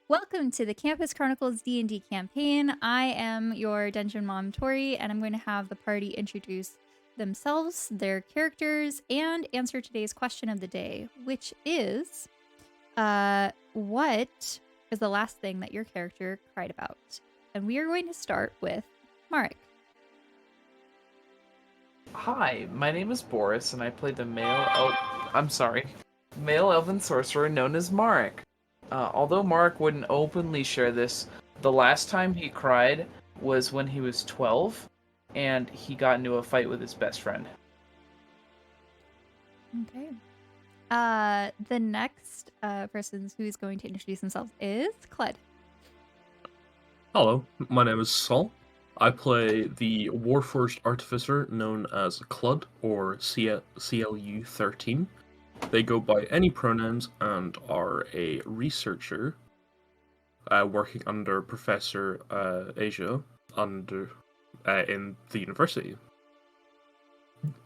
Welcome to the Campus Chronicles D&D campaign. I am your Dungeon Mom, Tori, and I'm going to have the party introduce themselves, their characters, and answer today's question of the day, which is, what is the last thing that your character cried about? And we are going to start with Marek. Hi, my name is Boris, and I play the male elven sorcerer known as Marek. Although Marek wouldn't openly share this, the last time he cried was when he was 12, and he got into a fight with his best friend. Okay. The next person who's going to introduce themselves is Cled. Hello, my name is Sol. I play the Warforged Artificer known as Clud, or CLU-13. They go by any pronouns and are a researcher working under Professor Asia in the university.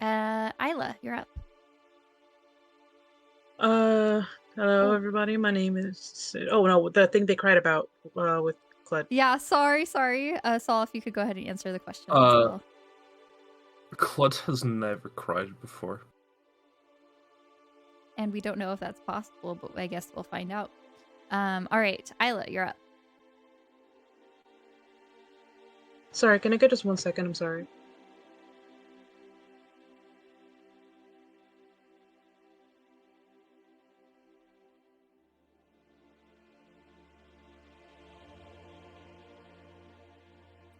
Isla, you're up. Hello everybody. My name is Sid. Oh no, the thing they cried about with Cled. Yeah, sorry. Saul, if you could go ahead and answer the question as well. Clud has never cried before. And we don't know if that's possible, but I guess we'll find out. All right, Isla, you're up. Sorry, can I get just 1 second? I'm sorry.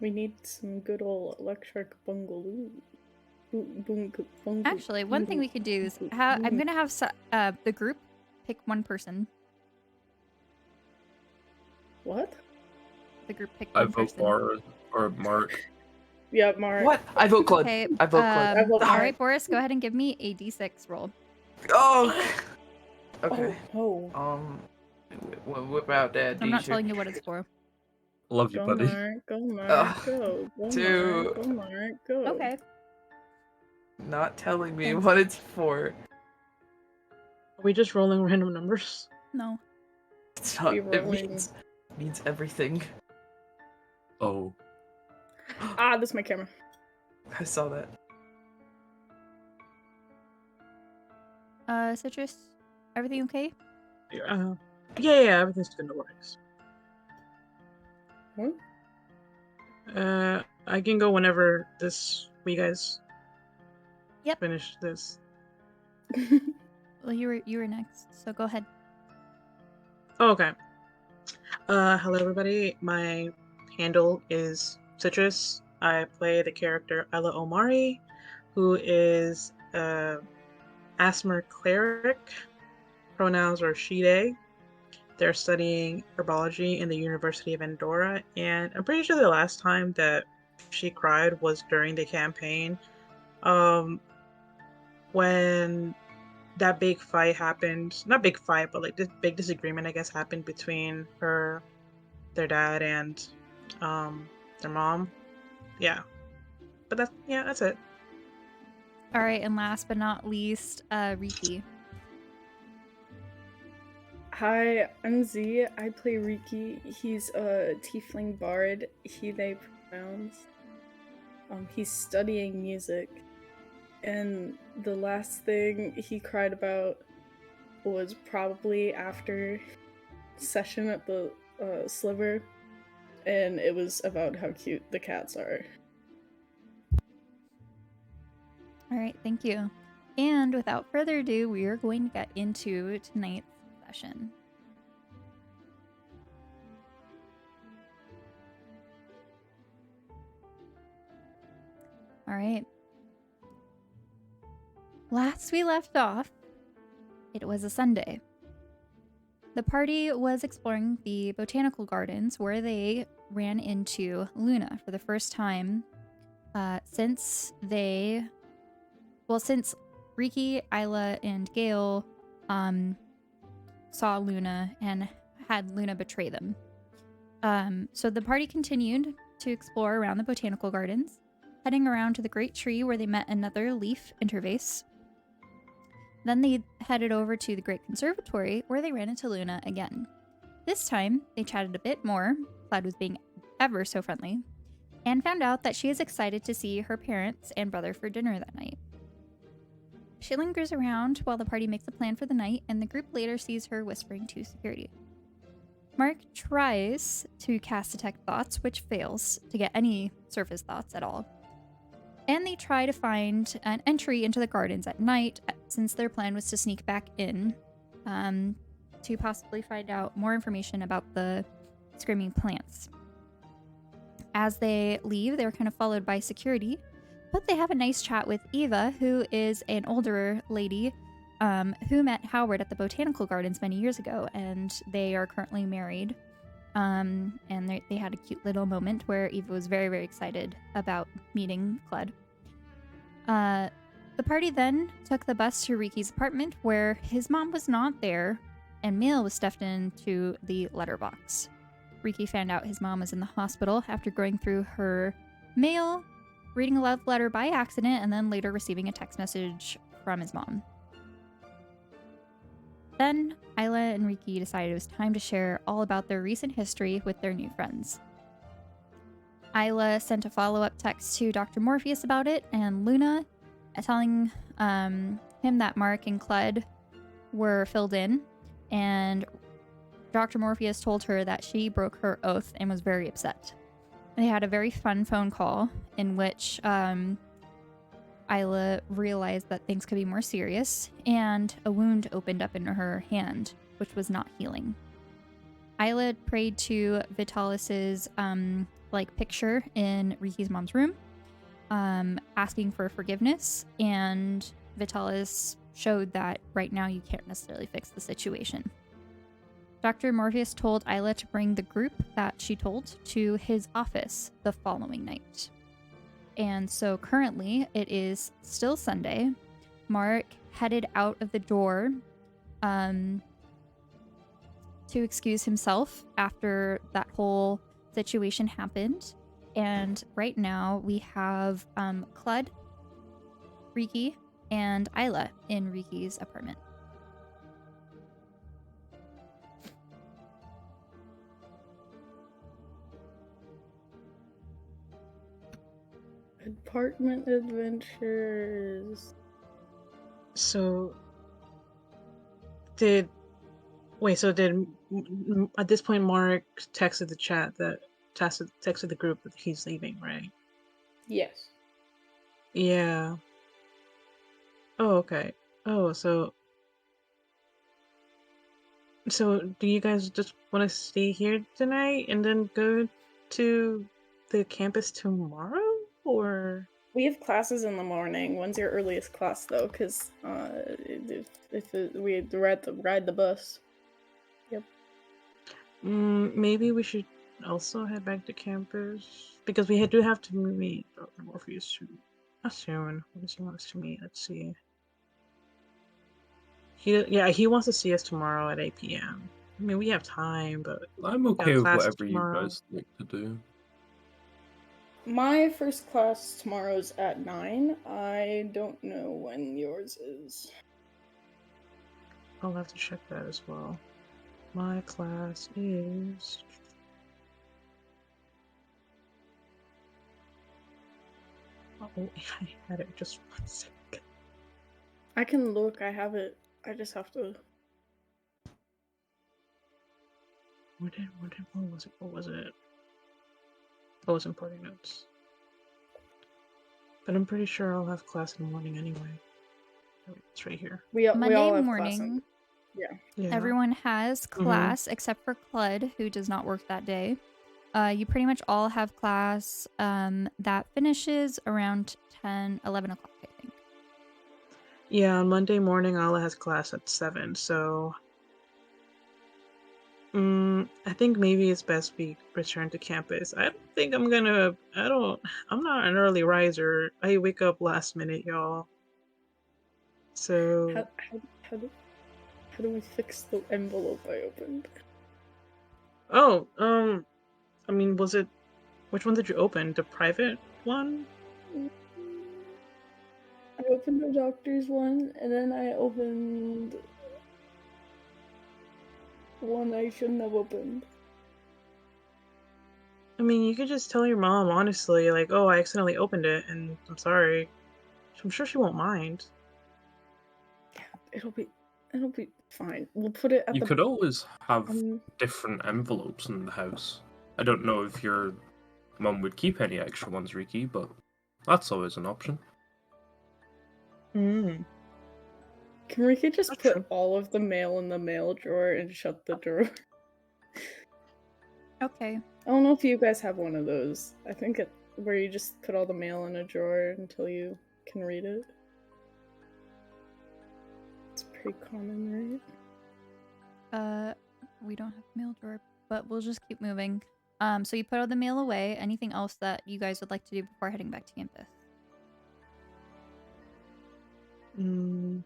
We need some good old electric bungaloo. Actually, one thing we could do is I'm going to have the group pick one person. What? The group pick I one vote person. or Mark. Yeah, Mark. What? I vote Clud. Okay, I vote Clud. I vote all Mark. right, Boris, go ahead and give me a d6 roll. Oh! Okay. Oh. Whip out that I'm not D-shirt. telling you what it's for. Love you, Go buddy. Mark, go Mark, go. Go Two. Mark, go Mark, go. Okay. Not telling me Thanks. what it's for. Are we just rolling random numbers? No. It's not. Be It rolling. means everything. Oh. Ah, this is my camera. I saw that. Citrus, everything okay? Yeah, everything's good. No worries. What? I can go whenever we guys Yep. finish this. Well, you were next, so go ahead. Oh, okay. Hello everybody. My handle is Citrus. I play the character Ella Omari, who is Asthma cleric. Pronouns are she, they. They're studying herbology in the University of Andorra, and I'm pretty sure the last time that she cried was during the campaign. When that big fight happened, not big fight, but like this big disagreement, I guess, happened between their dad and their mom. Yeah. But that's it. All right, and last but not least, Riki. Hi, I'm Z. I play Riki. He's a tiefling bard. He, they pronouns. He's studying music. And the last thing he cried about was probably after session at the Sliver. And it was about how cute the cats are. All right, thank you. And without further ado, we are going to get into tonight's session. All right. Last we left off, it was a Sunday. The party was exploring the botanical gardens where they ran into Luna for the first time since Riki, Isla, and Gale saw Luna and had Luna betray them. So the party continued to explore around the botanical gardens, heading around to the great tree where they met another leaf interface. Then they headed over to the great conservatory where they ran into Luna again. This time, they chatted a bit more. Clyde was being ever so friendly, and found out that she is excited to see her parents and brother for dinner that night. She lingers around while the party makes a plan for the night, and the group later sees her whispering to security. Mark tries to cast Detect Thoughts, which fails to get any surface thoughts at all. And they try to find an entry into the gardens at night, since their plan was to sneak back in to possibly find out more information about the screaming plants. As they leave, they're kind of followed by security, but they have a nice chat with Eva, who is an older lady who met Howard at the Botanical Gardens many years ago, and they are currently married. And they had a cute little moment where Eva was very, very excited about meeting Cled. The party then took the bus to Riki's apartment, where his mom was not there, and mail was stuffed into the letterbox. Riki found out his mom was in the hospital after going through her mail, reading a love letter by accident, and then later receiving a text message from his mom. Then, Isla and Riki decided it was time to share all about their recent history with their new friends. Isla sent a follow-up text to Dr. Morpheus about it, and Luna, telling him that Mark and Cled were filled in, and Dr. Morpheus told her that she broke her oath and was very upset. They had a very fun phone call in which Isla realized that things could be more serious, and a wound opened up in her hand, which was not healing. Isla prayed to Vitalis's picture in Riki's mom's room, asking for forgiveness, and Vitalis showed that right now you can't necessarily fix the situation. Dr. Morpheus told Isla to bring the group that she told to his office the following night. And so currently it is still Sunday. Mark headed out of the door to excuse himself after that whole situation happened. And right now we have Cled, Riki, and Isla in Riki's apartment. Apartment adventures. So, at this point Mark texted the chat that texted the group that he's leaving, right? Yes. Yeah. Oh, okay. Oh, so do you guys just want to stay here tonight and then go to the campus tomorrow, or? We have classes in the morning. When's your earliest class, though? Because we had to ride the bus. Yep. Maybe we should also head back to campus, because we do have to meet Dr. Morpheus soon. When does he want us to meet? Let's see. He wants to see us tomorrow at 8 p.m. I mean, we have time, but I'm okay with class whatever tomorrow. you guys like to do. My first class tomorrow's at 9. I don't know when yours is. I'll have to check that as well. My class is... Oh, I had it. Just 1 second. I can look. I have it. I just have to... What was it? What was it? Oh, it's in party notes. But I'm pretty sure I'll have class in the morning anyway. Oh, it's right here. We all Monday have morning, Yeah. everyone has class except for Cled, who does not work that day. You pretty much all have class that finishes around 11 o'clock, I think. Yeah, on Monday morning, Ala has class at 7, so... I think maybe it's best we return to campus. I don't think I'm gonna... I'm not an early riser. I wake up last minute, y'all. So... How do we fix the envelope I opened? Oh, I mean, was it... Which one did you open? The private one? I opened the doctor's one, and then I opened... One I shouldn't have opened. I mean, you could just tell your mom, honestly, like, oh, I accidentally opened it, and I'm sorry. I'm sure she won't mind. It'll be fine. We'll put it at You the could always have um, different envelopes in the house. I don't know if your mum would keep any extra ones, Riki, but that's always an option. Mm. Can Riki just That's put true. all of the mail in the mail drawer and shut the drawer? Okay. I don't know if you guys have one of those. I think it where you just put all the mail in a drawer until you can read it. It's pretty common, right? We don't have mail drawer, but we'll just keep moving. So you put all the mail away. Anything else that you guys would like to do before heading back to campus? Mm.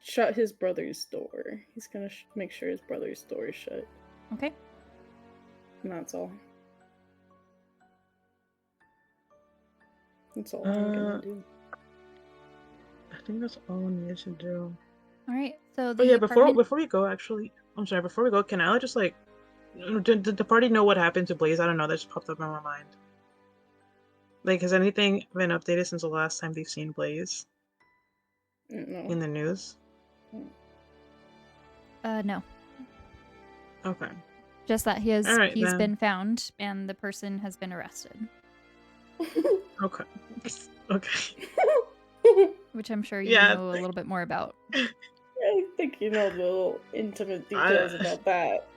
Shut his brother's door. He's gonna make sure his brother's door is shut. Okay. And that's all. That's all I'm gonna do. I think that's all we need to do. All right. So Oh the yeah, apartment... before we go, actually, I'm sorry. Before we go, can I just like, did the party know what happened to Blaze? I don't know. That just popped up in my mind. Like, has anything been updated since the last time they've seen Blaze No. in the news? No. Okay. Just that he's then. been found and the person has been arrested, Okay. Okay. which I'm sure you Yeah, know a little bit more about. I think you know the little intimate details about that.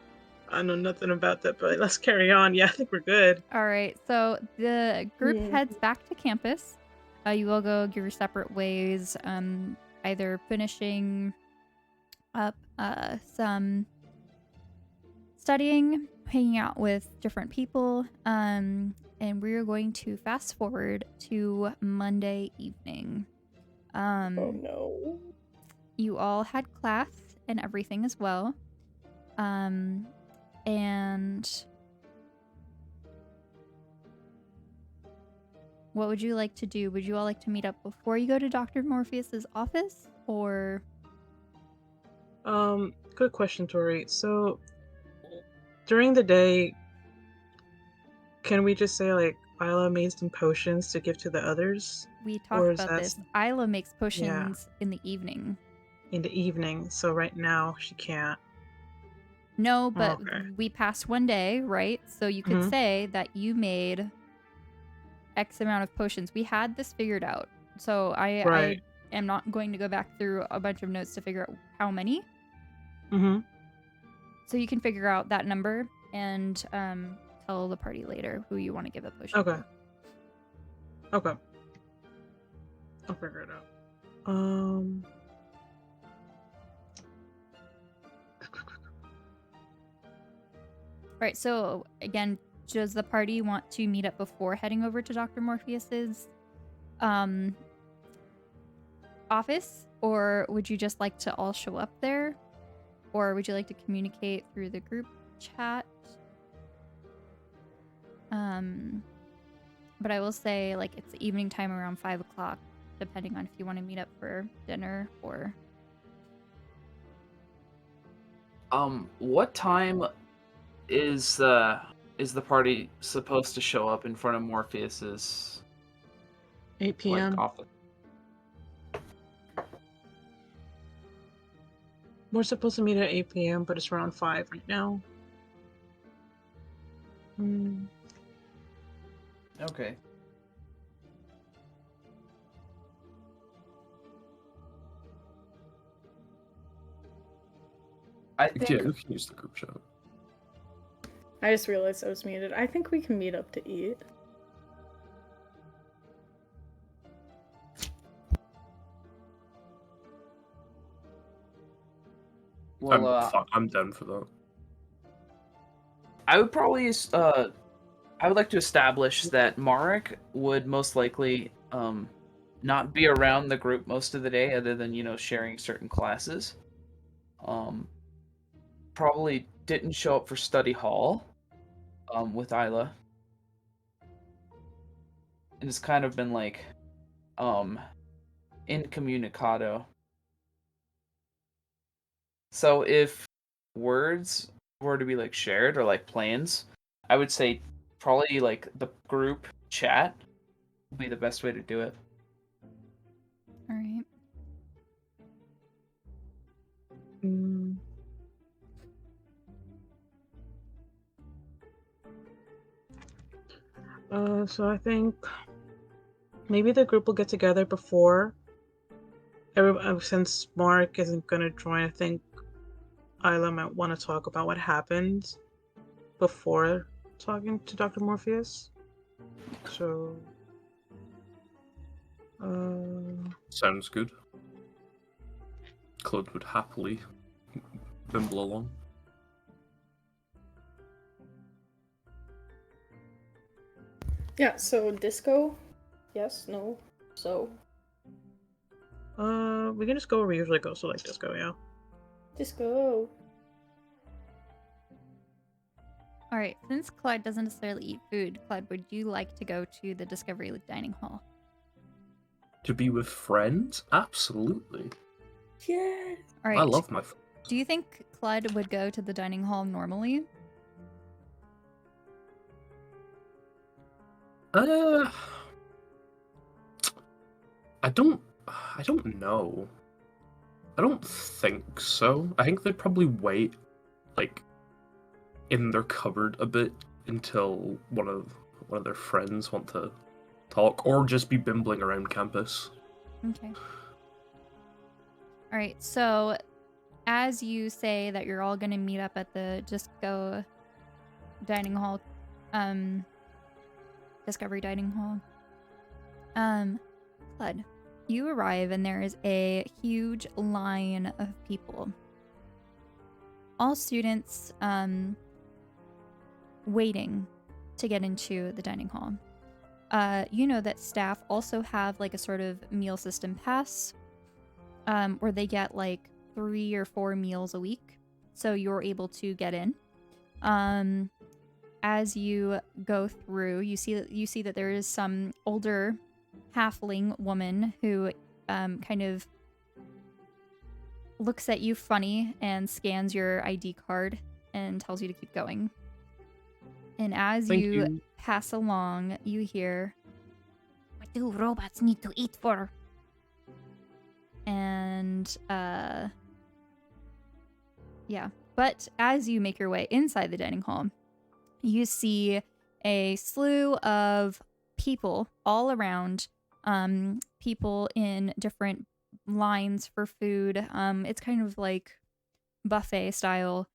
I know nothing about that, but let's carry on. Yeah, I think we're good. All right. So the group heads back to campus. You will go your separate ways. Either finishing up some studying, hanging out with different people, and we're going to fast forward to Monday evening. Oh no. You all had class and everything as well. And what would you like to do? Would you all like to meet up before you go to Dr. Morpheus's office, or? Good question, Tori. So, during the day, can we just say, like, Isla made some potions to give to the others? We Or talked is about that this. Isla makes potions in the evening. in the evening, so right now she can't. No, but Okay. we passed one day, right? So you could say that you made X amount of potions. We had this figured out. So I am not going to go back through a bunch of notes to figure out how many. Mm-hmm. So you can figure out that number and tell the party later who you want to give a potion Okay. to. Okay. I'll figure it out. Right, so again, does the party want to meet up before heading over to Dr. Morpheus's office? Or would you just like to all show up there? Or would you like to communicate through the group chat? But I will say, like, it's evening time around 5 o'clock, depending on if you want to meet up for dinner or... What time is the party supposed to show up in front of Morpheus's 8 p.m. office? We're supposed to meet at 8 p.m., but it's around 5 right now. Okay. I think Yeah, we can use the group chat. I just realized I was muted. I think we can meet up to eat. well, I'm down for that. I would probably I would like to establish that Marek would most likely not be around the group most of the day, other than, you know, sharing certain classes. Probably didn't show up for study hall with Isla. And it's kind of been like incommunicado. So if words were to be like shared or like plans, I would say probably like the group chat would be the best way to do it. All right. Mm. So I think maybe the group will get together before. Since Mark isn't gonna join, I think Isla might want to talk about what happened before talking to Dr. Morpheus. So, Sounds good. Claude would happily bimble along. Yeah, so disco? Yes, no, so. we can just go where we usually go. So like disco, yeah. Disco. All right. Since Clyde doesn't necessarily eat food, Clyde, would you like to go to the Discovery Dining Hall? To be with friends? Absolutely. Yes. All right. I love my friends. Do you think Clyde would go to the dining hall normally? I don't know. I don't think so. I think they'd probably wait, like, in their cupboard a bit until one of their friends want to talk, or just be bimbling around campus. Okay. All right. So, as you say that you're all going to meet up at the Disco Dining Hall, Discovery Dining Hall, Clyde, you arrive and there is a huge line of people. All students, waiting to get into the dining hall. You know that staff also have like a sort of meal system pass, where they get like 3 or 4 meals a week, so you're able to get in. As you go through, you see that there is some older halfling woman who kind of looks at you funny and scans your ID card and tells you to keep going. And as Thank you you. pass along, you hear, "What do robots need to eat for?" And, yeah. But as you make your way inside the dining hall, you see a slew of people all around, people in different lines for food. It's kind of like buffet style.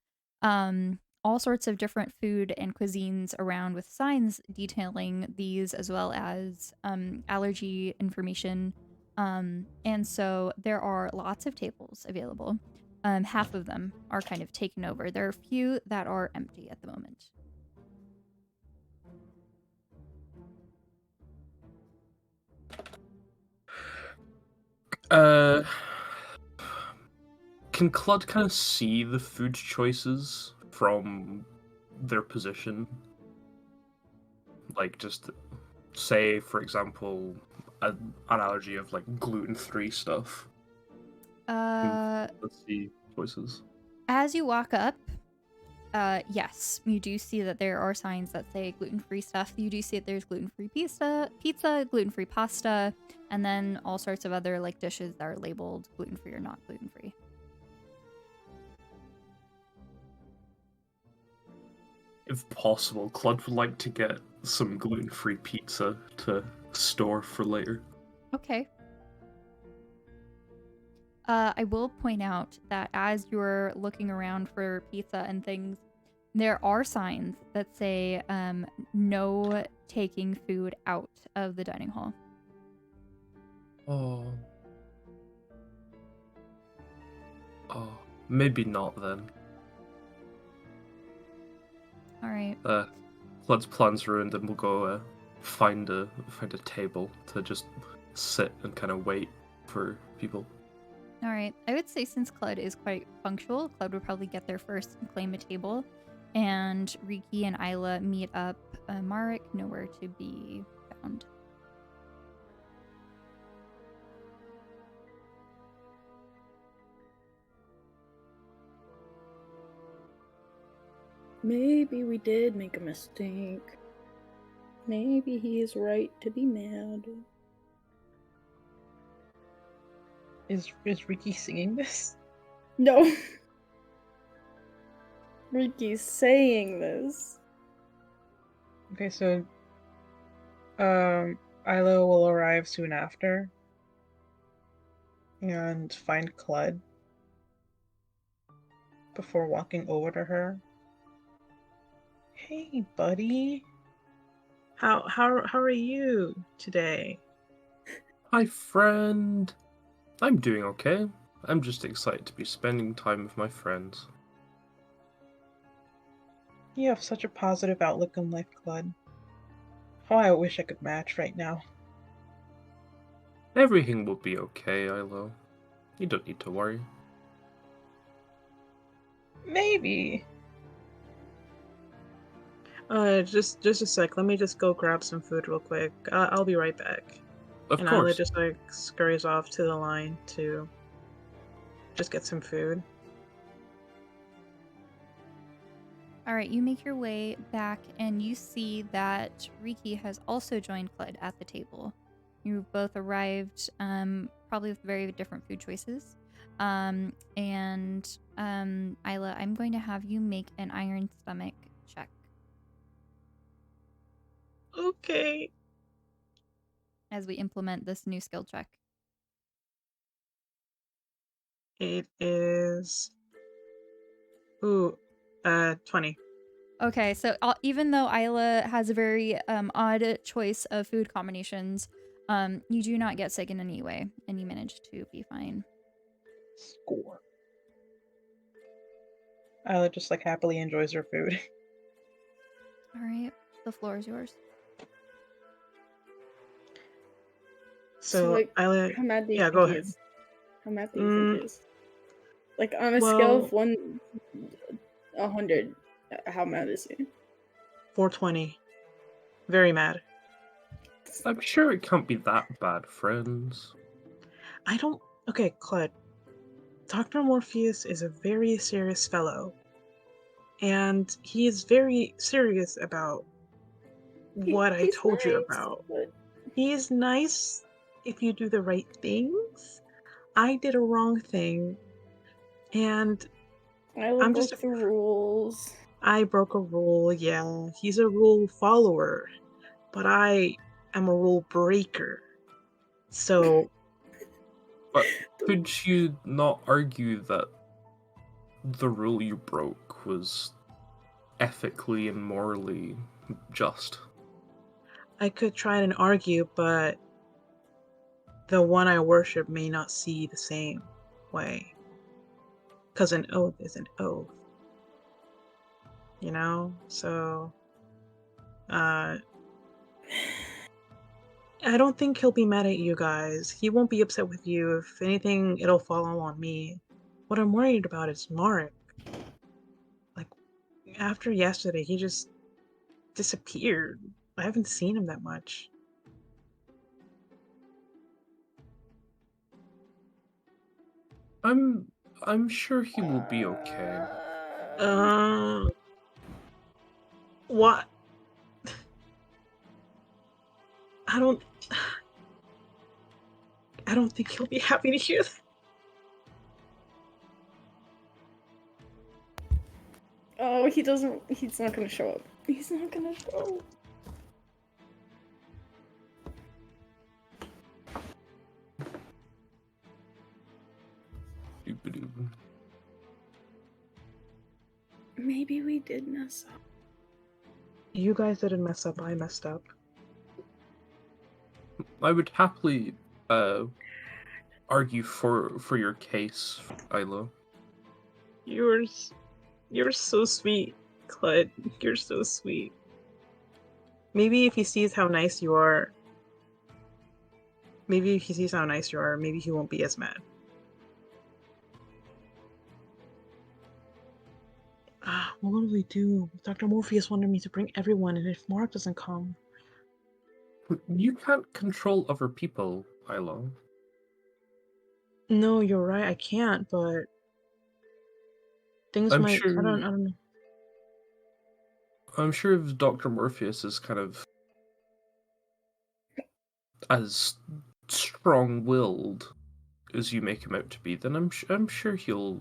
All sorts of different food and cuisines around with signs detailing these, as well as allergy information. And so there are lots of tables available. Half of them are kind of taken over. There are a few that are empty at the moment. Can Clud kind of see the food choices from their position? Like, just say, for example, an allergy of like gluten-free stuff. Let's see choices. As you walk up, yes, you do see that there are signs that say gluten-free stuff. You do see that there's gluten-free pizza, gluten-free pasta, and then all sorts of other like dishes that are labeled gluten-free or not gluten-free. If possible, Clud would like to get some gluten-free pizza to store for later. Okay. I will point out that as you're looking around for pizza and things, there are signs that say no taking food out of the dining hall. Oh, maybe not then. All right. Clud's plan's ruined, and we'll go find a table to just sit and kind of wait for people. All right. I would say since Clud is quite punctual, Clud would probably get there first and claim a table. And Riki and Isla meet up. Marek nowhere to be found. Maybe we did make a mistake. Maybe he is right to be mad. Is Ricky singing this? No. Ricky's saying this. Okay, so Ilo will arrive soon after and find Clud before walking over to her. Hey, buddy. How are you today? Hi, friend. I'm doing okay. I'm just excited to be spending time with my friends. You have such a positive outlook on life, Clud. How I wish I could match right now. Everything will be okay, Ilo. You don't need to worry. Maybe. Just a sec. Let me just go grab some food real quick. I'll be right back. Of And course. Isla just like scurries off to the line to just get some food. All right, you make your way back and you see that Riki has also joined Cled at the table. You both arrived probably with very different food choices. Isla, I'm going to have you make an iron stomach check Okay. as we implement this new skill check. It is 20. Okay, so even though Isla has a very odd choice of food combinations, you do not get sick in any way, and you manage to be fine. Score. Isla just like happily enjoys her food. All right, the floor is yours. So like, Isla, how mad do you yeah, think go he ahead. is? How mad do you think he is? Like, on a scale Well, of 100, how mad is he? 420. Very mad. I'm sure it can't be that bad, friends. Okay, Cled. Dr. Morpheus is a very serious fellow. And he is very serious about what I He's told you nice, about. but He is nice if you do the right things. I did a wrong thing. And I I'm broke just the rules. I broke a rule, yeah. He's a rule follower, but I am a rule breaker. So, But could you not argue that the rule you broke was ethically and morally just? I could try and argue, but the one I worship may not see the same way. Because an oath is an oath. You know? So, I don't think he'll be mad at you guys. He won't be upset with you. If anything, it'll fall on me. What I'm worried about is Marek. Like, after yesterday, he just disappeared. I haven't seen him that much. I'm sure he will be okay. What? I don't think he'll be happy to hear that. Oh, he's not gonna show up. He's not gonna show up. Doop-a-doop. Maybe we did mess up. You guys didn't mess up, I messed up. I would happily argue for your case, Ilo. You're so sweet, Cled. You're so sweet. Maybe if he sees how nice you are, maybe he won't be as mad. What do we do? Dr. Morpheus wanted me to bring everyone, and if Mark doesn't come... You can't control other people, Ilo. No, you're right, I can't, but... Things I'm might... sure. I don't know. I'm sure if Dr. Morpheus is kind of as strong-willed as you make him out to be, then I'm sure he'll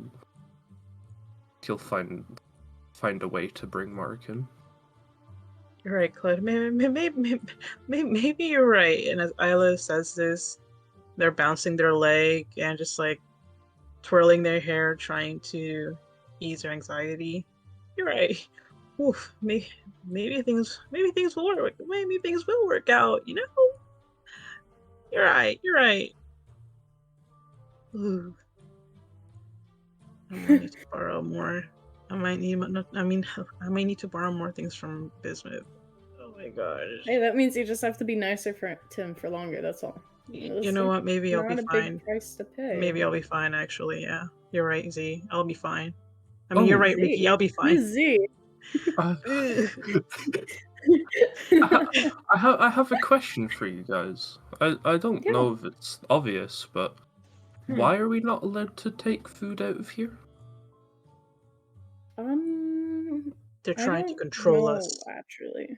find a way to bring Mark in. You're right, Claude. Maybe you're right. And as Isla says this, they're bouncing their leg and just like twirling their hair, trying to ease their anxiety. You're right. Oof, maybe things will work. Maybe things will work out. You know. You're right. You're right. Ooh. I might need to borrow more. I might need. I mean, I might need to borrow more things from Bismuth. Oh my gosh. Hey, that means you just have to be nicer to him for longer. That's all. You know what? Maybe I'll be Not a fine. big price to pay. Maybe I'll be fine. Actually, yeah. You're right, Z. I'll be fine. I mean, you're right, Z. Ricky. I'll be fine. Who's Z? I have a question for you guys. I don't Yeah. know if it's obvious, but why are we not allowed to take food out of here? They're I trying to don't control know, us. actually.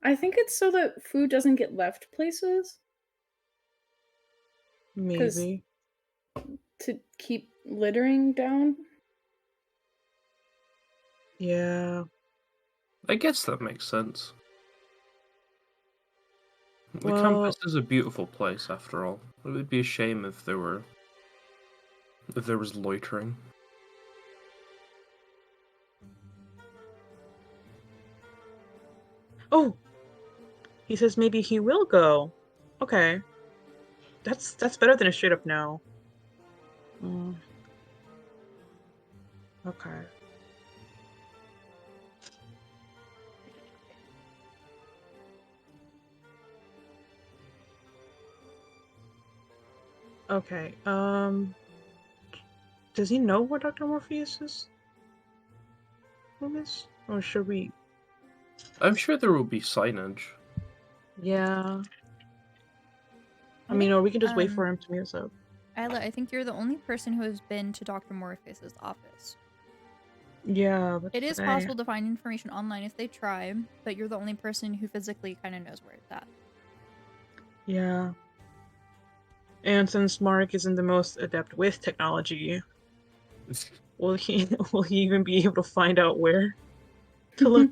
I think it's so that food doesn't get left places Maybe. to keep littering down. Yeah. I guess that makes sense. The Well- campus is a beautiful place, after all. It would be a shame if there was loitering. Oh, he says maybe he will go. Okay, that's better than a straight up no. Okay. Okay. Does he know where Dr. Morpheus' room is, or should we? I'm sure there will be signage. Yeah. I mean, or we can just wait for him to meet us up. Isla, I think you're the only person who has been to Dr. Morpheus' office. Yeah. It is possible to find information online if they try, but you're the only person who physically kind of knows where it's at. Yeah. And since Mark isn't the most adept with technology, will he even be able to find out where to look?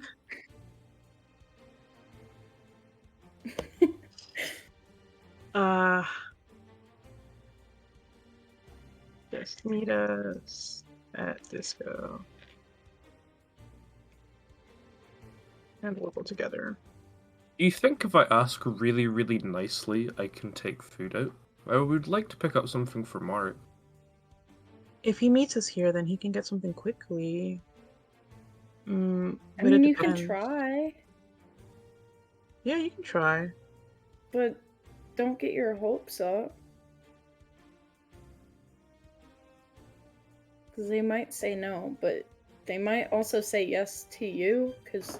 Just meet us at Disco. And we'll go together. Do you think if I ask really, really nicely, I can take food out? I would like to pick up something for Mark. If he meets us here, then he can get something quickly. I mean, you can try. Yeah, you can try. But don't get your hopes up. Because they might say no, but they might also say yes to you, because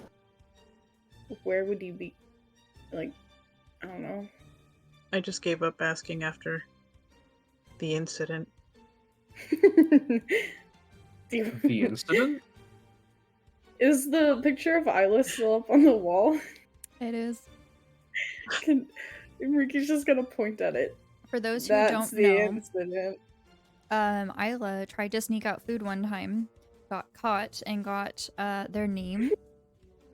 where would you be? Like, I don't know. I just gave up asking after the incident. The incident? Is the picture of Isla still up on the wall? It is. Ricky's just gonna point at it. For those who That's don't the know, incident. Isla tried to sneak out food one time, got caught, and got their name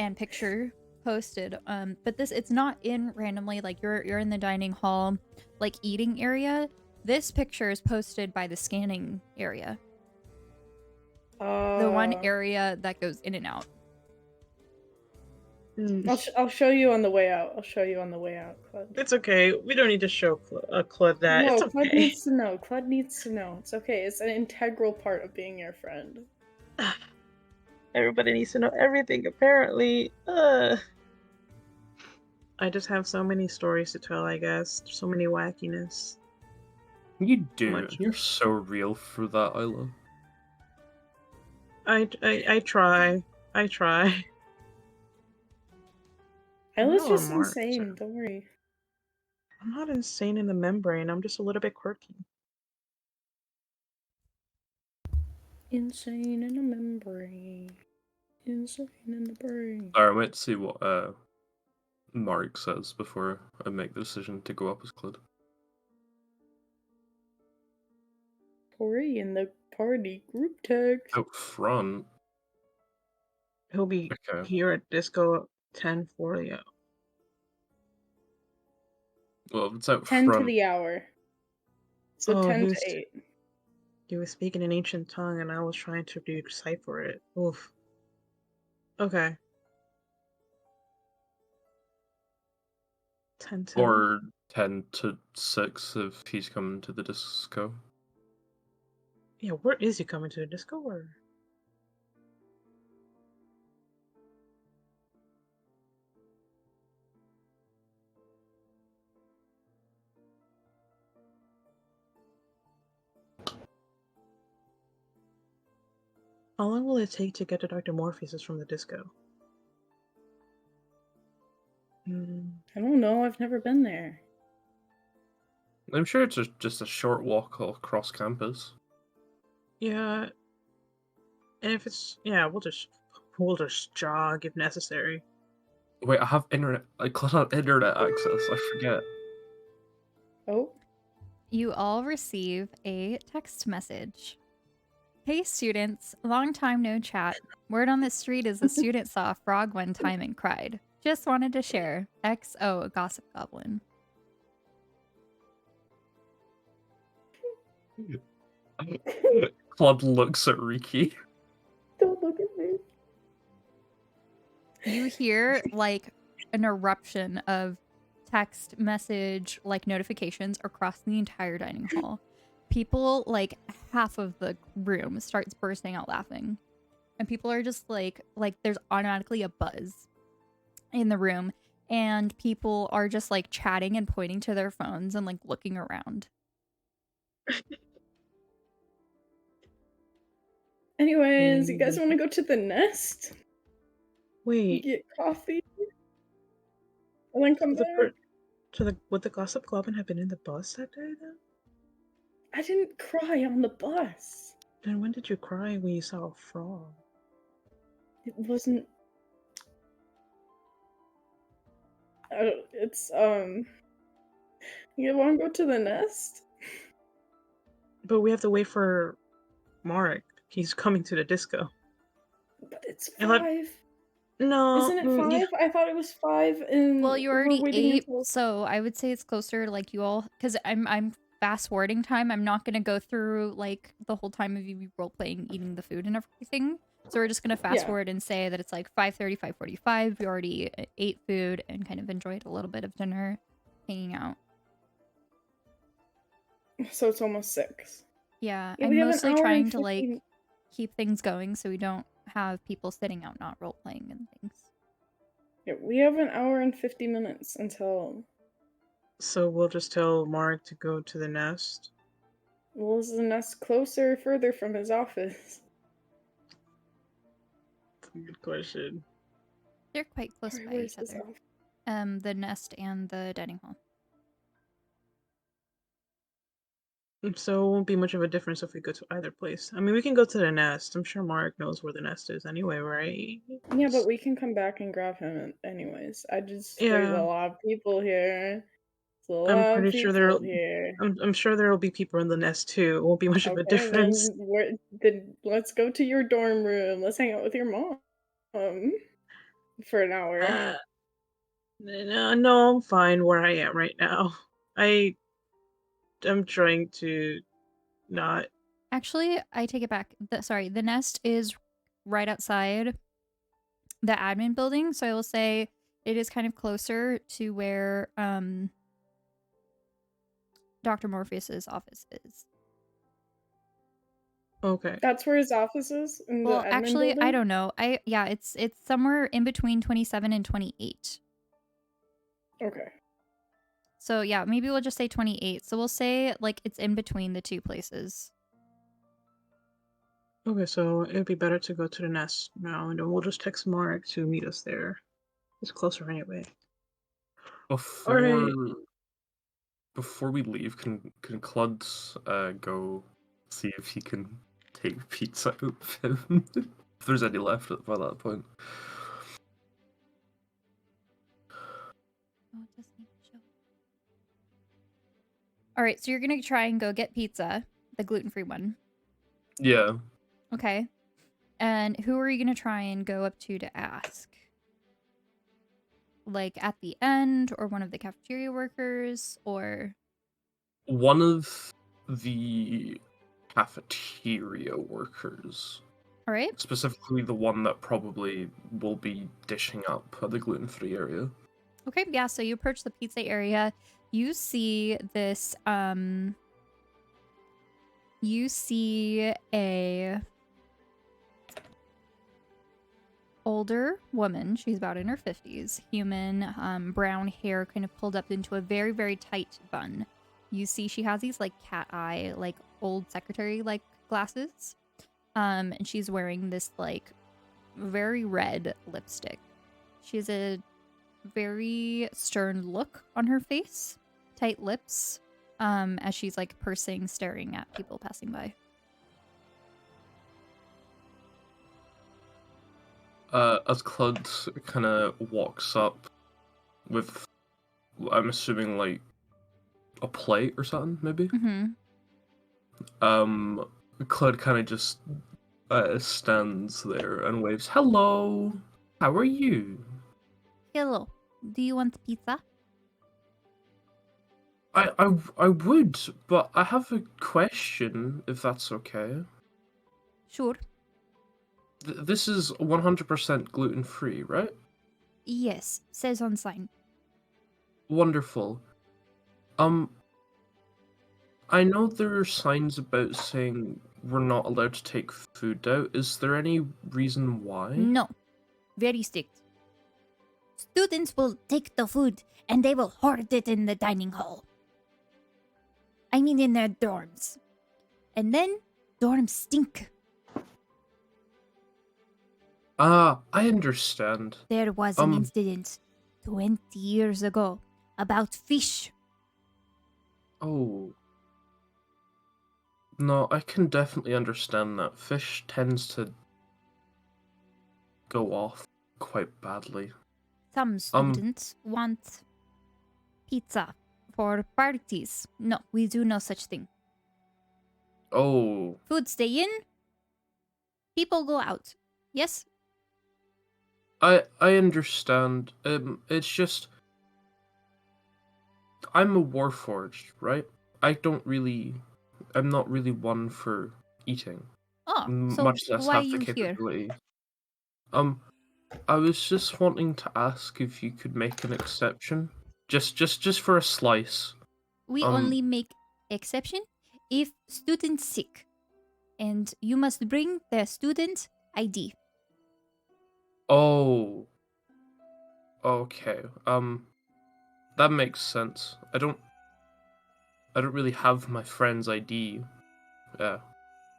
and picture posted. But it's not in randomly, like you're in the dining hall, like eating area. This picture is posted by the scanning area. The one area that goes in and out. I'll show you on the way out. I'll show you on the way out, Claude. It's okay. We don't need to show Claude that. No, it's okay. Claude needs to know. Claude needs to know. It's okay. It's an integral part of being your friend. Everybody needs to know everything, apparently. I just have so many stories to tell, I guess. So many wackiness. You do. Much. You're so real for that, Isla. I try. I try. Isla's No, just Mark, insane. Don't worry. I'm not insane in the membrane. I'm just a little bit quirky. Insane in a membrane. Insane in the brain. Alright, wait to see what Mark says before I make the decision to go up as Clud. Tori in the party group text. Out front. He'll be Okay. here at Disco at 10:40. Well, if it's out 10 to front. the hour. So Oh, 10 he to was 8. he was speaking an ancient tongue, and I was trying to decipher it. Oof. Okay. 10 to. Or 10 to 6 if he's coming to the disco. Yeah, where is he coming to? The disco or? How long will it take to get to Dr. Morpheus from the disco? I don't know, I've never been there. I'm sure it's just a short walk across campus. Yeah. And if it's we'll just jog if necessary. Wait, I have internet. I cut out internet access. I forget. Oh, You all receive a text message. Hey students, long time no chat. Word on the street is a student saw a frog one time and cried. Just wanted to share. XO Gossip Goblin. Club looks at Riki. don't look at me. You hear like an eruption of text message like notifications across the entire dining hall. People, like half of the room starts bursting out laughing. And people are just like there's automatically a buzz in the room, and people are just like chatting and pointing to their phones and like looking around. Anyways, you guys want to go to the nest? Wait. Get coffee? And then come back? Would the Gossip Goblin have been in the bus that day then? I didn't cry on the bus. Then when did you cry when you saw a frog? It wasn't. It's You want to go to the nest? But we have to wait for Mark. He's coming to the disco. But it's And let- 5. No. Isn't it 5? Yeah. I thought it was 5. And Well, you we're already waiting ate, until- so I would say it's closer to like you all, because I'm fast forwarding time. I'm not gonna go through like the whole time of you role playing, eating the food and everything. So we're just gonna fast Yeah. forward and say that it's like 5:30, 5:45. We already ate food and kind of enjoyed a little bit of dinner, hanging out. So it's almost 6. Yeah, Yeah, I'm we have an mostly hour trying and to like 15 keep things going so we don't have people sitting out not role playing and things. Yeah, we have an hour and 50 minutes until. So we'll just tell Mark to go to the nest. Well, is the nest closer or further from his office? That's a good question. They're quite close Sorry, by where's each his other. office? The nest and the dining hall. So it won't be much of a difference if we go to either place. I mean, we can go to the nest. I'm sure Mark knows where the nest is anyway, right? Yeah, but we can come back and grab him anyways. There's a lot of people here. There's a lot I'm pretty of sure people here. I'm sure there will be people in the nest too. It won't be much of a Okay, difference. then let's go to your dorm room. Let's hang out with your mom for an hour. No, I'm fine where I am right now. I'm trying to not. Actually, I take it back. The nest is right outside the admin building, so I will say it is kind of closer to where Dr. Morpheus's office is. Okay. That's where his office is in Well, the admin actually, building? I don't know. It's somewhere in between 27 and 28. Okay. So yeah, maybe we'll just say 28. So we'll say like it's in between the two places. Okay, so it'd be better to go to the nest now, and then we'll just text Mark to meet us there. It's closer anyway. Before we leave, can Clud go see if he can take pizza out of him? if there's any left by that point. Oh, it doesn't even show. All right, so you're gonna try and go get pizza, the gluten-free one. Yeah. Okay. And who are you gonna try and go up to ask? Like at the end, or one of the cafeteria workers, or One of the cafeteria workers. all right? Specifically the one that probably will be dishing up at the gluten-free area. Okay, yeah, so you approach the pizza area. You see this, you see a older woman. She's about in her 50s. Human, brown hair kind of pulled up into a very, very tight bun. You see she has these, like, cat eye, like, old secretary-like glasses. And she's wearing this, like, very red lipstick. She has a very stern look on her face, tight lips, as she's like pursing, staring at people passing by. As Clud kind of walks up with, I'm assuming, like, a plate or something, maybe? Mm-hmm. Clud kind of just stands there and waves, "Hello, how are you?" Hello, do you want pizza? I would, but I have a question, if that's okay. Sure. This is 100% gluten-free, right? Yes, says on sign. Wonderful. I know there are signs about saying we're not allowed to take food out. Is there any reason why? No, very strict. Students will take the food and they will hoard it in the dining hall. I mean in their dorms. And then dorms stink. Ah, I understand. There was an incident 20 years ago about fish. Oh. No, I can definitely understand that. Fish tends to go off quite badly. Some students want pizza for parties. No, we do no such thing. Oh. Food stay in, people go out. Yes? I understand. It's just I'm a warforged, right? I'm not really one for eating. Oh, so Much less why are have the you here? capability. I was just wanting to ask if you could make an exception. Just for a slice. We only make exception if students sick. And you must bring the student ID. Oh. Okay. That makes sense. I don't really have my friend's ID.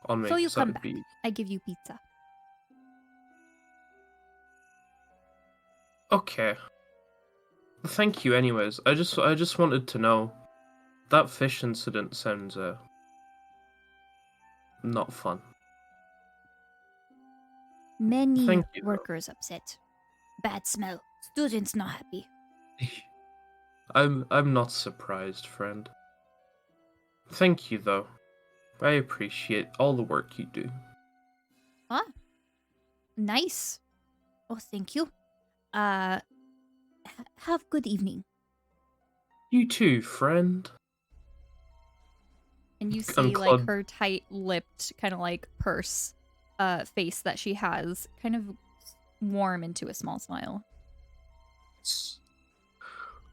On me. So you so come it'd back. be... I give you pizza. Okay. Thank you anyways. I just wanted to know. That fish incident sounds not fun. Many Thank you, though. workers upset. Bad smell. Students not happy. I'm not surprised, friend. Thank you though. I appreciate all the work you do. Ah, nice. Oh, thank you. Have good evening. You too, friend. And you And see, like, Clud... her tight-lipped, kind of like purse face that she has kind of warm into a small smile.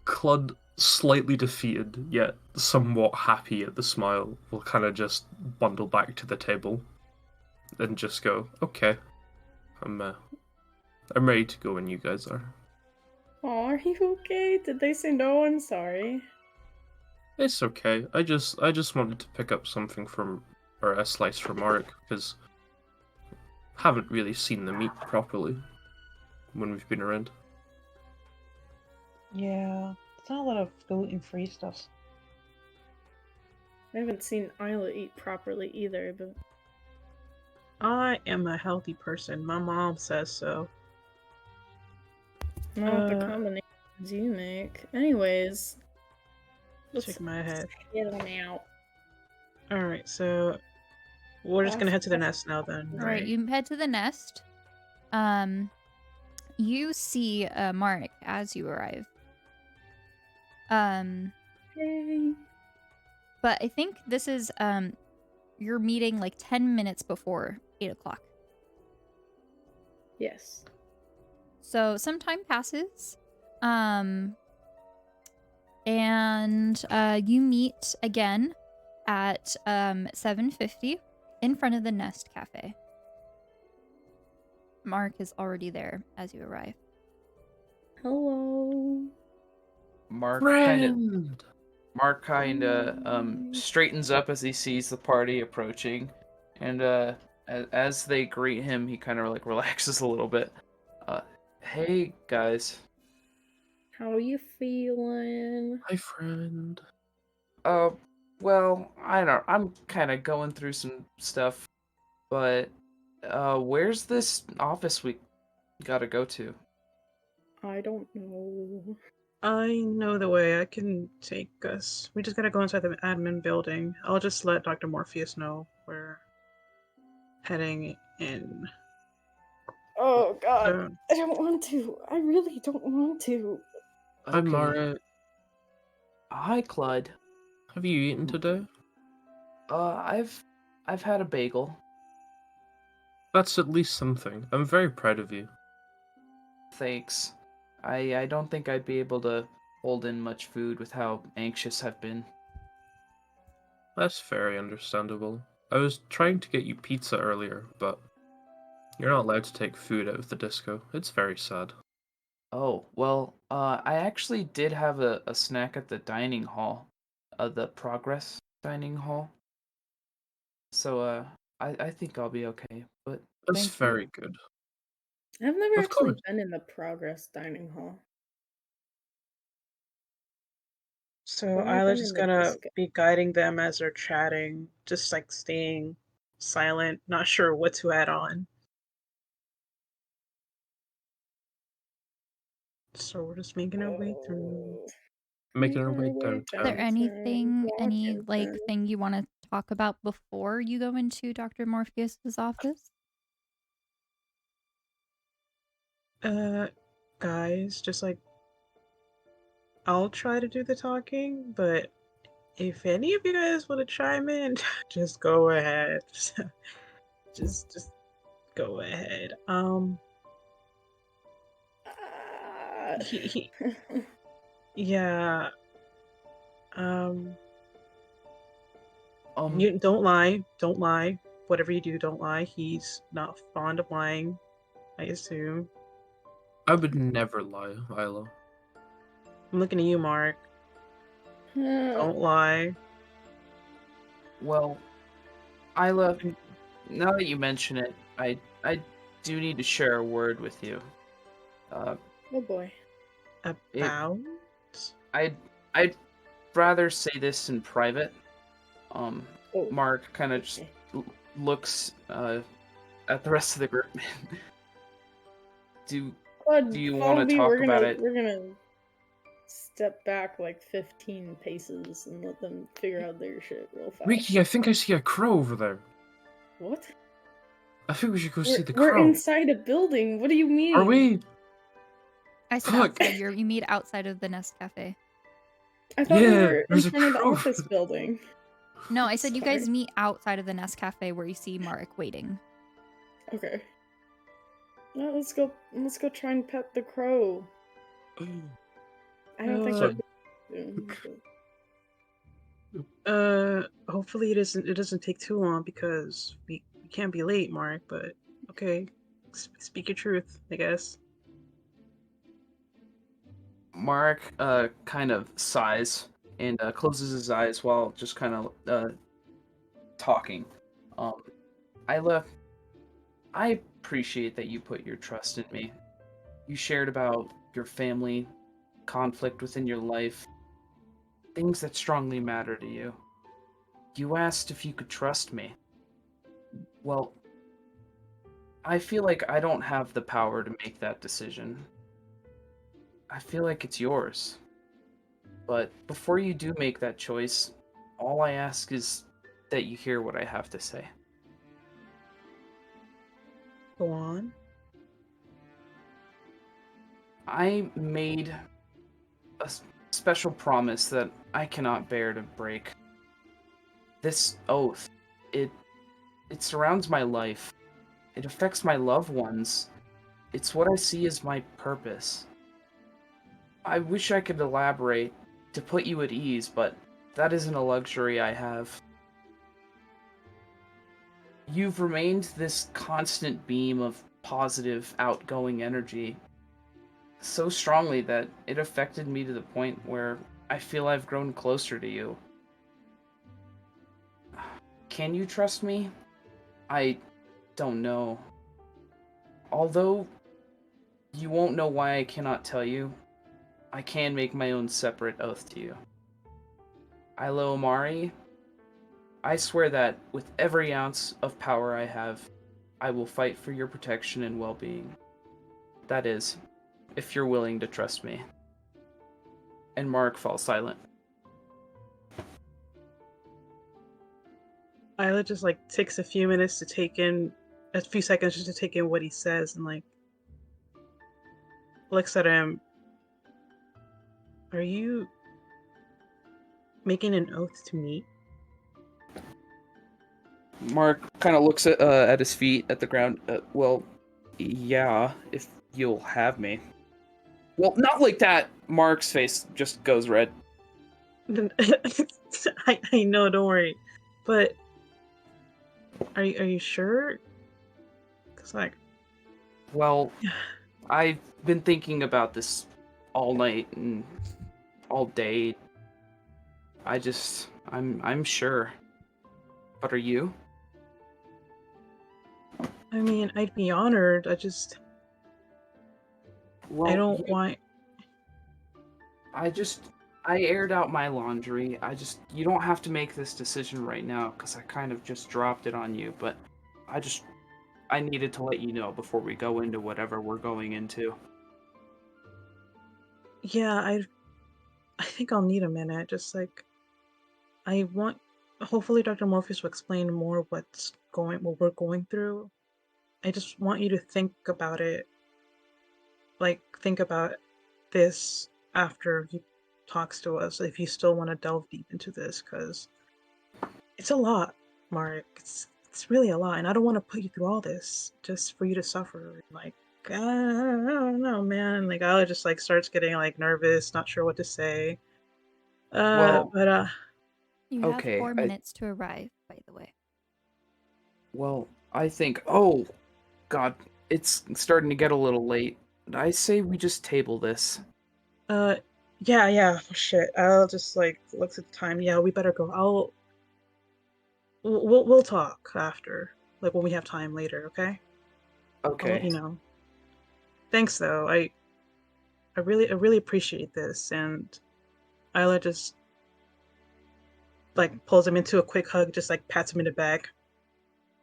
Clud, slightly defeated, yet somewhat happy at the smile, will kind of just bundle back to the table and just go, "Okay, I'm ready to go when you guys are." Oh, are you okay? Did they say no? I'm sorry. It's okay. I just wanted to pick up something from, or a slice from Arik, because haven't really seen them eat properly when we've been around. Yeah, it's not a lot of gluten-free stuff. I haven't seen Isla eat properly either, but I am a healthy person. My mom says so. Not the combinations you make. Anyways, let's Shake my head. get on out. Alright, so we're just gonna head to the nest now then, All right, you head to the nest. You see Marek as you arrive. Hey. But I think this is you're meeting like 10 minutes before 8 o'clock. Yes. So some time passes. And you meet again at 7:50 in front of the Nest Cafe. Mark is already there as you arrive. Hello. Mark Friend! kind of straightens up as he sees the party approaching, and as they greet him, he kind of like relaxes a little bit. Hey guys. How are you feeling? Hi, friend. Well, I'm kind of going through some stuff, but where's this office we gotta go to? I don't know. I know the way. I can take us. We just gotta go inside the admin building. I'll just let Dr. Morpheus know we're heading in. Oh god, So, I don't want to. I really don't want to. Hi, Okay. Mara. Hi, Clud. Have you eaten today? I've had a bagel. That's at least something. I'm very proud of you. Thanks. I don't think I'd be able to hold in much food with how anxious I've been. That's very understandable. I was trying to get you pizza earlier, but you're not allowed to take food out of the disco. It's very sad. Oh, well, I actually did have a snack at the dining hall, the Progress dining hall. So, I think I'll be okay, but That's thank very you. good. I've never Of actually course. been in the Progress dining hall. so I've only Isla's been in just the gonna disco. be guiding them as they're chatting, just like staying silent, not sure what to add on. So we're just making our way through. Making our way Is there downtown. any walking thing you want to talk about before you go into Dr. Morpheus's office? Guys, just like I'll try to do the talking, but if any of you guys want to chime in, just go ahead. just go ahead. He yeah. Um, you don't lie. Don't lie. Whatever you do, don't lie. He's not fond of lying, I assume. I would never lie, Isla. I'm looking at you, Mark. Don't lie. Well, Isla, now that you mention it, I do need to share a word with you. Oh boy. About? I'd rather say this in private. Oh. Mark kind of just looks at the rest of the group. Do you want to talk about it? We're gonna step back like 15 paces and let them figure out their shit real fast. Riki, I think I see a crow over there. What? I think we should go see the We're crow. inside a building. What do you mean? Are we? I said Fuck. outside. You meet outside of the Nest Cafe. I thought we Yeah, were in there's a front of the crow. office building. No, I said you guys Sorry. meet outside of the Nest Cafe where you see Marek waiting. Okay. Well, let's go try and pet the crow. I don't think Sorry. Hopefully it doesn't take too long because we can't be late, Mark, but okay. Speak your truth, I guess. Mark kind of sighs and closes his eyes while just kind of talking. Isla, I appreciate that you put your trust in me. You shared about your family, conflict within your life, things that strongly matter to you. You asked if you could trust me. Well, I feel like I don't have the power to make that decision. I feel like it's yours. But before you do make that choice, all I ask is that you hear what I have to say. Go on. I made a special promise that I cannot bear to break. This oath, it surrounds my life. It affects my loved ones. It's what I see as my purpose. I wish I could elaborate to put you at ease, but that isn't a luxury I have. You've remained this constant beam of positive, outgoing energy so strongly that it affected me to the point where I feel I've grown closer to you. Can you trust me? I don't know. Although you won't know why I cannot tell you, I can make my own separate oath to you. Isla Omari, I swear that, with every ounce of power I have, I will fight for your protection and well-being. That is, if you're willing to trust me. And Mark falls silent. Isla just like takes a few minutes to take in, a few seconds just to take in what he says, and like looks at him. Are you making an oath to me? Mark kind of looks at his feet, at the ground. Well, yeah, if you'll have me. Well, not like that. Mark's face just goes red. I know, don't worry. But are you sure? Cause like, Well, I've been thinking about this all night and all day. I'm sure. But are you? I mean, I'd be honored. Well, I don't want. I aired out my laundry. You don't have to make this decision right now, because I kind of just dropped it on you, but I needed to let you know before we go into whatever we're going into. Yeah, I think I'll need a minute. Just like, I want. Hopefully, Dr. Morpheus will explain more what we're going through. I just want you to think about it. Like, think about this after he talks to us, if you still want to delve deep into this, because it's a lot, Mark. It's really a lot, and I don't want to put you through all this just for you to suffer. Like, I don't know, man. Like, I just like starts getting like nervous, not sure what to say. Well, But You have okay. 4 minutes to arrive, by the way. Well, I think. Oh, God, it's starting to get a little late. I say we just table this. yeah. Shit. I'll just like looks at the time. Yeah, we better go. We'll talk after, like when we have time later. Okay. I'll let Okay. you know. Thanks though. I really appreciate this, and Isla just like pulls him into a quick hug, just like pats him in the back.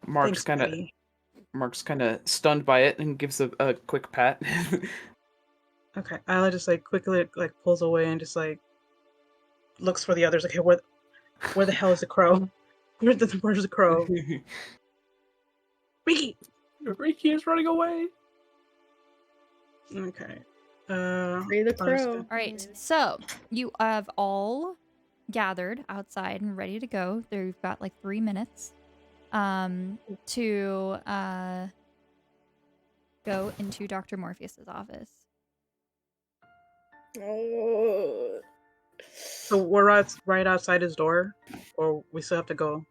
Mark's Thanks, kind of buddy. stunned by it and gives a quick pat. Okay. Isla just like quickly like pulls away and just like looks for the others. Like, hey, where the hell is the crow? Where's the crow? Ricky. Ricky is running away. Okay. Free the I'll just crow. go- All right, so you have all gathered outside and ready to go. You've got like 3 minutes to go into Dr. Morpheus's office. Oh. So we're right outside his door, or we still have to go?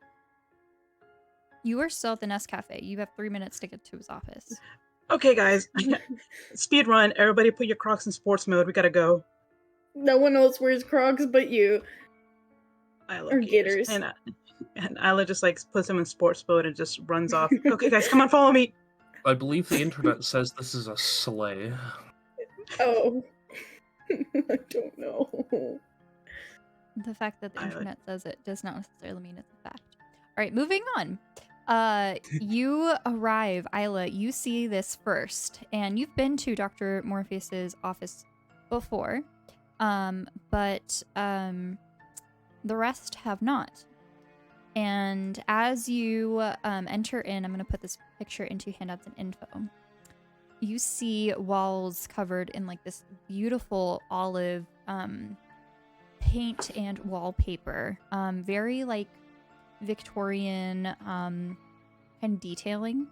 You are still at the Nest Cafe. You have 3 minutes to get to his office. Okay, guys. Speed run. Everybody put your Crocs in sports mode. We gotta go. No one else wears Crocs but you. Isla Or Gators. Gators. And Isla just like puts him in sports mode and just runs off. Okay, guys, come on, follow me. I believe the internet says this is a sleigh. Oh. I don't know. The fact that the I like- internet says it does not necessarily mean it's a fact. All right, moving on. You arrive, Isla. You see this first, and you've been to Dr. Morpheus's office before, but the rest have not. And as you enter in, I'm going to put this picture into handouts and info. You see walls covered in like this beautiful olive paint and wallpaper, very like Victorian kind of detailing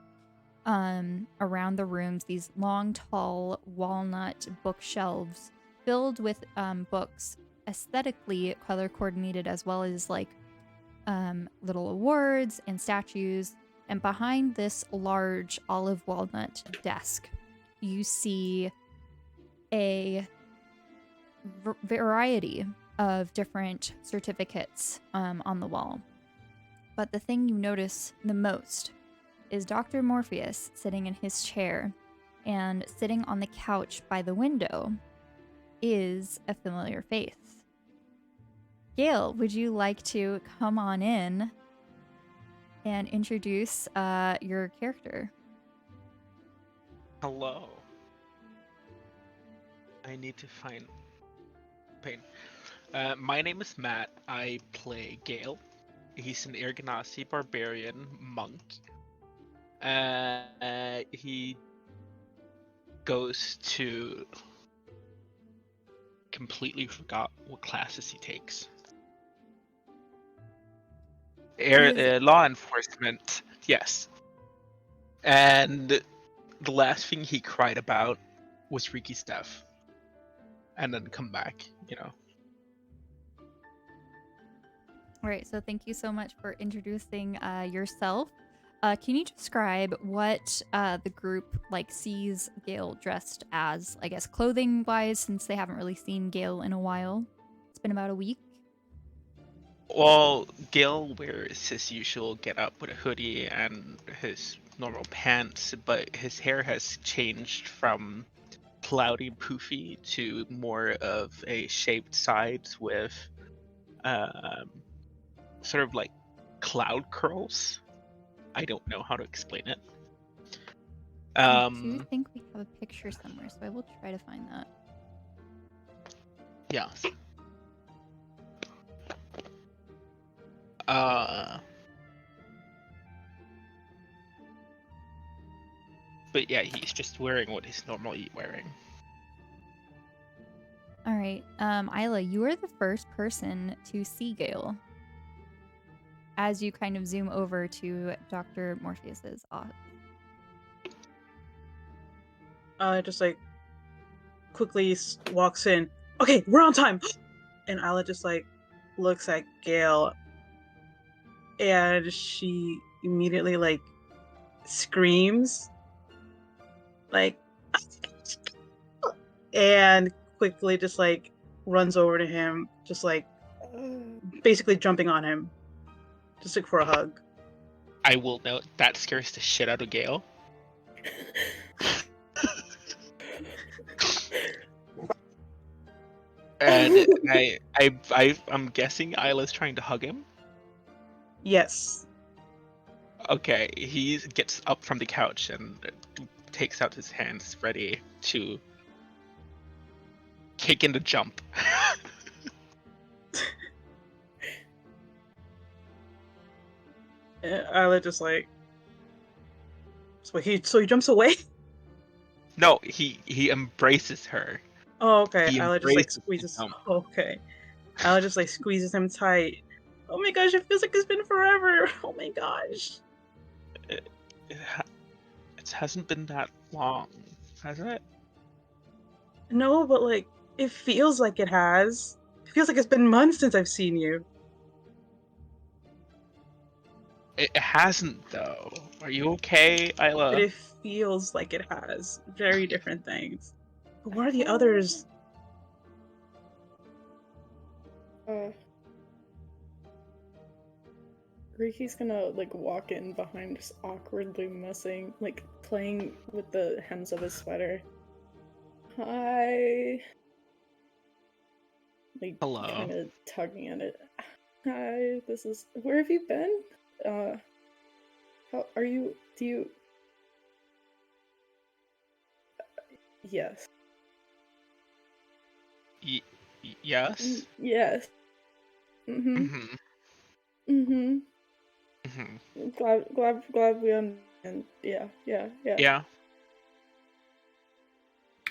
around the rooms. These long, tall walnut bookshelves filled with books, aesthetically color coordinated, as well as like little awards and statues. And behind this large olive walnut desk, you see a variety of different certificates on the wall. But the thing you notice the most is Dr. Morpheus sitting in his chair, and sitting on the couch by the window is a familiar face. Gale, would you like to come on in and introduce your character? Hello. I need to find pain. My name is Matt. I play Gale. He's an Irganasi barbarian monk. He goes to... completely forgot what classes he takes. Law enforcement, yes. And the last thing he cried about was Ricky's death. And then come back, you know. All right, so thank you so much for introducing yourself. Can you describe what the group like sees Gale dressed as, I guess, clothing-wise, since they haven't really seen Gale in a while? It's been about a week. Well, Gale wears his usual get-up with a hoodie and his normal pants, but his hair has changed from cloudy and poofy to more of a shaped sides with sort of like cloud curls. I don't know how to explain it. I do think we have a picture somewhere, so I will try to find that. Yeah. But yeah, he's just wearing what he's normally wearing. All right, Isla, you are the first person to see Gale as you kind of zoom over to Dr. Morpheus's office. Just like quickly walks in. Okay, we're on time. And Isla just like looks at Gale, and she immediately like screams, like, and quickly just like runs over to him, just like basically jumping on him, just like for a hug. I will note that scares the shit out of Gale. And I'm guessing Isla's trying to hug him. Yes. Okay, he gets up from the couch and takes out his hands, ready to kick in the jump. Isla just like, so he jumps away. No, he embraces her. Oh, okay. He Isla just like embraces squeezes. him. Okay. Isla just like squeezes him tight. Oh my gosh, it feels like it's been forever. Oh my gosh. It hasn't been that long, has it? No, but like it feels like it has. It feels like it's been months since I've seen you. It hasn't, though. Are you okay, Isla? But it feels like it has. Very different things. But what are the others? Ricky's gonna like walk in behind, just awkwardly messing, like playing with the hems of his sweater. Hi. Like Hello. kind of tugging at it. Hi, where have you been? How are you? Do you? Yes. Yes. Yes. Mhm. Mhm. Mhm. Mhm. Glad we understand. Yeah. Yeah.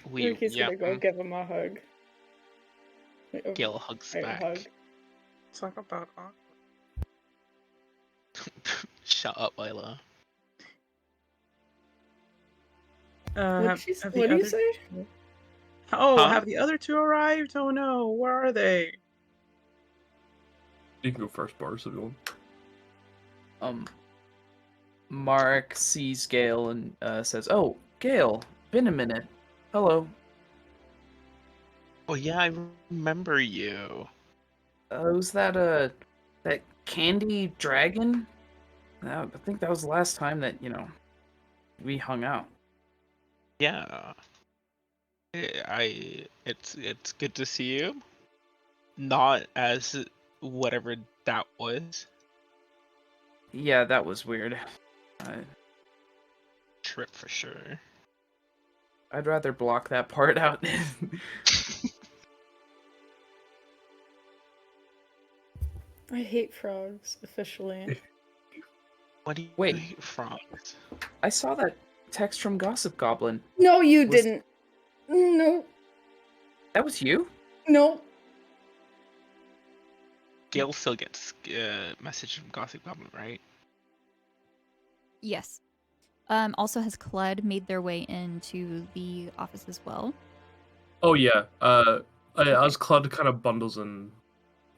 Ricky's Yeah. gonna go give him a hug. Gale hugs A back. hug. Talk about awkward. Shut up, Lila. Have What the do you other say? Oh, Huh? have the other two arrived? Oh no, where are they? You can go first, Bars, if you want. Mark sees Gale and says, "Oh, Gale, been a minute. Hello. Oh yeah, I remember you. Was that that candy dragon? I think that was the last time that we hung out." Yeah. It's good to see you. Not as whatever that was. Yeah, that was weird. Trip for sure. I'd rather block that part out. I hate frogs, officially. What do you Wait. hate frogs? I saw that text from Gossip Goblin. No, you Was- didn't. No. That was you? No. Gale still gets message from Gossip Goblin, right? Yes. Also, has Clud made their way into the office as well? Oh yeah. As Claude kind of bundles in,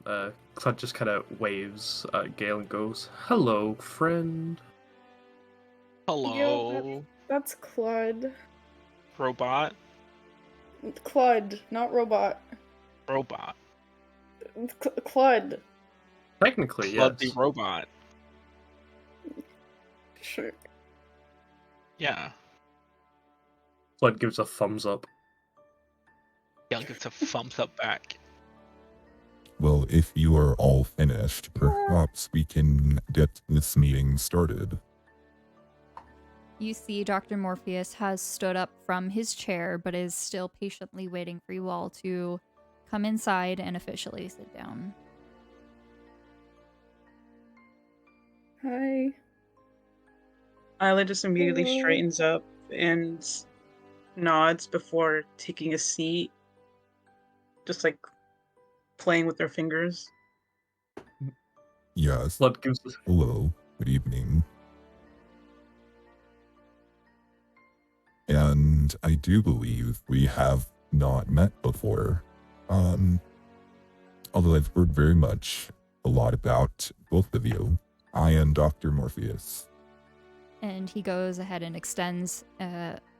Claude just kind of waves at Gale and goes, "Hello, friend." Hello, That's Clud. robot. Clud, not robot. Robot. Clud. Technically, Flood yes. the robot. Sure. Yeah. Claude gives a thumbs up. Gale gets a thumbs up back. Well, if you are all finished, perhaps we can get this meeting started. You see Dr. Morpheus has stood up from his chair, but is still patiently waiting for you all to come inside and officially sit down. Hi. Isla just immediately Hello. straightens up and nods before taking a seat. Just like playing with their fingers. Yes. Claude gives us Hello. Good evening. And I do believe we have not met before. Although I've heard very much a lot about both of you, I and Dr. Morpheus. And he goes ahead and extends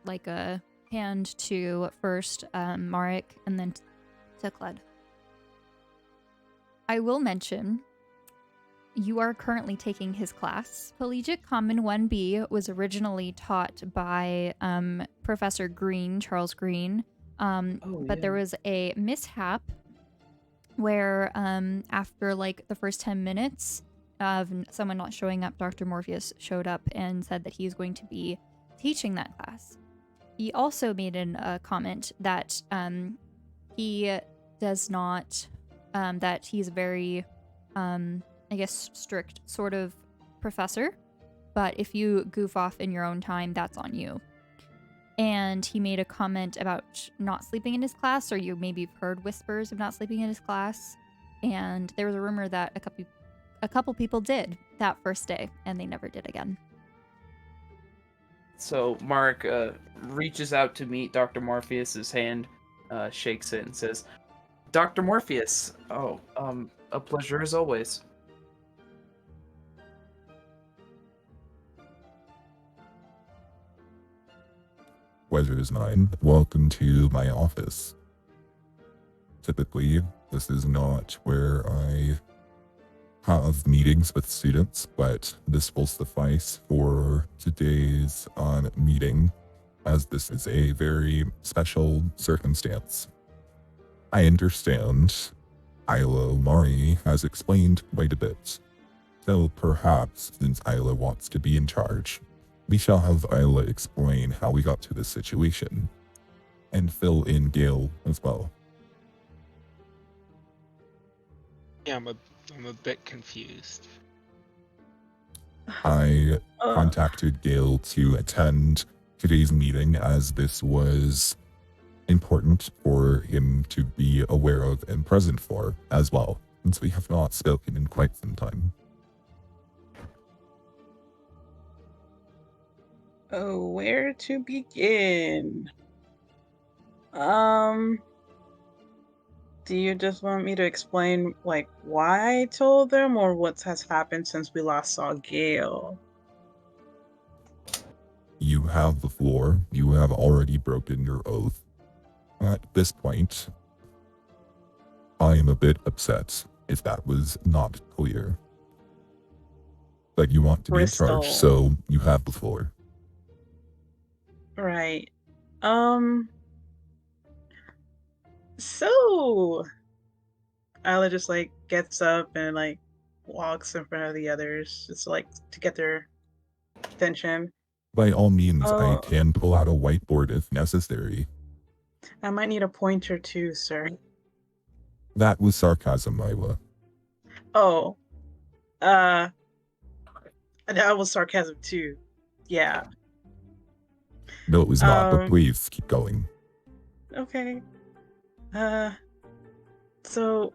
like a hand to first Marek and then to Clud. I will mention you are currently taking his class. Collegiate Common 1B was originally taught by Professor Green, Charles Green, but there was a mishap where after like the first 10 minutes of someone not showing up, Dr. Morpheus showed up and said that he's going to be teaching that class. He also made a comment that he does not, that he's very, I guess, strict sort of professor, but if you goof off in your own time, that's on you. And he made a comment about not sleeping in his class, or you maybe have heard whispers of not sleeping in his class. And there was a rumor that a couple people did that first day, and they never did again. So Mark reaches out to meet Dr. Morpheus's hand, shakes it, and says, "Dr. Morpheus, a pleasure as always." Pleasure is mine. Welcome to my office. Typically, this is not where I have meetings with students, but this will suffice for today's meeting, as this is a very special circumstance. I understand Ilo Mari has explained quite a bit. So perhaps, since Isla wants to be in charge, we shall have Isla explain how we got to this situation, and fill in Gale as well. Yeah, I'm a bit confused. I contacted Gale to attend today's meeting as this was important for him to be aware of and present for as well, since we have not spoken in quite some time. Oh, where to begin? Do you just want me to explain, like, why I told them, or what has happened since we last saw Gale? You have the floor. You have already broken your oath. At this point, I am a bit upset if that was not clear. But you want to be in charge, Crystal. so you have the floor. Right. So Isla just like gets up and like walks in front of the others, just like to get their attention. By all means, I Oh, can pull out a whiteboard if necessary. I might need a pointer too, sir. That was sarcasm, Isla. Oh, that was sarcasm too. Yeah. No, it was not, but Um, please keep going. Okay. So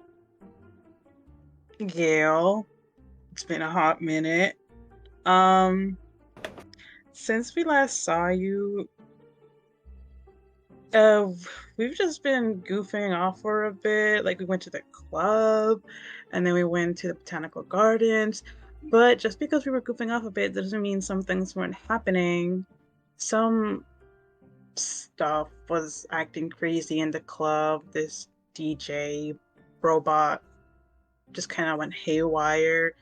Gale, it's been a hot minute. Since we last saw you, uh, we've just been goofing off for a bit. Like we went to the club, and then we went to the botanical gardens. But just because we were goofing off a bit doesn't mean some things weren't happening. Some stuff was acting crazy in the club. This DJ robot just kind of went haywire.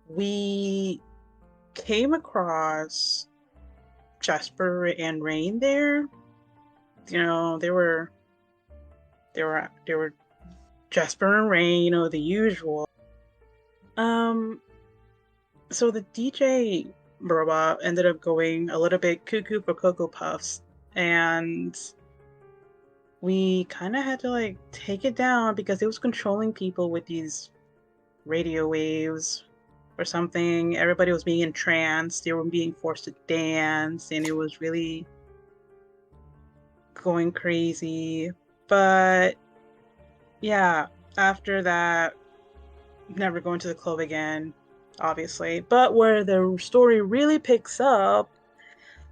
We came across Jasper and Rain there. You know, they were Jasper and Rain, you know, the usual. So the DJ robot ended up going a little bit cuckoo for Cocoa Puffs, and we kind of had to like take it down because it was controlling people with these radio waves or something. Everybody was being entranced, they were being forced to dance, and it was really going crazy. But yeah, after that, never going to the club again, obviously. But where the story really picks up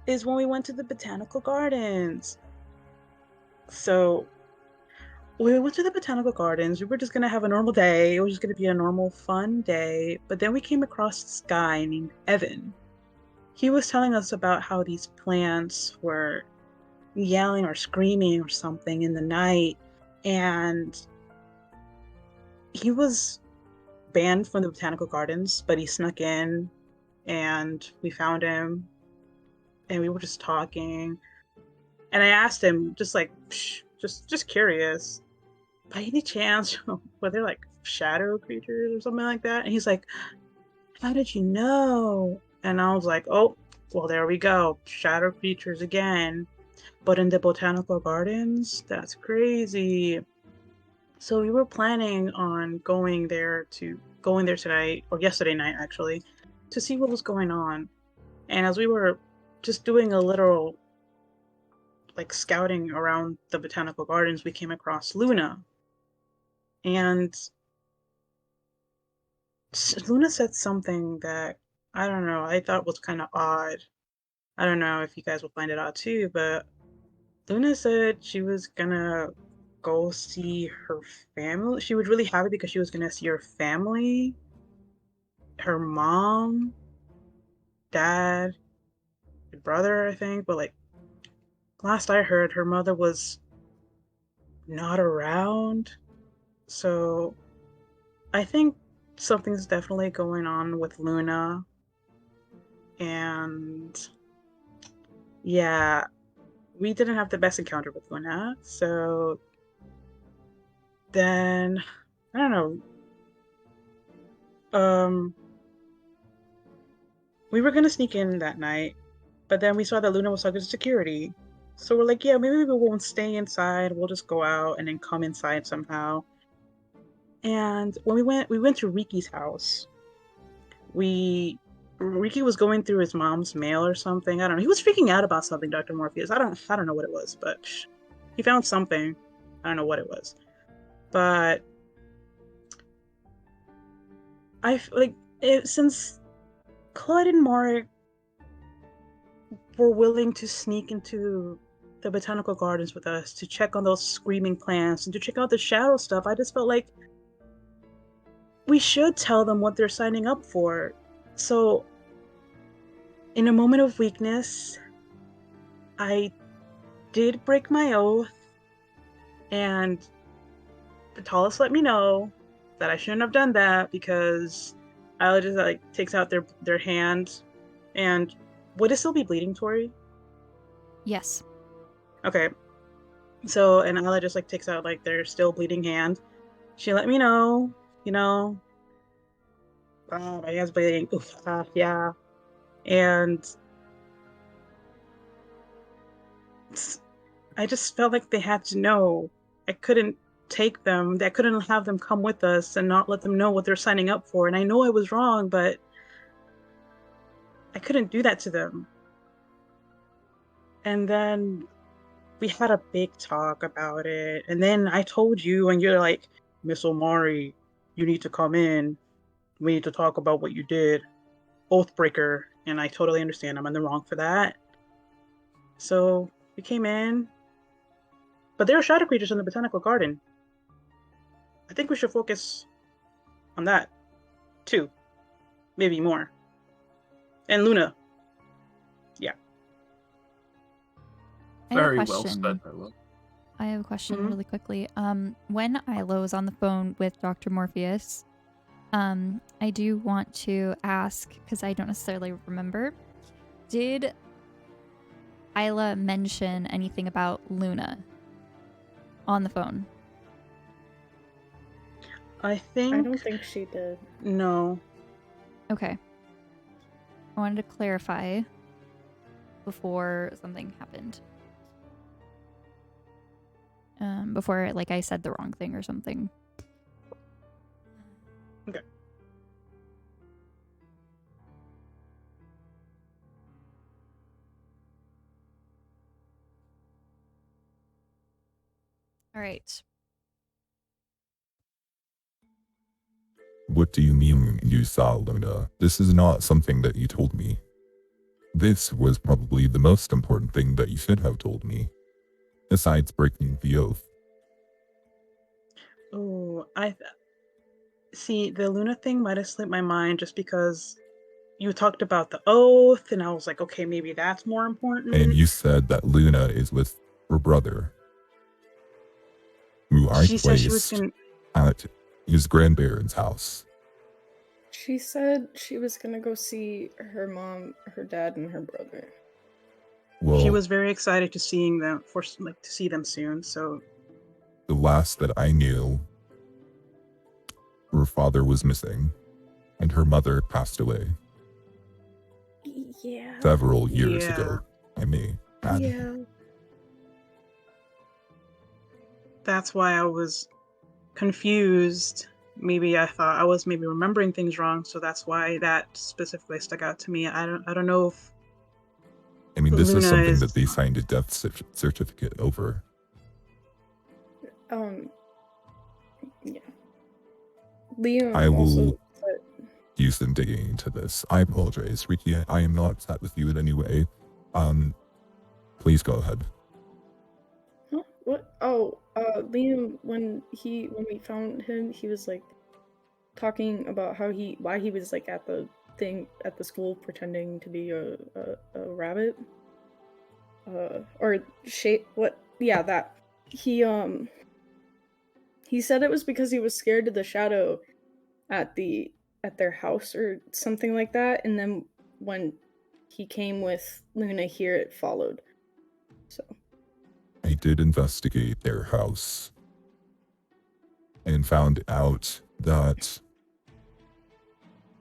is when we went to the botanical gardens. So we went to the botanical gardens. We were just gonna have a normal day. It was just gonna be a normal, fun day. But then we came across this guy named Evan. He was telling us about how these plants were yelling or screaming or something in the night, and he was banned from the botanical gardens, but he snuck in, and we found him, and we were just talking. And I asked him, just like, just curious, by any chance, were there like shadow creatures or something like that? And he's like, how did you know? And I was like, oh, well, there we go, shadow creatures again. But in the botanical gardens, that's crazy. So we were planning on going there tonight, or yesterday night actually, to see what was going on. And as we were just doing a little like scouting around the botanical gardens, we came across Luna. And Luna said something that, I don't know, I thought was kind of odd. I don't know if you guys will find it odd too, but Luna said she was gonna go see her family. She was really happy because she was gonna see her family, her mom, dad, her brother, I think. But like last I heard, her mother was not around. So I think something's definitely going on with Luna. And yeah, we didn't have the best encounter with Luna. So then I don't know. we were gonna sneak in that night, but then we saw that Luna was talking to security. So we're like, yeah, maybe we won't stay inside. We'll just go out and then come inside somehow. And when we went to Riki's house. Riki was going through his mom's mail or something. I don't know. He was freaking out about something, Dr. Morpheus. I don't know what it was, but he found something. I don't know what it was. But since Claude and Marek were willing to sneak into the botanical gardens with us to check on those screaming plants and to check out the shadow stuff, I just felt like we should tell them what they're signing up for. So, in a moment of weakness, I did break my oath, and Vitalis let me know that I shouldn't have done that because Isla just takes out their hand, and would it still be bleeding, Tori? Yes. Okay. So, and Isla just takes out their still bleeding hand. She let me know, oh, my hand's bleeding. Oof, yeah. And I just felt like they had to know. I couldn't take them. I couldn't have them come with us and not let them know what they're signing up for. And I know I was wrong, but I couldn't do that to them. And then we had a big talk about it. And then I told you, and you're like, Miss Omari, you need to come in. We need to talk about what you did. Oathbreaker. And I totally understand. I'm in the wrong for that. So we came in. But there are shadow creatures in the botanical garden. I think we should focus on that, too. Maybe more. And Luna. Yeah. I have a Very well question. said, Ella. I have a question Mhm. really quickly. When Isla was on the phone with Dr. Morpheus, I do want to ask, because I don't necessarily remember, did Isla mention anything about Luna on the phone? I think... I don't think she did. No. Okay. I wanted to clarify before something happened. Before, I said the wrong thing or something. Okay. All right. What do you mean you saw Luna? This is not something that you told me. This was probably the most important thing that you should have told me, besides breaking the oath. Oh, see, the Luna thing might have slipped my mind just because you talked about the oath, and I was like, okay, maybe that's more important. And you said that Luna is with her brother, who I She said she was placed gonna... at his grandparents' house. She said she was gonna go see her mom, her dad, and her brother. Well, She was very excited to seeing them to see them soon. So the last that I knew, her father was missing, and her mother passed away Yeah. several years Yeah. ago. I may add. Yeah. that's why I was confused. Maybe I thought I was maybe remembering things wrong, so that's why that specifically stuck out to me. I don't know if I mean, this is Luna something is... that they signed a death certificate over. Yeah. Liam I will also said, do some digging into this. I apologize, Riki. I am not upset with you in any way. Please go ahead. huh? What? Oh, Liam, when we found him, he was talking about why he was at the thing at the school pretending to be a rabbit. Or shape, what? Yeah, that. He said it was because he was scared of the shadow at their house or something like that, and then when he came with Luna here, it followed. So I did investigate their house and found out that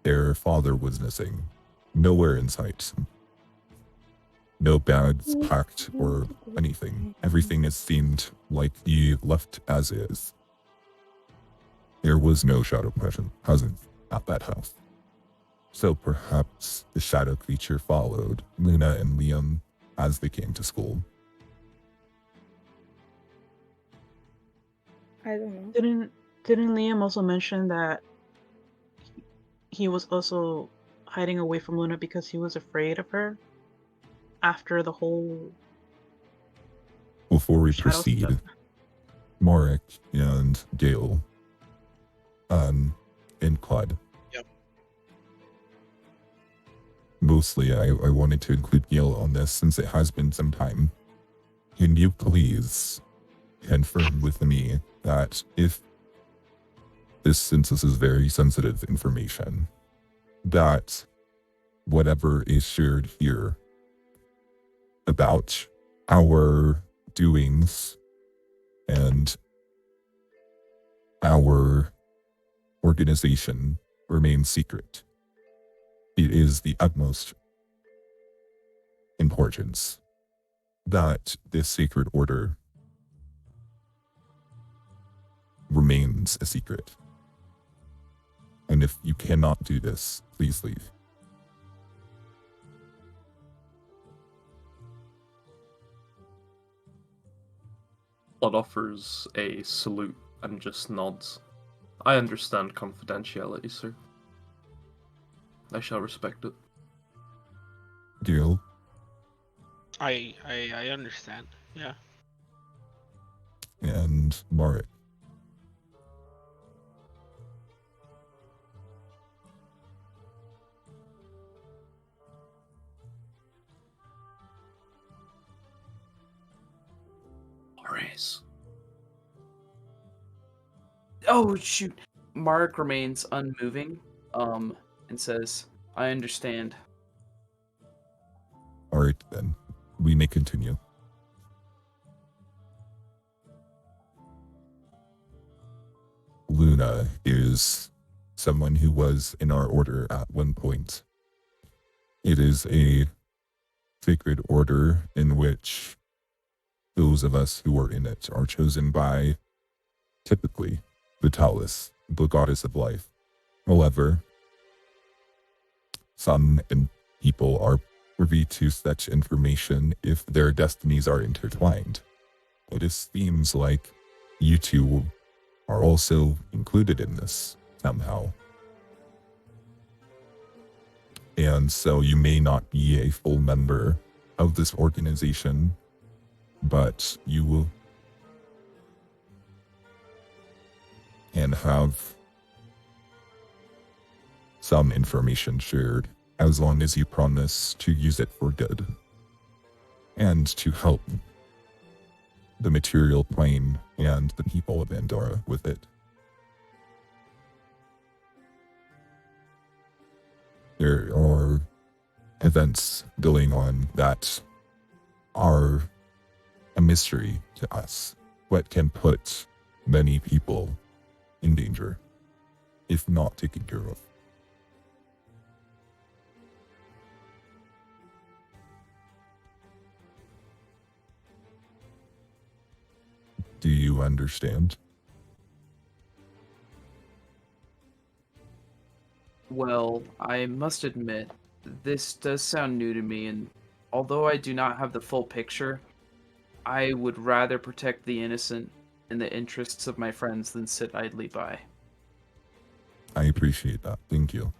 their father was missing. Nowhere in sight. No bags packed or anything. Everything is seemed like he left as is. There was no shadow presence at that house. So perhaps the shadow creature followed Luna and Liam as they came to school. I don't know. Didn't Liam also mention that he was also hiding away from Luna because he was afraid of her after the whole Before we shadow proceed, stuff? Marek and Gale, and Claude. Yep. Mostly, I wanted to include Gale on this since it has been some time. Can you please confirm with me that since this is very sensitive information, that whatever is shared here about our doings and our organization remains secret. It is the utmost importance that this sacred order remains a secret. And if you cannot do this, please leave. Blood offers a salute and just nods. I understand confidentiality, sir. I shall respect it. Gale, I understand. Yeah. and Marek. Horace. Oh shoot! Mark remains unmoving, and says, "I understand." Alright then, we may continue. Luna is someone who was in our order at one point. It is a sacred order in which those of us who are in it are chosen by, typically, Vitalis, the goddess of life. However, some people are privy to such information if their destinies are intertwined. It seems like you two are also included in this somehow. And so you may not be a full member of this organization, but you can have some information shared as long as you promise to use it for good and to help the material plane and the people of Andorra with it. There are events going on that are a mystery to us, but can put many people in danger if not taken care of. Do you understand? Well, I must admit, this does sound new to me, and although I do not have the full picture, I would rather protect the innocent in the interests of my friends than sit idly by. I appreciate that. Thank you.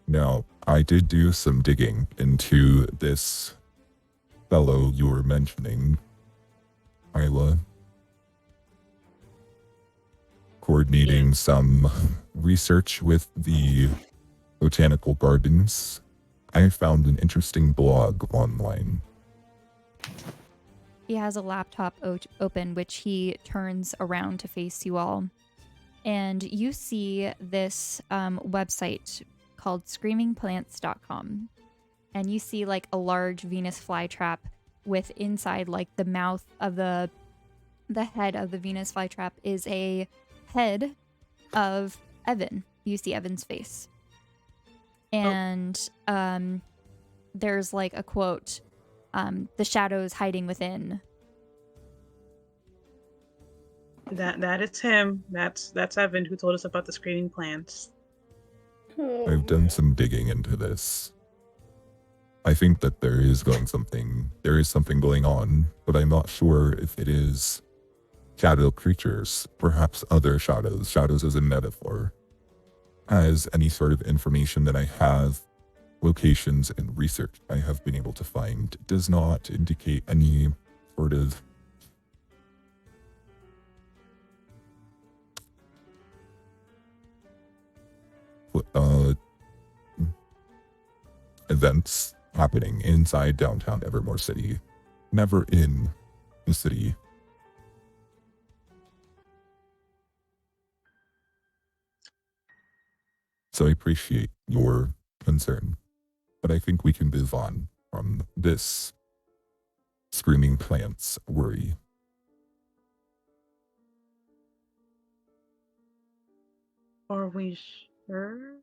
Now, I did do some digging into this fellow you were mentioning, Isla. Coordinating some research with the botanical gardens, I found an interesting blog online. He has a laptop open, which he turns around to face you all. And you see this website called screamingplants.com. And you see like a large Venus flytrap with inside like the mouth of the head of the Venus flytrap is a head of Evan. You see Evan's face. And there's like a quote, the shadows hiding within. That is him. That's Evan who told us about the screening plans. I've done some digging into this. I think that there is something going on, but I'm not sure if it is shadow creatures, perhaps other shadows as a metaphor. As any sort of information that I have, locations and research I have been able to find does not indicate any sort of events happening inside downtown Evermore City, never in the city. So I appreciate your concern, but I think we can move on from this screaming plants worry. Are we sure?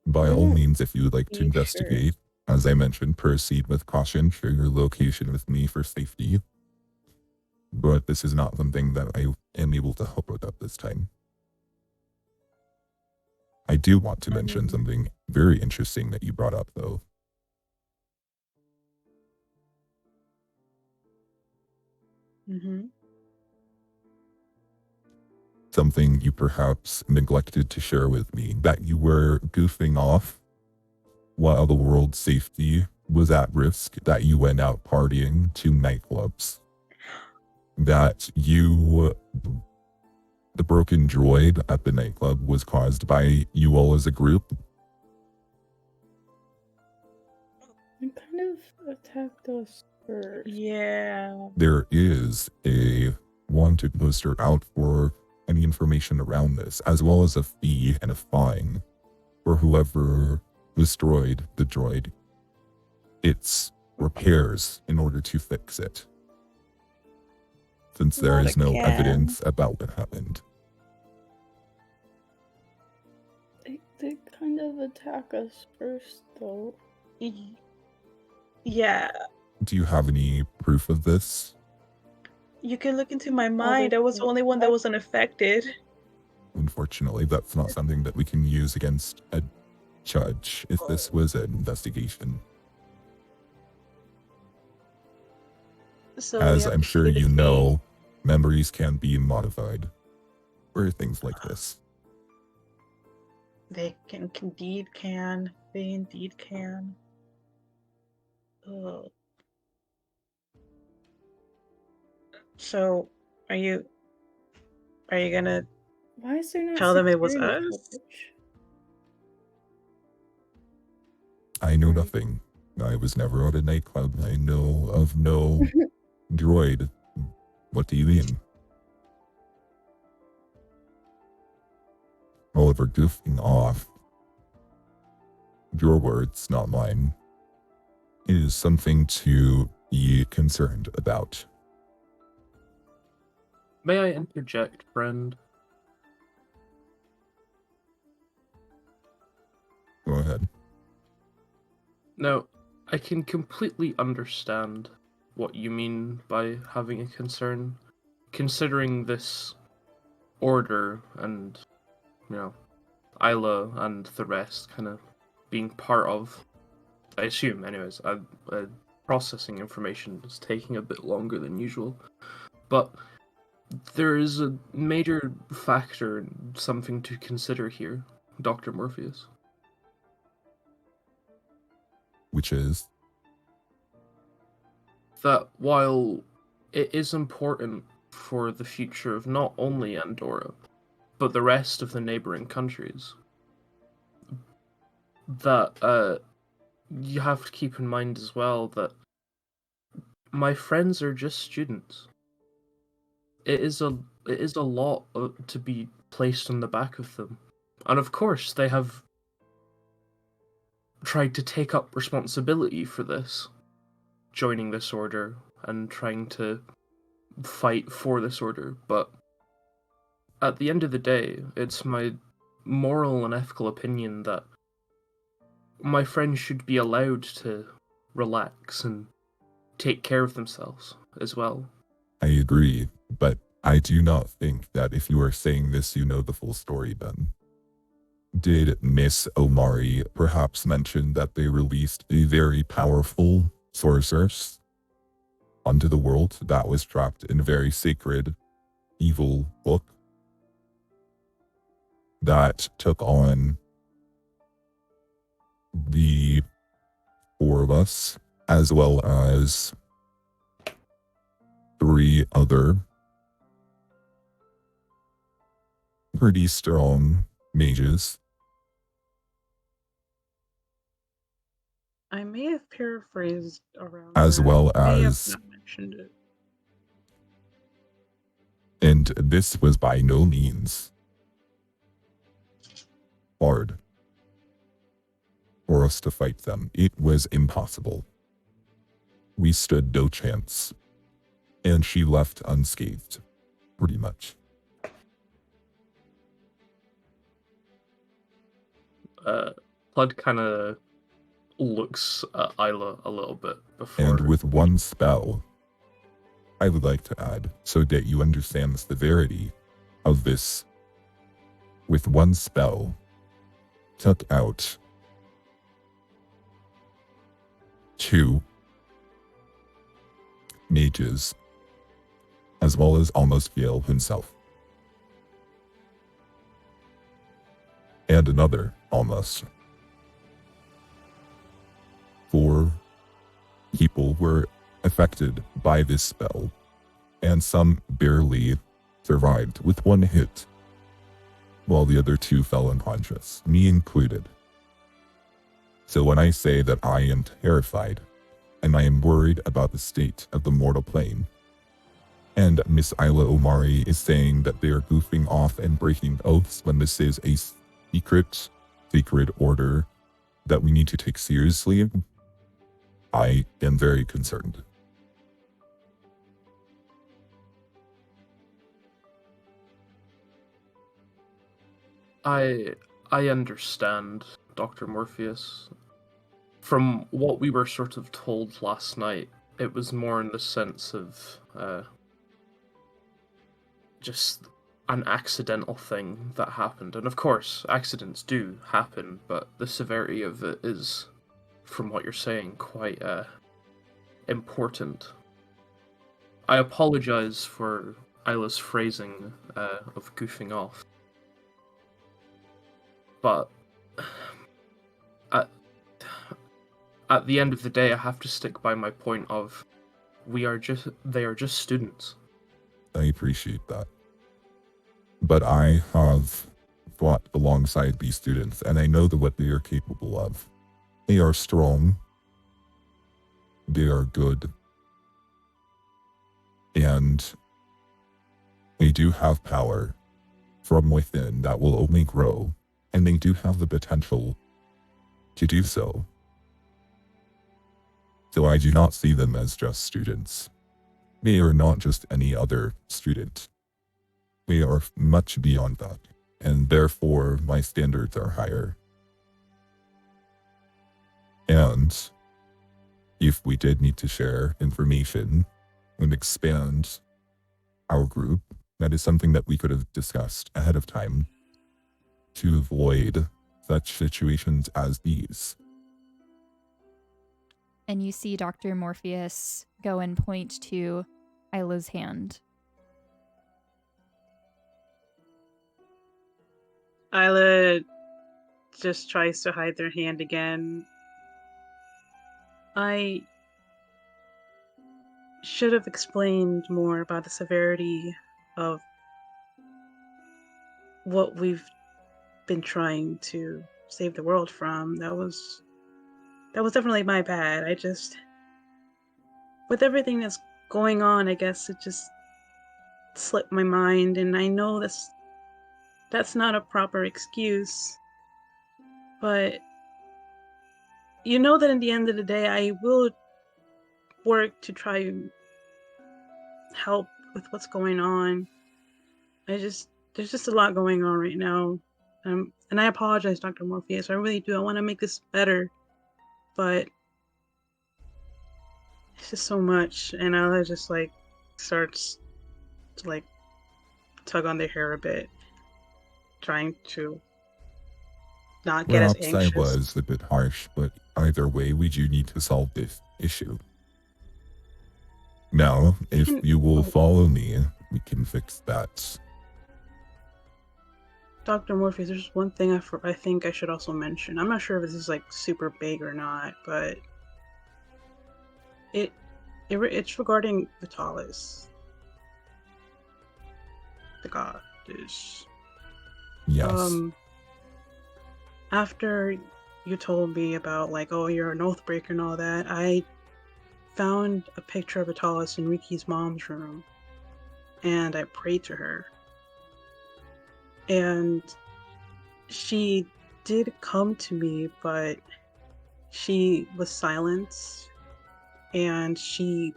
By all means, if you would like to Sure. investigate, as I mentioned, proceed with caution, share your location with me for safety. But this is not something that I am able to help with at this time. I do want to mention something very interesting that you brought up, though. Something you perhaps neglected to share with me, that you were goofing off while the world's safety was at risk, that you went out partying to nightclubs, that the broken droid at the nightclub was caused by you all as a group. It kind of attacked us first. Yeah. There is a wanted poster out for any information around this, as well as a fee and a fine for whoever destroyed the droid. Its repairs in order to fix it, since there Not is no again. evidence about what happened. They did kind of attack us first, though. Yeah. Do you have any proof of this? You can look into my mind. I was the only one that wasn't affected. Unfortunately, that's not something that we can use against a judge if this was an investigation. So As I'm sure you know, memories can be modified for things like this. They indeed can. They indeed can. Ugh. So, are you gonna Why is there not tell them it was security us? footage? I know nothing. I was never at a nightclub. I know of no droid. What do you mean? Oliver, goofing off. Your words, not mine, is something to be concerned about. May I interject, friend? Go ahead. Now, I can completely understand what you mean by having a concern, considering this order and, Isla and the rest kind of being part of, I assume, anyways, processing information is taking a bit longer than usual. But there is a major factor and something to consider here, Dr. Morpheus. Which is? That while it is important for the future of not only Andorra, but the rest of the neighboring countries, that you have to keep in mind as well that my friends are just students. It is a lot to be placed on the back of them. And of course, they have tried to take up responsibility for this, joining this order and trying to fight for this order, but at the end of the day, it's my moral and ethical opinion that my friends should be allowed to relax and take care of themselves as well. I agree, but I do not think that if you are saying this, you know the full story then. Did Miss Omari perhaps mention that they released a very powerful sorceress onto the world that was trapped in a very sacred, evil book that took on the four of us, as well as 3 other pretty strong mages? I may have paraphrased around As that. well I may have as, not mentioned it. and this was by no means hard for us to fight them. It was impossible. We stood no chance, and she left unscathed, pretty much. Flood kind of looks at Isla a little bit before. And with one spell, I would like to add, so that you understand the severity of this, with one spell, took out 2 mages, as well as almost Gale himself. And another, almost. 4 people were affected by this spell, and some barely survived with 1 hit, while the other 2 fell unconscious, me included. So when I say that I am terrified, and I am worried about the state of the mortal plane, and Miss Isla Omari is saying that they are goofing off and breaking oaths when this is a secret, sacred order that we need to take seriously, I am very concerned. I understand, Dr. Morpheus. From what we were sort of told last night, it was more in the sense of just an accidental thing that happened. And of course, accidents do happen, but the severity of it is, from what you're saying, quite important. I apologize for Isla's phrasing of goofing off. But at the end of the day, I have to stick by my point of they are just students. I appreciate that. But I have fought alongside these students, and I know what they are capable of. They are strong. They are good. And they do have power from within that will only grow, and they do have the potential to do so. So I do not see them as just students. They are not just any other student. They are much beyond that, and therefore my standards are higher. And if we did need to share information and expand our group, that is something that we could have discussed ahead of time to avoid such situations as these. And you see Dr. Morpheus go and point to Isla's hand. Isla just tries to hide their hand again. I should have explained more about the severity of what we've been trying to save the world from. That was definitely my bad. I just, with everything that's going on, I guess it just slipped my mind, and I know that's not a proper excuse. But you know that in the end of the day, I will work to try and help with what's going on. There's just a lot going on right now. And I apologize, Dr. Morpheus. I really do. I want to make this better, but it's just so much. And Ella just like starts to like tug on their hair a bit, trying to not get as Perhaps I anxious. was a bit harsh, but either way, we do need to solve this issue. Now, if you will follow me, we can fix that. Dr. Morpheus, there's one thing I think I should also mention. I'm not sure if this is like super big or not, but it's regarding Vitalis, the goddess. Yes. After you told me about like, oh, you're an Oathbreaker and all that, I found a picture of Vitalis in Riki's mom's room, and I prayed to her. And she did come to me, but she was silenced, and she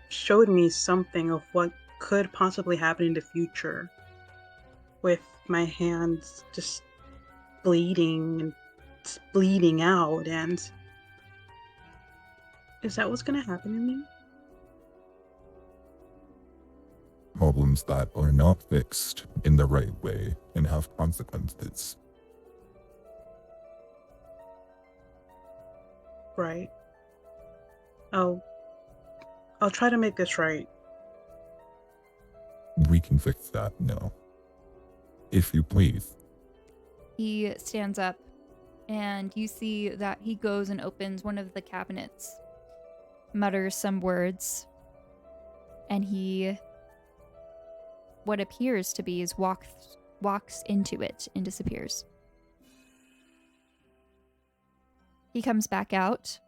showed me something of what could possibly happen in the future, with my hands just bleeding and bleeding out. And is that what's gonna happen to me? Problems that are not fixed in the right way and have consequences. Right. I'll try to make this right. We can fix that now. If you please. He stands up, and you see that he goes and opens one of the cabinets, mutters some words, and he, what appears to be, is walks into it and disappears. He comes back out,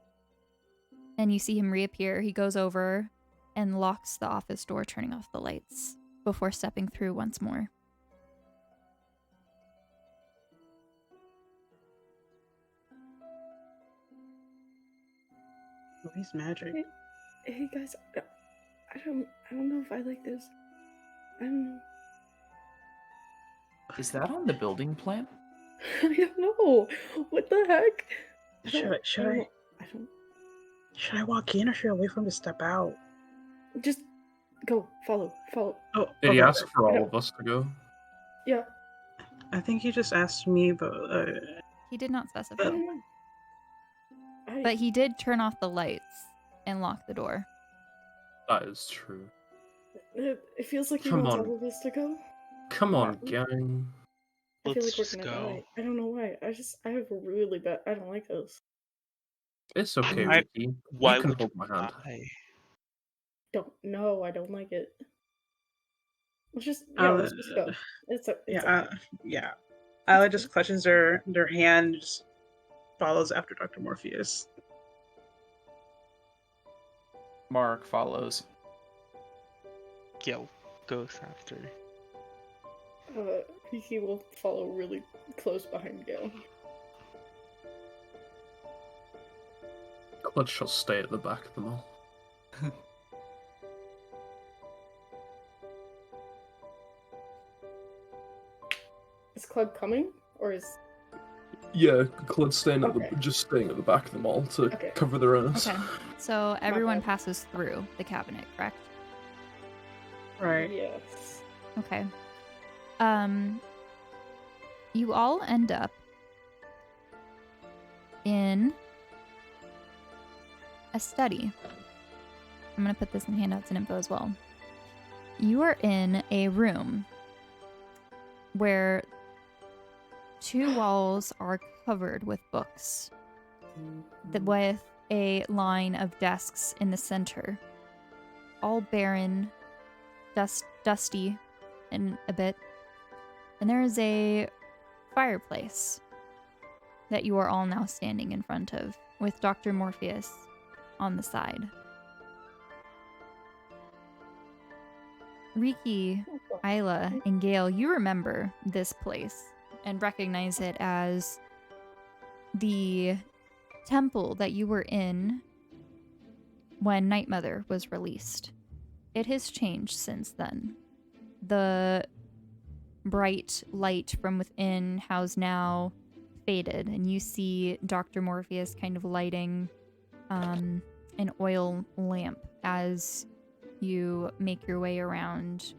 and you see him reappear. He goes over and locks the office door, turning off the lights before stepping through once more. Oh, he's magic. Hey guys, I don't know if I like this. I don't know. Is that on the building plan? I don't know. What the heck? Should I walk in, or should I wait for him to step out? Just go. Follow. Oh, Did he okay. ask for all of us to go? Yeah. I think he just asked me, but He did not I specify. don't know. But he did turn off the lights and lock the door. That is true. It feels like he Come wants on. all of us to go. Come on, gang. I feel Let's like we're just gonna go. die. I don't know why. I have a really bad. I don't like this. It's okay, I- Ricky. Why You can would hold my hand. I don't like it. Let's just let's just go. It's yeah. Ella just clutches their hand, and just follows after Dr. Morpheus. Mark follows. Gale goes after. He will follow really close behind Gale. Clutch shall stay at the back of them all. Is Clud coming, or is? Yeah, Clud's staying Okay. just staying at the back of them all to Okay. cover their ass. Okay. So everyone bad. passes through the cabinet, correct? Right. Yes. Okay. You all end up in a study. I'm going to put this in handouts and info as well. You are in a room where 2 walls are covered with books, with a line of desks in the center, all barren, dusty in a bit. And there is a fireplace that you are all now standing in front of, with Dr. Morpheus on the side. Riki, Isla, and Gale, you remember this place and recognize it as the temple that you were in when Night Mother was released. it has changed since then. The bright light from within has now faded, and you see Dr. Morpheus kind of lighting an oil lamp as you make your way around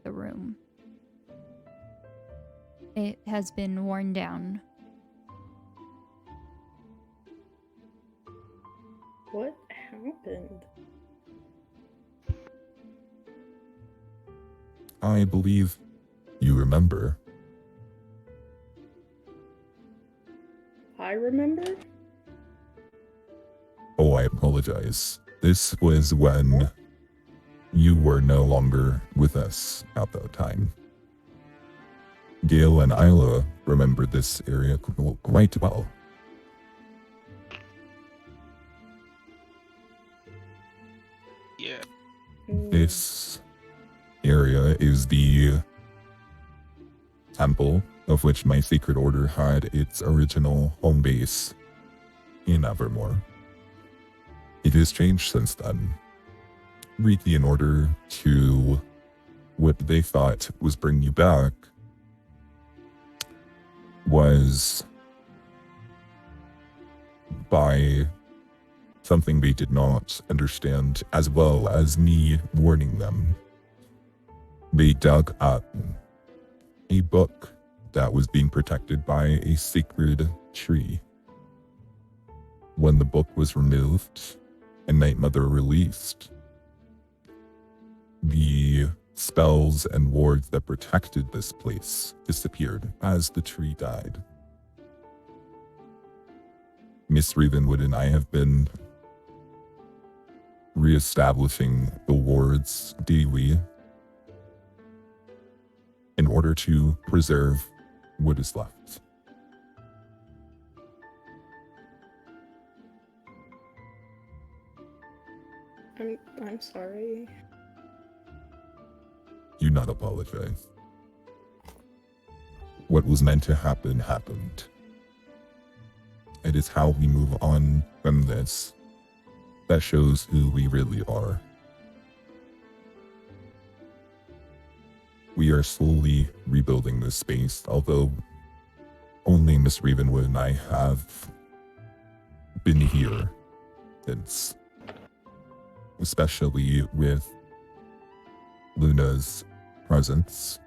the room. It has been worn down. What happened? I believe you remember. I remember? Oh, I apologize. This was when you were no longer with us at that time. Gale and Isla remembered this area quite well. Yeah. This area is the temple of which my secret order had its original home base in Evermore. It has changed since then. Riki, in order to what they thought was bring you back, was by something they did not understand, as well as me warning them. They dug up a book that was being protected by a sacred tree. When the book was removed and Night Mother released, the spells and wards that protected this place disappeared as the tree died. Miss Ravenwood and I have been reestablishing the wards daily in order to preserve what is left. I'm sorry. Do not apologize. What was meant to happen happened. It is how we move on from this that shows who we really are. We are slowly rebuilding this space, although only Miss Ravenwood and I have been here since, especially with Luna's presence.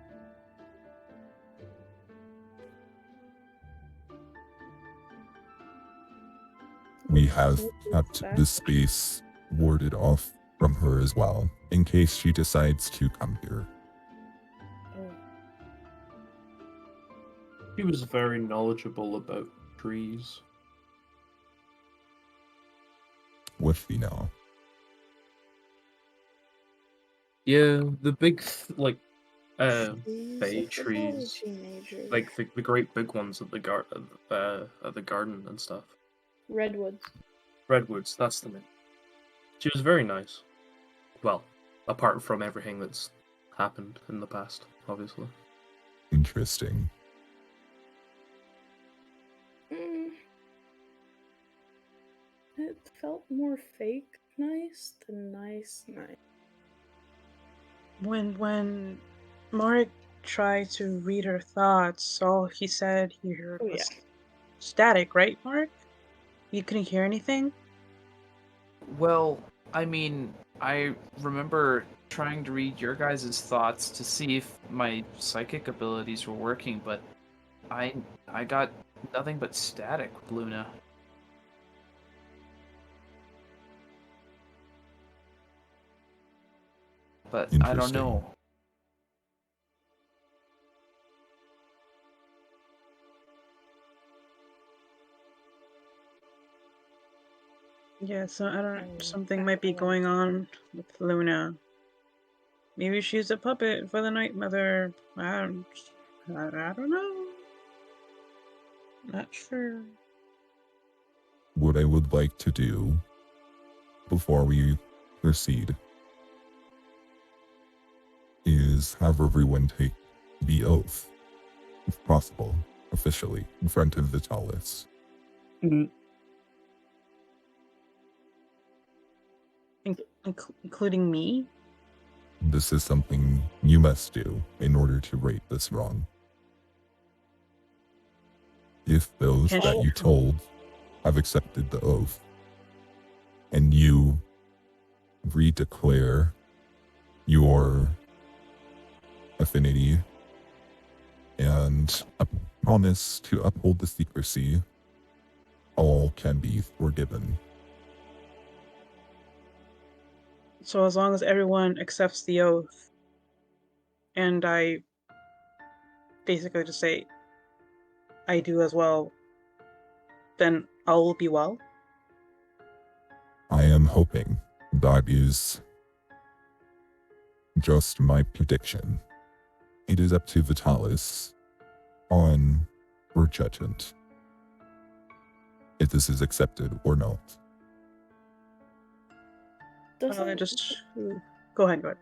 We have kept this space warded off from her as well, in case she decides to come here. Oh, He was very knowledgeable about trees. What we know. Yeah, the big, he's bay a trees. philology major. Like the great big ones at the garden and stuff. Redwoods. Redwoods, that's the name. She was very nice. Well, apart from everything that's happened in the past, obviously. Interesting. It felt more fake nice than nice. When Marek tried to read her thoughts, all he said he heard Oh, was yeah. static, right, Marek? You couldn't hear anything? Well, I mean, I remember trying to read your guys' thoughts to see if my psychic abilities were working, but I got nothing but static with Luna. But I don't Interesting. know. Yeah, so I don't. Something might be going on with Luna. Maybe she's a puppet for the Night Mother. I don't know. Not sure. What I would like to do before we proceed is have everyone take the oath, if possible, officially, in front of Vitalis. Including me? this is something you must do in order to right this wrong. If those Can't that you- you told have accepted the oath, and you redeclare your affinity and a promise to uphold the secrecy, all can be forgiven. So as long as everyone accepts the oath, and I basically just say, I do as well, then all will be well? I am hoping that is just my prediction. It is up to Vitalis on her judgment if this is accepted or not. Doesn't Go ahead.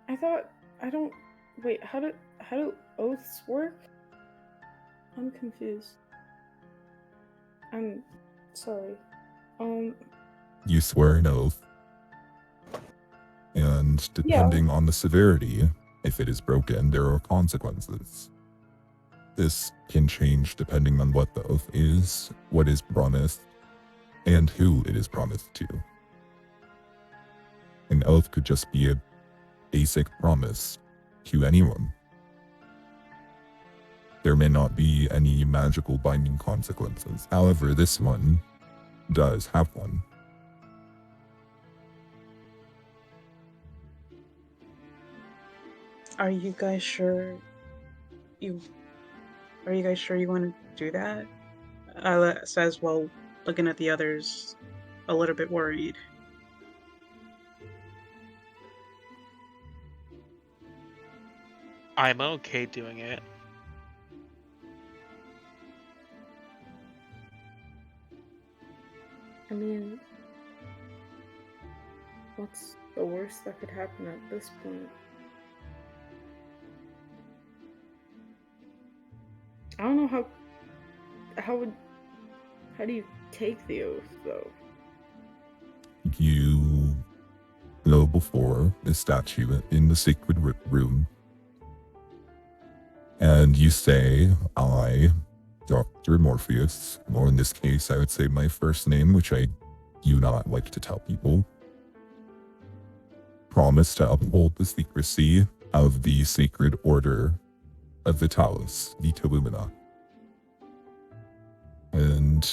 I thought I don't wait, how do oaths work? I'm confused. I'm sorry. You swear an oath, and depending on the severity, if it is broken, there are consequences. This can change depending on what the oath is, what is promised, and who it is promised to. An oath could just be a basic promise to anyone. There may not be any magical binding consequences. However, this one does have one. Are you guys sure you want to do that? Ayla says while looking at the others, a little bit worried. I'm okay doing it. I mean, what's the worst that could happen at this point? I don't know how do you take the oath though? You go before the statue in the sacred room, and you say, I, Dr. Morpheus, or in this case, I would say my first name, which I do not like to tell people, promise to uphold the secrecy of the sacred order of Vitalis, Vitalumina. And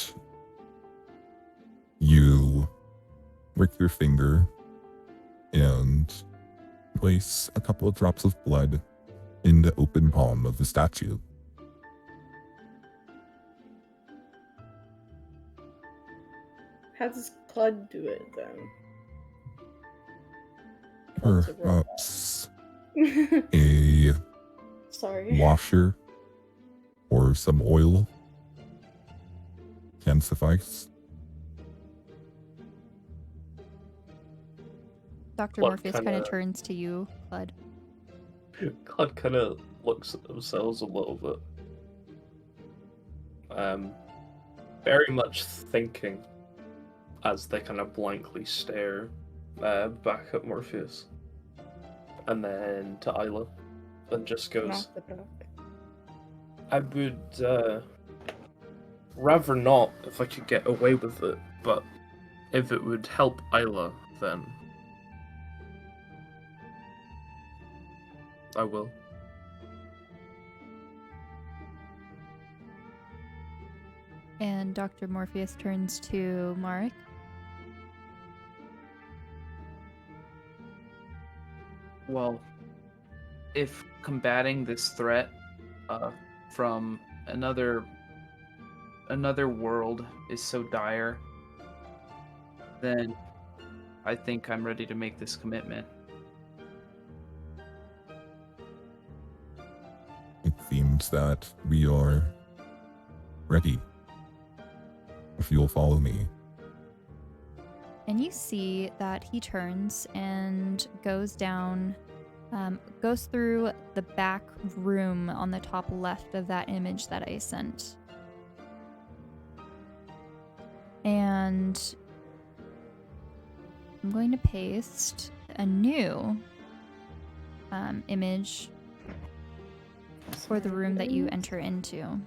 you prick your finger and place a couple of drops of blood in the open palm of the statue. How does Clud do it then? Perhaps a Sorry. washer or some oil can suffice. Dr. What Morpheus kind of kinda- turns to you, Clud. Clod kind of looks at themselves a little bit. Very much thinking as they kind of blankly stare back at Morpheus. And then to Isla. And just goes, Not the back. I would rather not if I could get away with it, but if it would help Isla, then I will. And Dr. Morpheus turns to Marek. Well, if combating this threat from another world is so dire, then I think I'm ready to make this commitment. It seems that we are ready. If you'll follow me. And you see that he turns and goes down, goes through the back room on the top left of that image that I sent. And I'm going to paste a new image for the room that you enter into.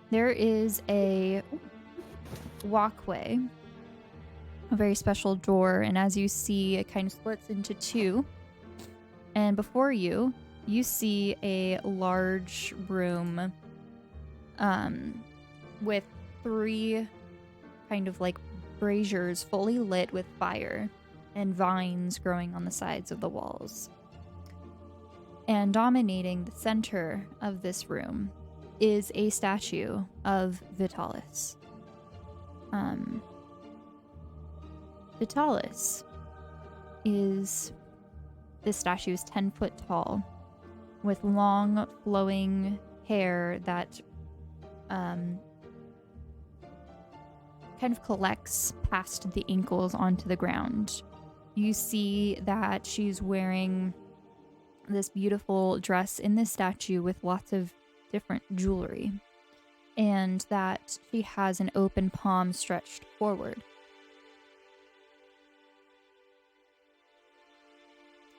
There is a walkway, a very special door, and as you see, it kind of splits into two. And before you, you see a large room with 3 kind of like braziers fully lit with fire and vines growing on the sides of the walls. And dominating the center of this room is a statue of Vitalis. Vitalis is... This statue is 10 foot tall, with long, flowing hair that kind of collects past the ankles onto the ground. You see that she's wearing this beautiful dress in this statue with lots of different jewelry, and that she has an open palm stretched forward.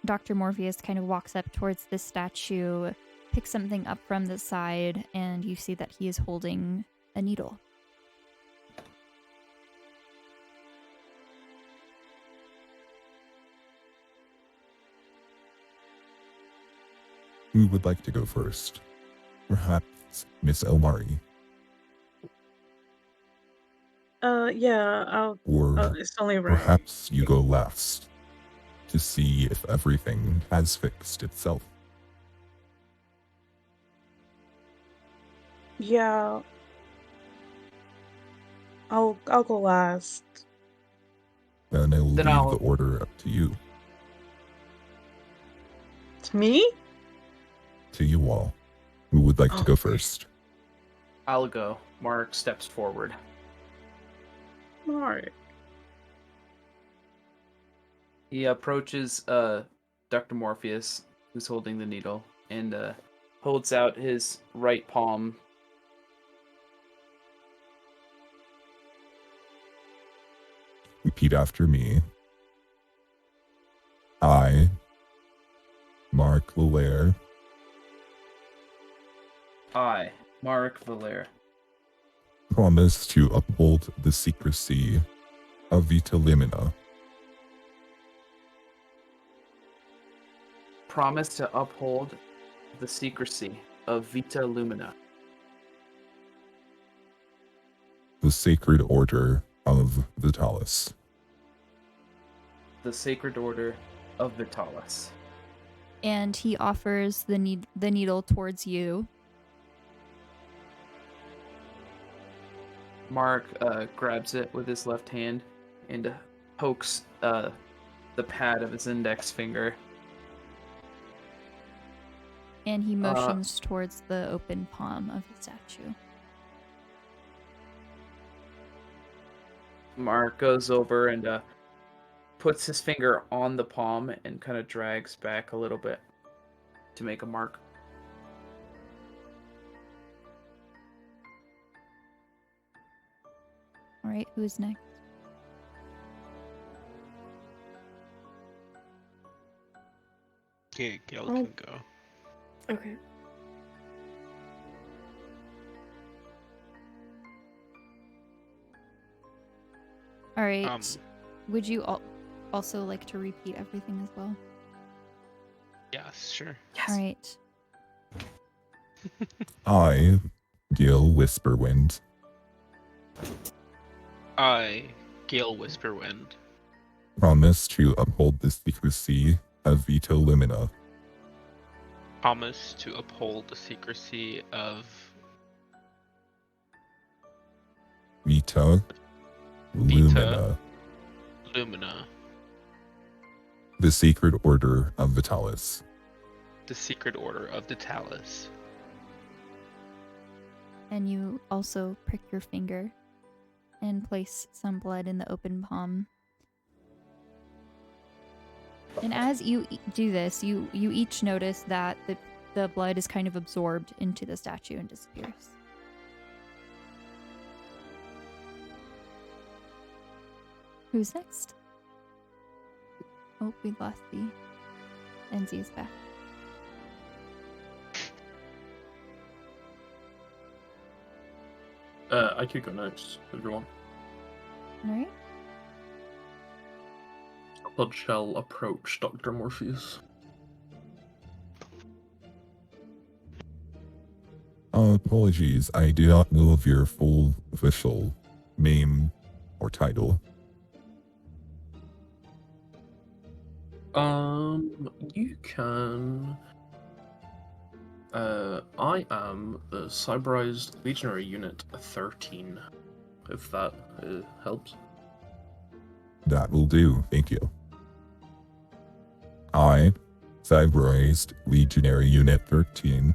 Dr. Morpheus kind of walks up towards this statue, picks something up from the side, and you see that he is holding a needle. Who would like to go first? Perhaps Miss Elmari, Yeah, or it's only right. perhaps you go last to see if everything has fixed itself. Yeah, I'll go last. Then I'll Then leave I'll- the order up to you. To me? To you all. Who would like to go Okay. first? I'll go. Mark steps forward. Alright. He approaches Dr. Morpheus, who's holding the needle, and holds out his right palm. Repeat after me. I, Mark Lelaire, I, Mark Valere, promise to uphold the secrecy of Vitalumina, promise to uphold the secrecy of Vitalumina, the sacred order of Vitalis, the sacred order of Vitalis. And he offers the needle towards you. Mark grabs it with his left hand and pokes the pad of his index finger. And he motions towards the open palm of the statue. Mark goes over and puts his finger on the palm and kind of drags back a little bit to make a mark. All right, who's next? Okay, Gale Oh. can go. Okay. All right. Um, Would you also like to repeat everything as well? Yeah, sure. All right. I, Gale Whisperwind, I, Gale Whisperwind, promise to uphold the secrecy of Vitalumina, promise to uphold the secrecy of Vita Lumina, Lumina, the sacred order of Vitalis, the secret order of Vitalis. And you also prick your finger and place some blood in the open palm. And as you do this, you each notice that the blood is kind of absorbed into the statue and disappears. Who's next? Oh, we lost the NZ is back. I could go next, if you want. Alright. Blood shall approach Dr. Morpheus. Apologies, I do not know of your full official name or title. You can... I am the Cyberized Legionary Unit 13, if that helps. That will do, thank you. I, Cyberized Legionary Unit 13,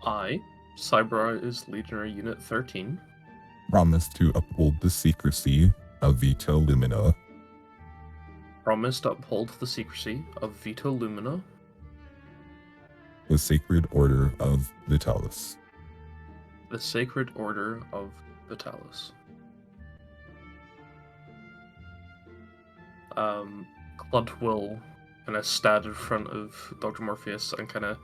I, Cyberized Legionary Unit 13, promise to uphold the secrecy of Vitalumina, promise to uphold the secrecy of Vitalumina, the Sacred Order of Vitalis. the Sacred Order of Vitalis. Clud will kind of stand in front of Dr. Morpheus and kind of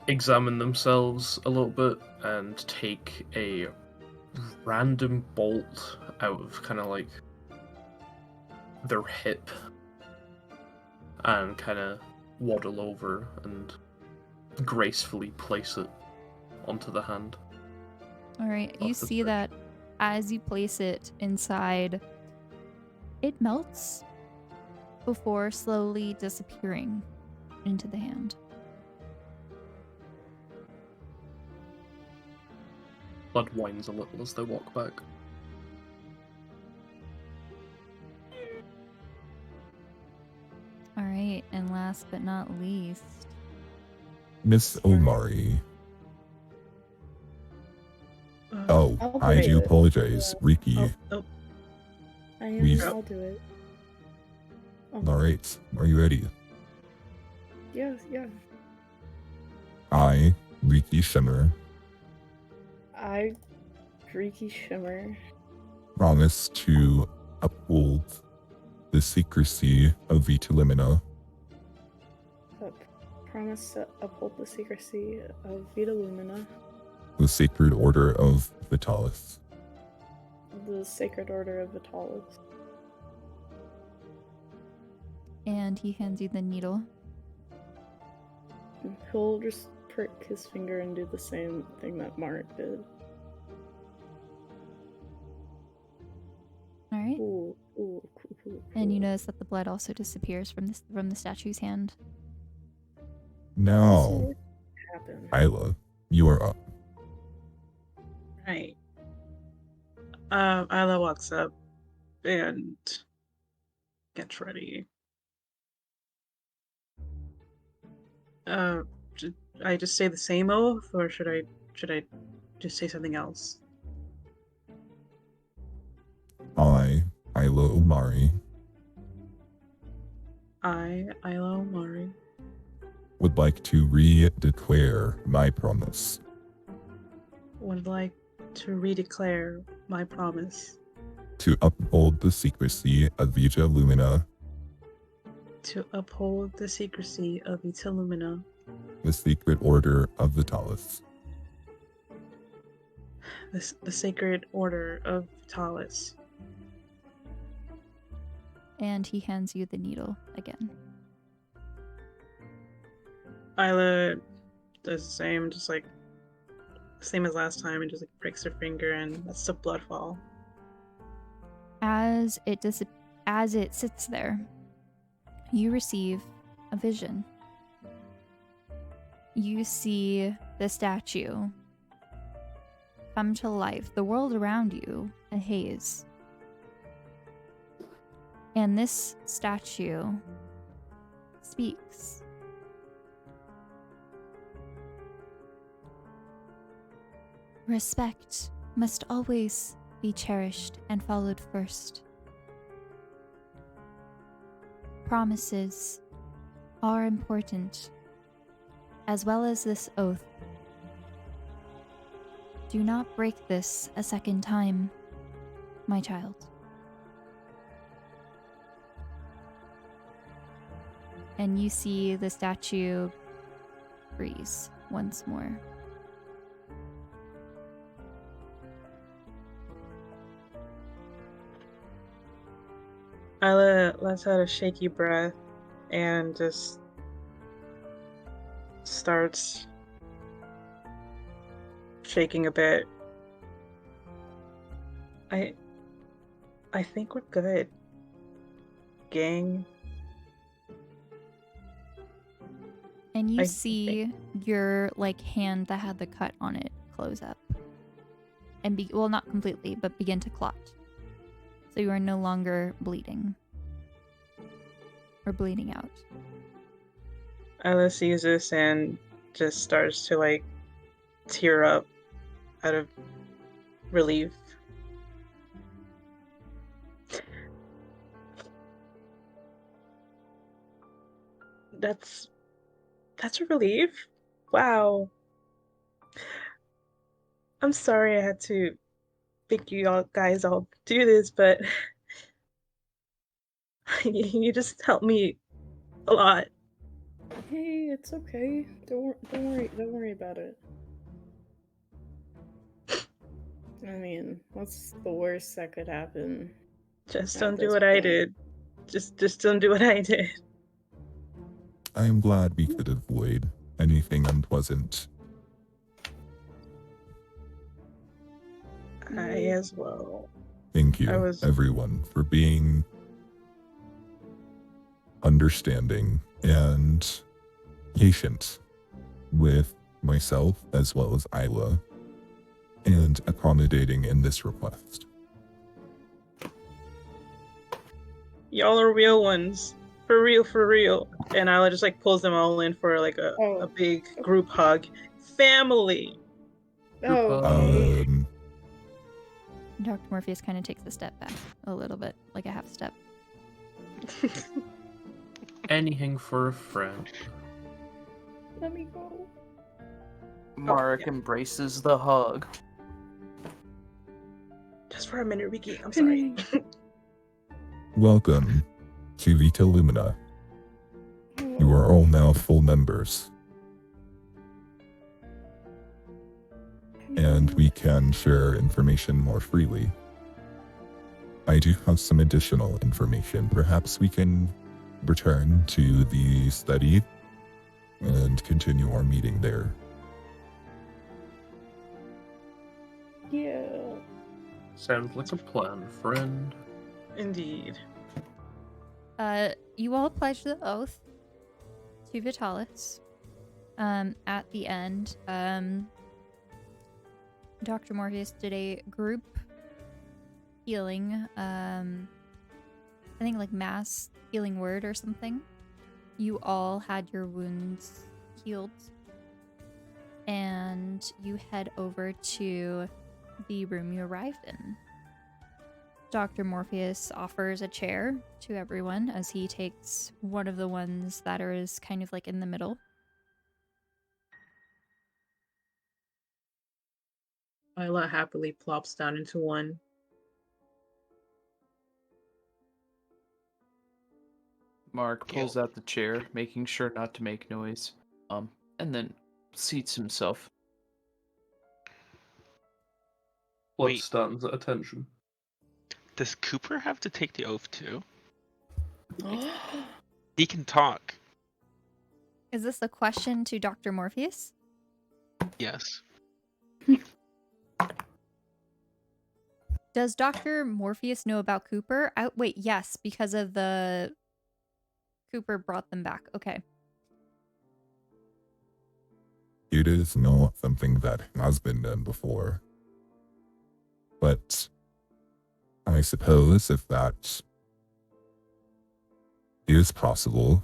examine themselves a little bit and take a random bolt out of kind of like their hip and kind of waddle over and gracefully place it onto the hand. Alright, you of the see that as you place it inside, it melts before slowly disappearing into the hand. Blood whines a little as they walk back. Alright, and last but not least, Miss Omari. Oh, I'll I do do it. apologize, Riki. Oh, I'll do it. Alright, are you ready? Yeah. I, Riki Shimmer, I, Freaky Shimmer, promise to uphold the secrecy of Vitalumina, promise to uphold the secrecy of Vitalumina, the Sacred Order of Vitalis. the Sacred Order of Vitalis. and he hands you the needle. He'll just prick his finger and do the same thing that Mark did. Alright. Cool. And you notice that the blood also disappears from the statue's hand. Now, Happen. Isla, you are up. right. Isla walks up and gets ready. Should I just say the same oath, or should I just say something else? I, Isla Omari, I, Isla Omari, would like to re-declare my promise would like to redeclare my promise to uphold the secrecy of Vitalumina, to uphold the secrecy of Vitalumina, the Sacred Order of Vitalis. the Sacred Order of Vitalis. And he hands you the needle again. Isla does the same, just like same as last time, and just like breaks her finger and lets the blood fall. As it sits there, you receive a vision. You see the statue come to life, the world around you a haze. And this statue speaks. Respect must always be cherished and followed first. Promises are important, as well as this oath. Do not break this a second time, my child. and you see the statue freeze once more. Isla lets out a shaky breath and just starts shaking a bit. I think we're good, gang. And you I see your like hand that had the cut on it close up. And well, not completely, but begin to clot. So you are no longer bleeding. Or bleeding out. Isla sees this and just starts to like tear up out of relief. That's a relief. Wow. I'm sorry I had to make you all guys all do this, but you just helped me a lot. Hey, it's okay. Don't worry about it. I mean, what's the worst that could happen? Just At don't do this what I point. did. Just don't do what I did. I am glad we could avoid anything unpleasant. I as well. Thank you, I was- everyone, for being understanding and patient with myself as well as Isla and accommodating in this request. Y'all are real ones. For real, for real. And Isla just like pulls them all in for like a big group hug. Family. Oh, Group okay. Dr. Morpheus kind of takes a step back a little bit, like a half step. Anything for a friend. Let me go. Marek embraces the hug. Just for a minute, Ricky. I'm sorry. Welcome to Vitalumina. You are all now full members, and we can share information more freely. I do have some additional information. Perhaps we can return to the study and continue our meeting there. Yeah. Sounds like a plan, friend. Indeed. You all pledge the oath to Vitalis. At the end, Dr. Morpheus did a group healing, I think like mass healing word or something. You all had your wounds healed. And you head over to the room you arrived in. Dr. Morpheus offers a chair to everyone as he takes one of the ones that is kind of like in the middle. Isla happily plops down into one. Mark pulls out the chair, making sure not to make noise, and then seats himself. Blood Wait. stands at attention. Does Cooper have to take the oath too? He can talk. Is this a question to Dr. Morpheus? Yes. Does Dr. Morpheus know about Cooper? Wait, yes, because of the... Cooper brought them back. Okay. It is not something that has been done before. But I suppose if that is possible,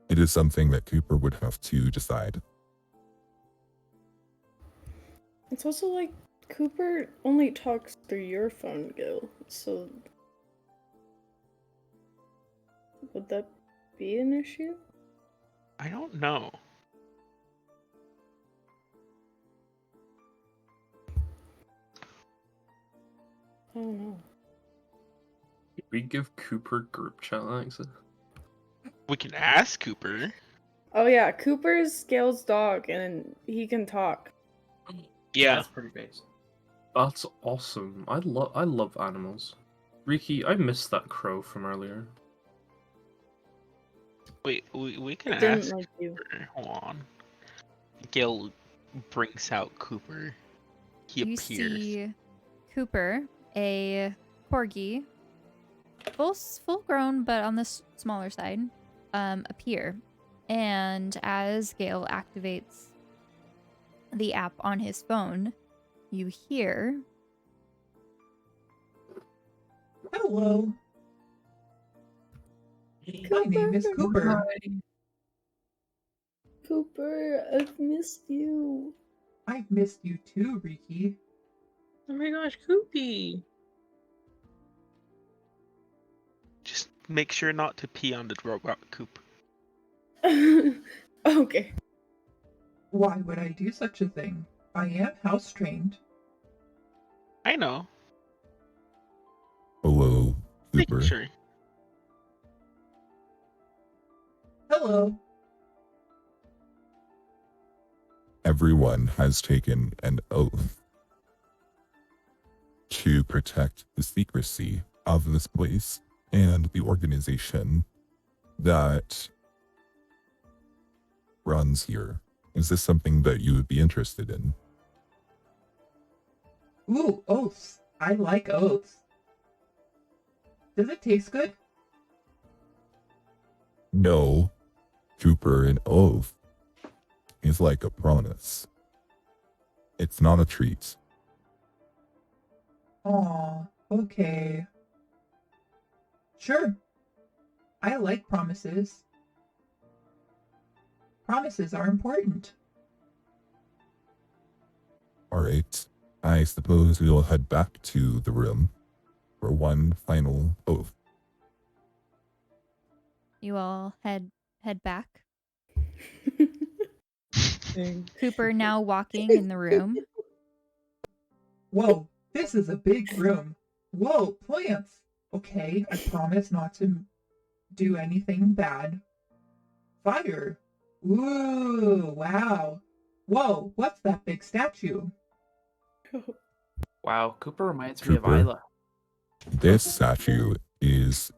it is something that Cooper would have to decide. It's also like Cooper only talks through your phone, Gale. So would that be an issue? I don't know. I don't know. We give Cooper group chat access. We can ask Cooper. Oh yeah, Cooper's Gale's dog, and he can talk. Yeah. That's pretty basic. That's awesome. I love animals. Riki, I missed that crow from earlier. Wait, we can I didn't ask like you. Cooper. Hold on. Gale brings out Cooper. He You appears. see Cooper, a corgi, full grown but on the smaller side, appear. And as Gale activates the app on his phone, you hear, Hello. My name is Cooper. Cooper, I've missed you. I've missed you too, Riki. Oh my gosh, Koopy. Just make sure not to pee on the robot Coop. Okay. Why would I do such a thing? I am house trained. I know. Hello, Making Cooper. sure. Hello. Everyone has taken an oath to protect the secrecy of this place and the organization that runs here. Is this something that you would be interested in? Ooh, oaths. I like oaths. Does it taste good? No, Cooper, an oath is like a promise. It's not a treat. Aw, okay. Sure. I like promises. Promises are important. Alright, I suppose we'll head back to the room for one final oath. you all head back. Dang. Cooper now walking in the room. Whoa, this is a big room. Whoa, plants. Okay, I promise not to do anything bad. Fire. Ooh, wow. Whoa, what's that big statue? Wow, Cooper reminds me of Cooper? Isla. This statue is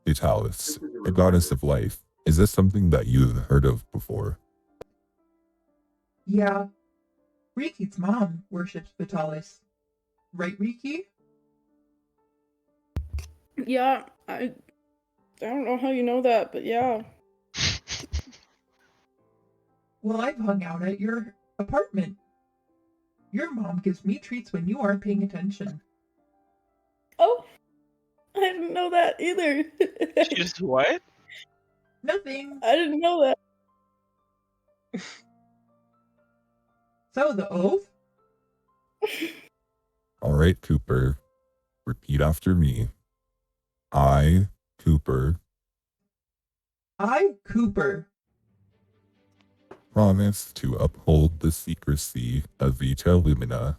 Vitalis, a goddess of life. Is this something that you've heard of before? Yeah. Riki's mom worships Vitalis. Right, Riki? Yeah, I don't know how you know that, but yeah. Well, I've hung out at your apartment. Your mom gives me treats when you aren't paying attention. Oh, I didn't know that either. Just what? Nothing. I didn't know that. So, the oath? Alright, Cooper. Repeat after me. I, Cooper, I, Cooper, promise to uphold the secrecy of Vitalumina,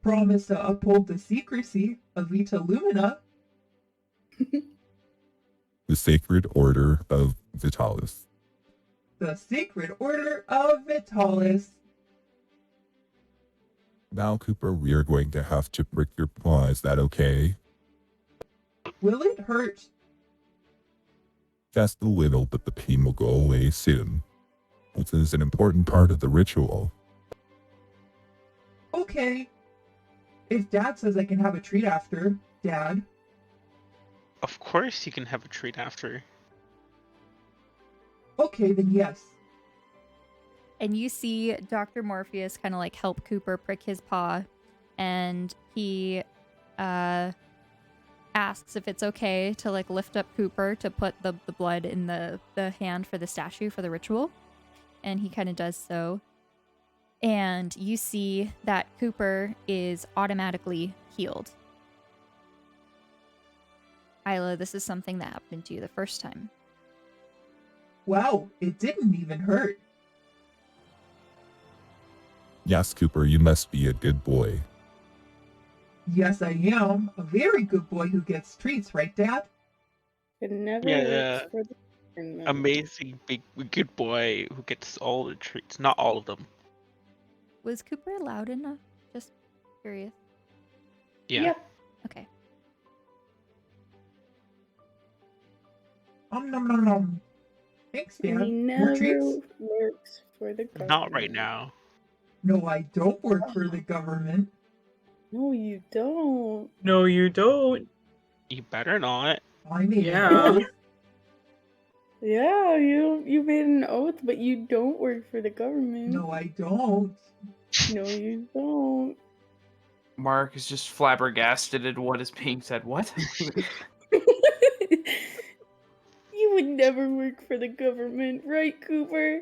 promise to uphold the secrecy of Vitalumina, the sacred order of Vitalis. the sacred order of Vitalis. Now, Cooper, we are going to have to prick your paw. Is that okay? Will it hurt? Just a little, but the pain will go away soon. This is an important part of the ritual. Okay. If Dad says I can have a treat after, Dad. Of course you can have a treat after. Okay, then yes. And you see Dr. Morpheus kind of like help Cooper prick his paw. And he asks if it's okay to like lift up Cooper to put the blood in the hand for the statue for the ritual. And he kind of does so. And you see that Cooper is automatically healed. Isla, this is something that happened to you the first time. Wow, it didn't even hurt. Yes, Cooper, you must be a good boy. Yes, I am. A very good boy who gets treats, right, Dad? It never Yeah. works for the And, amazing big good boy who gets all the treats. Not all of them. Was Cooper loud enough? Just curious. Yeah. Okay. Nom nom nom. Thanks, And he Dan. More never treats? works for the government. Not right now. No, I don't work for the government. No, you don't. No, you don't. You better not. I made Yeah. an oath. Yeah, you made an oath, but you don't work for the government. No, I don't. No, you don't. Mark is just flabbergasted at what is being said. What? You would never work for the government, right, Cooper?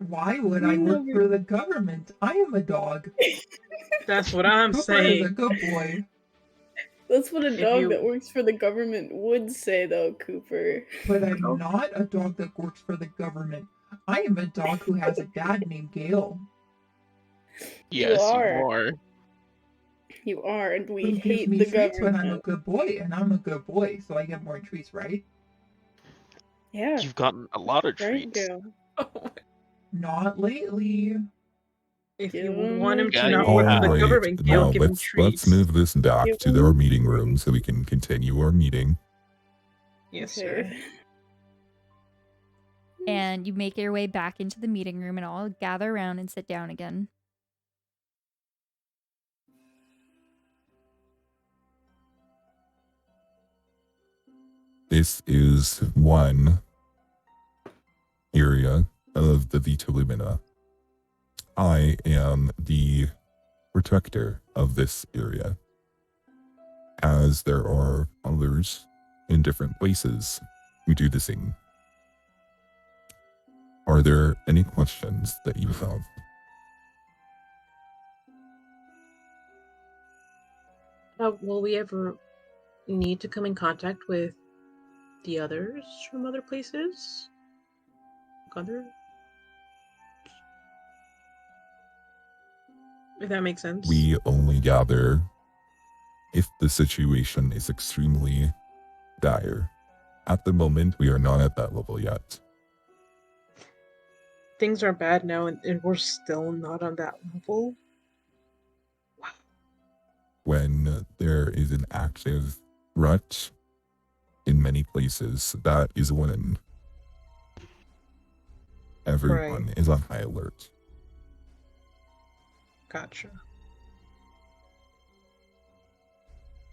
Why would I work for the government? I am a dog. That's what I'm Cooper is a saying. good boy. That's what a If dog you- that works for the government would say, though, Cooper. But I'm not a dog that works for the government. I am a dog who has a dad named Gale. Yes, you are. are. You are, and we Who gives hate me the treats when I'm a government. good boy, and I'm a good boy, so I get more treats, right? Yeah, You've gotten a lot of right, treats. Gale. Not lately. If Give you him want him Yeah, to you not work for the Alright, government, now you'll give him let's treats. move this back Give to our him meeting room treats. so we can continue our meeting. Yes, Okay. sir. And you make your way back into the meeting room and all gather around and sit down again. This is one area of the Vitalumina. I am the protector of this area, as there are others in different places who do the same. Are there any questions that you have? Will we ever need to come in contact with the others from other places? If that makes sense. We only gather if the situation is extremely dire. At the moment, we are not at that level yet. Things are bad now, and we're still not on that level. When there is an active rut in many places, that is when everyone is on high alert. Gotcha.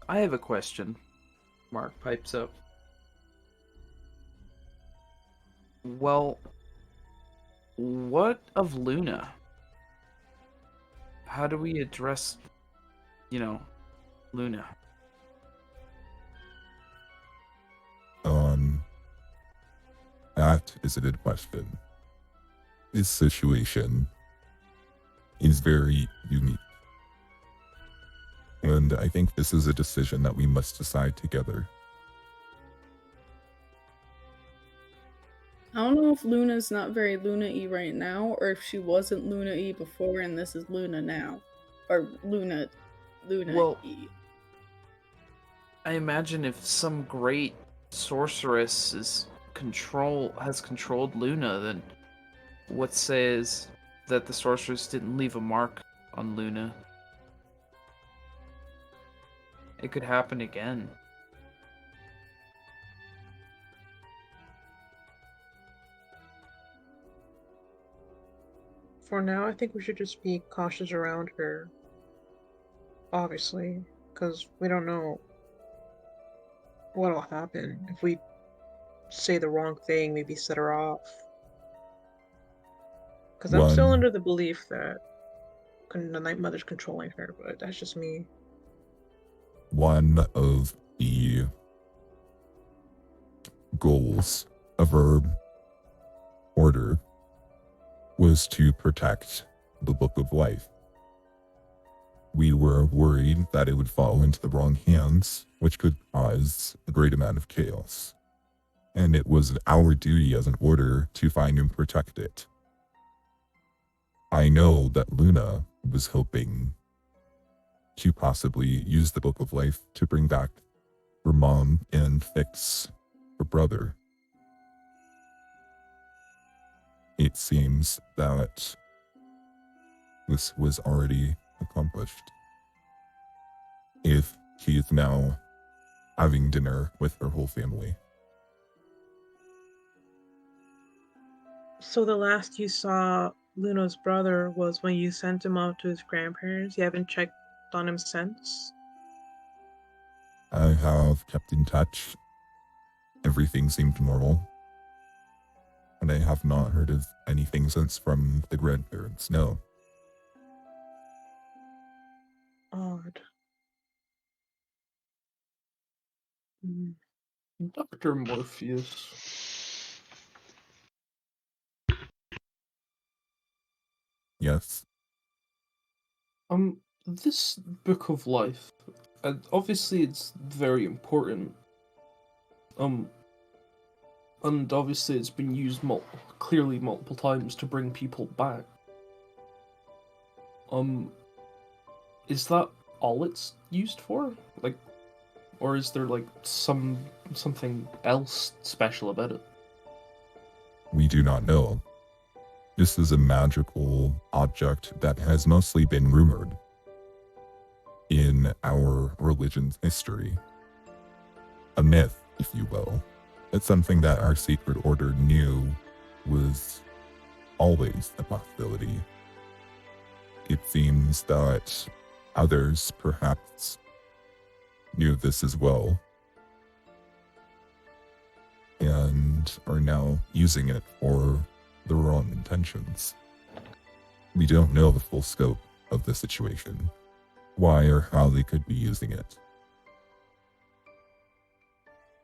I have a question. Mark pipes up. Well, what of Luna? How do we address, Luna? That is a good question. This situation is very unique. And I think this is a decision that we must decide together. I don't know if Luna's not very Luna-y right now, or if she wasn't Luna-y before and this is Luna now. Or Luna-y. Well, I imagine if some great sorceress has controlled Luna, then what says that the sorceress didn't leave a mark on Luna? It could happen again. For now, I think we should just be cautious around her. Obviously, because we don't know what'll happen if we say the wrong thing, maybe set her off. Because I'm still under the belief that the Night Mother's controlling her, but that's just me. One of the goals of our order was to protect the Book of Life. We were worried that it would fall into the wrong hands, which could cause a great amount of chaos. And it was our duty as an order to find and protect it. I know that Luna was hoping to possibly use the Book of Life to bring back her mom and fix her brother. it seems that this was already accomplished. If she is now having dinner with her whole family. So the last you saw Luna's brother was when you sent him off to his grandparents? You haven't checked on him since? I have kept in touch. Everything seemed normal. And I have not heard of anything since from the grandparents, no. Odd. Hmm. Dr. Morpheus. Yes. This Book of Life, and obviously it's very important. And obviously it's been used clearly multiple times to bring people back. Is that all it's used for? Like, or is there like something else special about it? We do not know. This is a magical object that has mostly been rumored in our religion's history. A myth, if you will. It's something that our sacred order knew was always a possibility. It seems that others perhaps knew this as well and are now using it for the wrong intentions. We don't know the full scope of the situation, why or how they could be using it.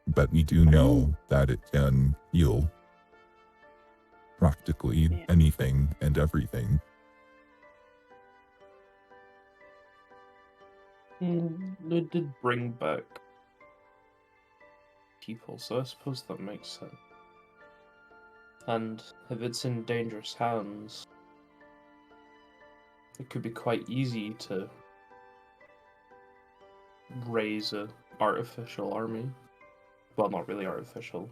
But we do know that it can heal practically anything and everything. They did bring back people, so I suppose that makes sense. And if it's in dangerous hands, it could be quite easy to raise a artificial army. Well, not really artificial,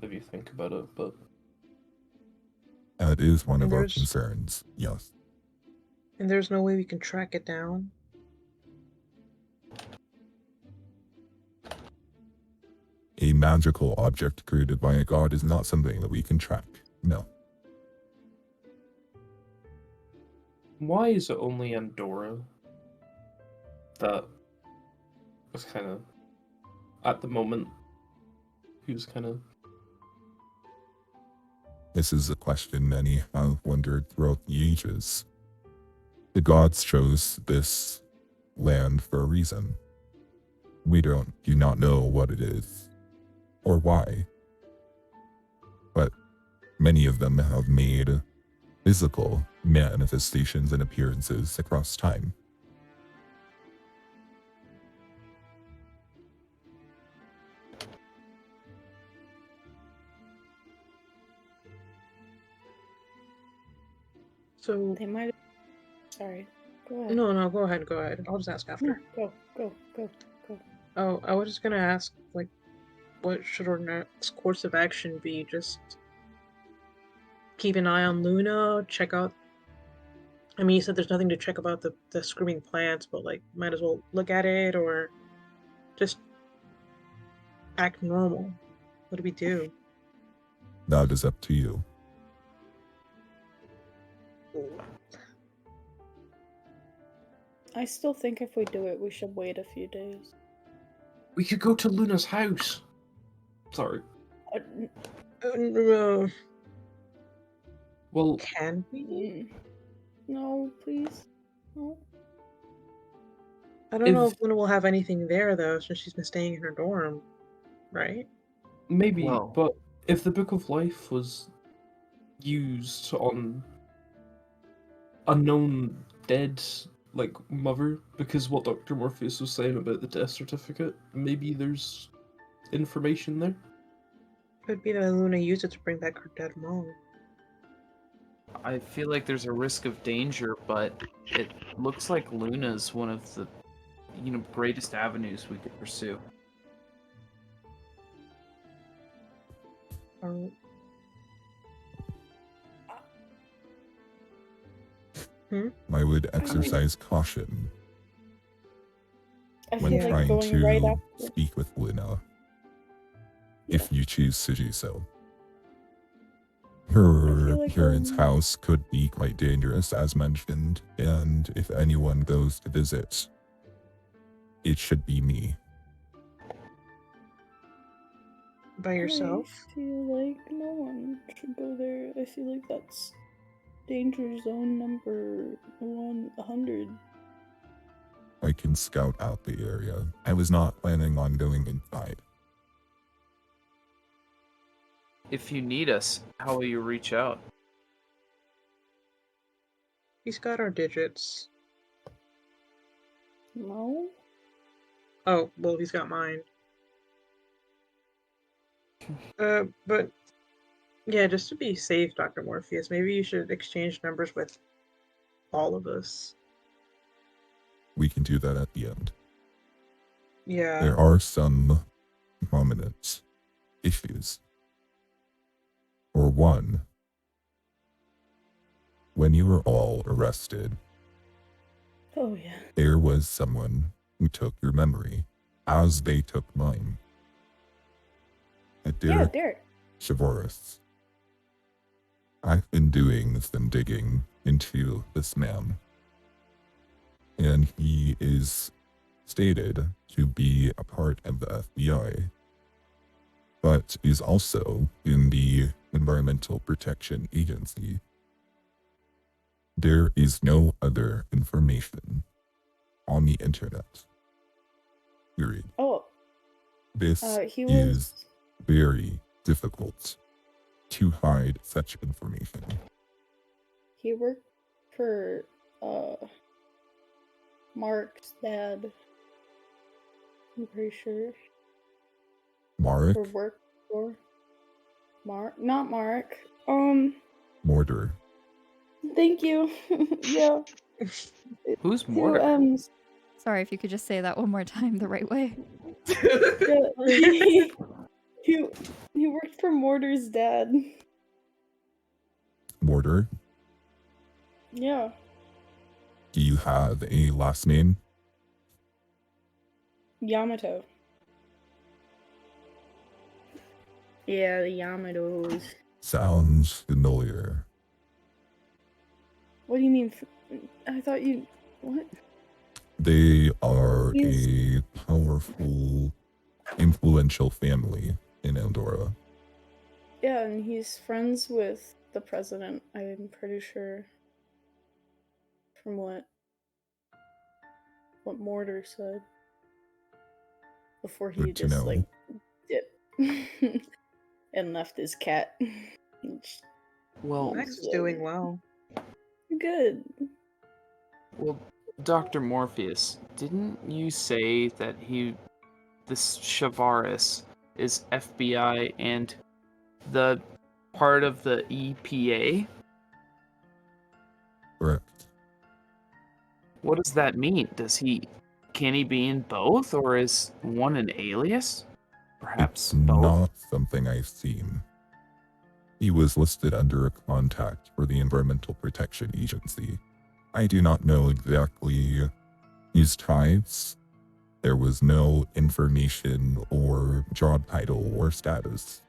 if you think about it, but... That is one of our concerns, yes. And there's no way we can track it down? A magical object created by a god is not something that we can track, no. Why is it only Andorra that was kind of, at the moment, he was kind of... This is a question many have wondered throughout the ages. The gods chose this land for a reason. We do not know what it is, or why. But many of them have made physical manifestations and appearances across time. So They might have... Sorry. Go ahead. No, go ahead. I'll just ask after. No, go. Oh, I was just gonna ask, like, what should our next course of action be? Just keep an eye on Luna, check out... I mean, you said there's nothing to check about the screaming plants, but, like, might as well look at it, or just act normal. What do we do? That is up to you. I still think if we do it, we should wait a few days. We could go to Luna's house! Sorry. Well... Can we? No, please. No. I don't know if Luna will have anything there, though, since she's been staying in her dorm, right? Maybe, Well, but if the Book of Life was used on a known dead, like, mother, because what Dr. Morpheus was saying about the death certificate, maybe there's information there? Could be that Luna used it to bring back her dead mom. I feel like there's a risk of danger, but it looks like Luna's one of the, greatest avenues we could pursue. I would exercise caution I when feel like trying going right to after. speak with Luna, if you choose to do so. Her like parents' going- house could be quite dangerous, as mentioned, and if anyone goes to visit, it should be me. By yourself? I feel like no one should go there. I feel like that's danger zone number 100. I can scout out the area. I was not planning on going inside. If you need us, how will you reach out? He's got our digits. No? Oh, well, he's got mine. But yeah, just to be safe, Dr. Morpheus, maybe you should exchange numbers with all of us. We can do that at the end. Yeah. There are some prominent issues. For one, when you were all arrested, Oh, yeah. there was someone who took your memory, as they took mine. Yeah, Derek. Chavoris. I've been doing some digging into this man, and he is stated to be a part of the FBI, but is also in the Environmental Protection Agency. There is no other information on the internet. Period. Oh, This he is was. very difficult to hide such information. He worked for Mark's dad. I'm pretty sure. Marek Or worked for Mark. Not Mark. Mortar. Thank you. Yeah. Who's Who Mortar? Sorry, if you could just say that one more time the right way. yeah, he worked for Mortar's dad. Mortar, Yeah. do you have a last name? Yamato. Yeah, the Yamatos. Sounds familiar. What do you mean? I thought you. What? They are He's- a powerful, influential family in Andorra. Yeah, and he's friends with the president, I'm pretty sure. From what Mortar said. Before he Good to just, know. dipped. And left his cat. Well, Max is doing well. Good. well, Dr. Morpheus, didn't you say that this Chavaris is FBI and the part of the EPA? Correct. What does that mean? Can he be in both, or is one an alias? Perhaps It's both? not something I've seen. He was listed under a contact for the Environmental Protection Agency. I do not know exactly his ties. There was no information or job title or status.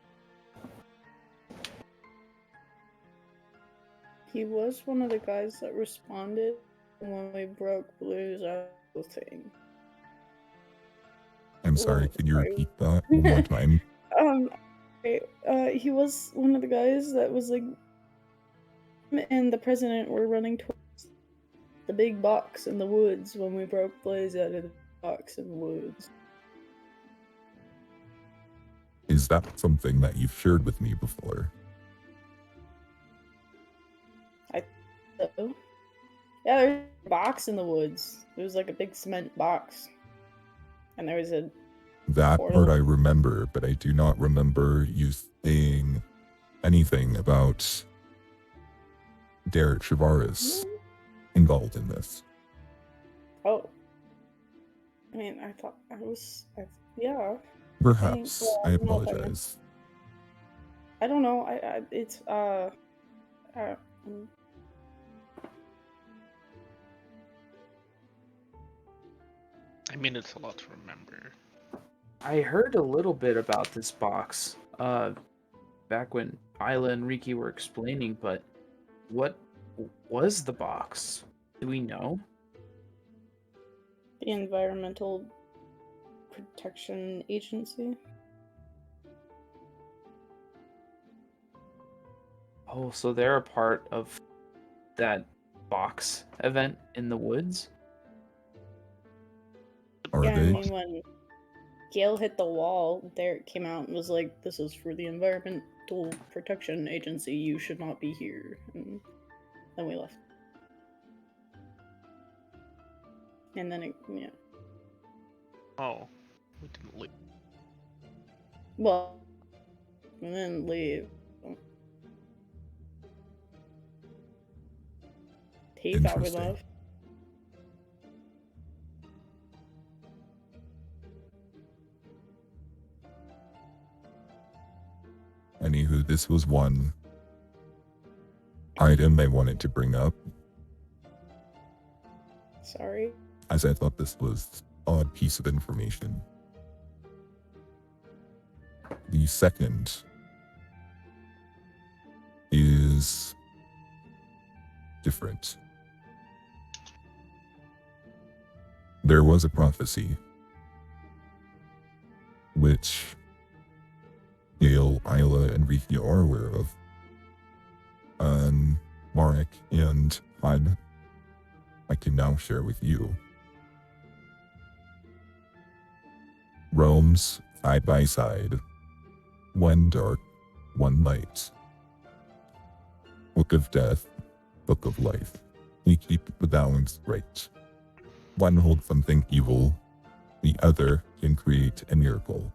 He was one of the guys that responded when we broke Blue's thing. I'm sorry, Well, can you sorry. repeat that one more time? He was one of the guys that was like, him and the president were running towards the big box in the woods when we broke Blaze out of the box in the woods. Is that something that you've shared with me before? So, yeah, there's a box in the woods. It was like a big cement box. And there was a That portal. part I remember, but I do not remember you saying anything about Derek Chavaris involved in this. Oh. I mean, I thought yeah. Perhaps. well, I I don't know if I apologize. I don't know. It's I mean, it's a lot to remember. I heard a little bit about this box back when Isla and Riki were explaining, but what was the box? Do we know? The Environmental Protection Agency. Oh, so they're a part of that box event in the woods? Are Yeah, I they? mean, when Gale hit the wall, there came out and was like, "This is for the Environmental Protection Agency. You should not be here." And then we left. And then yeah. Oh, we didn't leave. Well, and then leave. He thought we Interesting. left. Anywho, this was one item I wanted to bring up, Sorry. as I thought this was an odd piece of information. The second is different. There was a prophecy which Gale, Isla, and Riki are aware of. Marek and Hyde, I can now share with you. Realms side by side, one dark, one light. Book of death, book of life. We keep the balance right. One holds something evil, the other can create a miracle.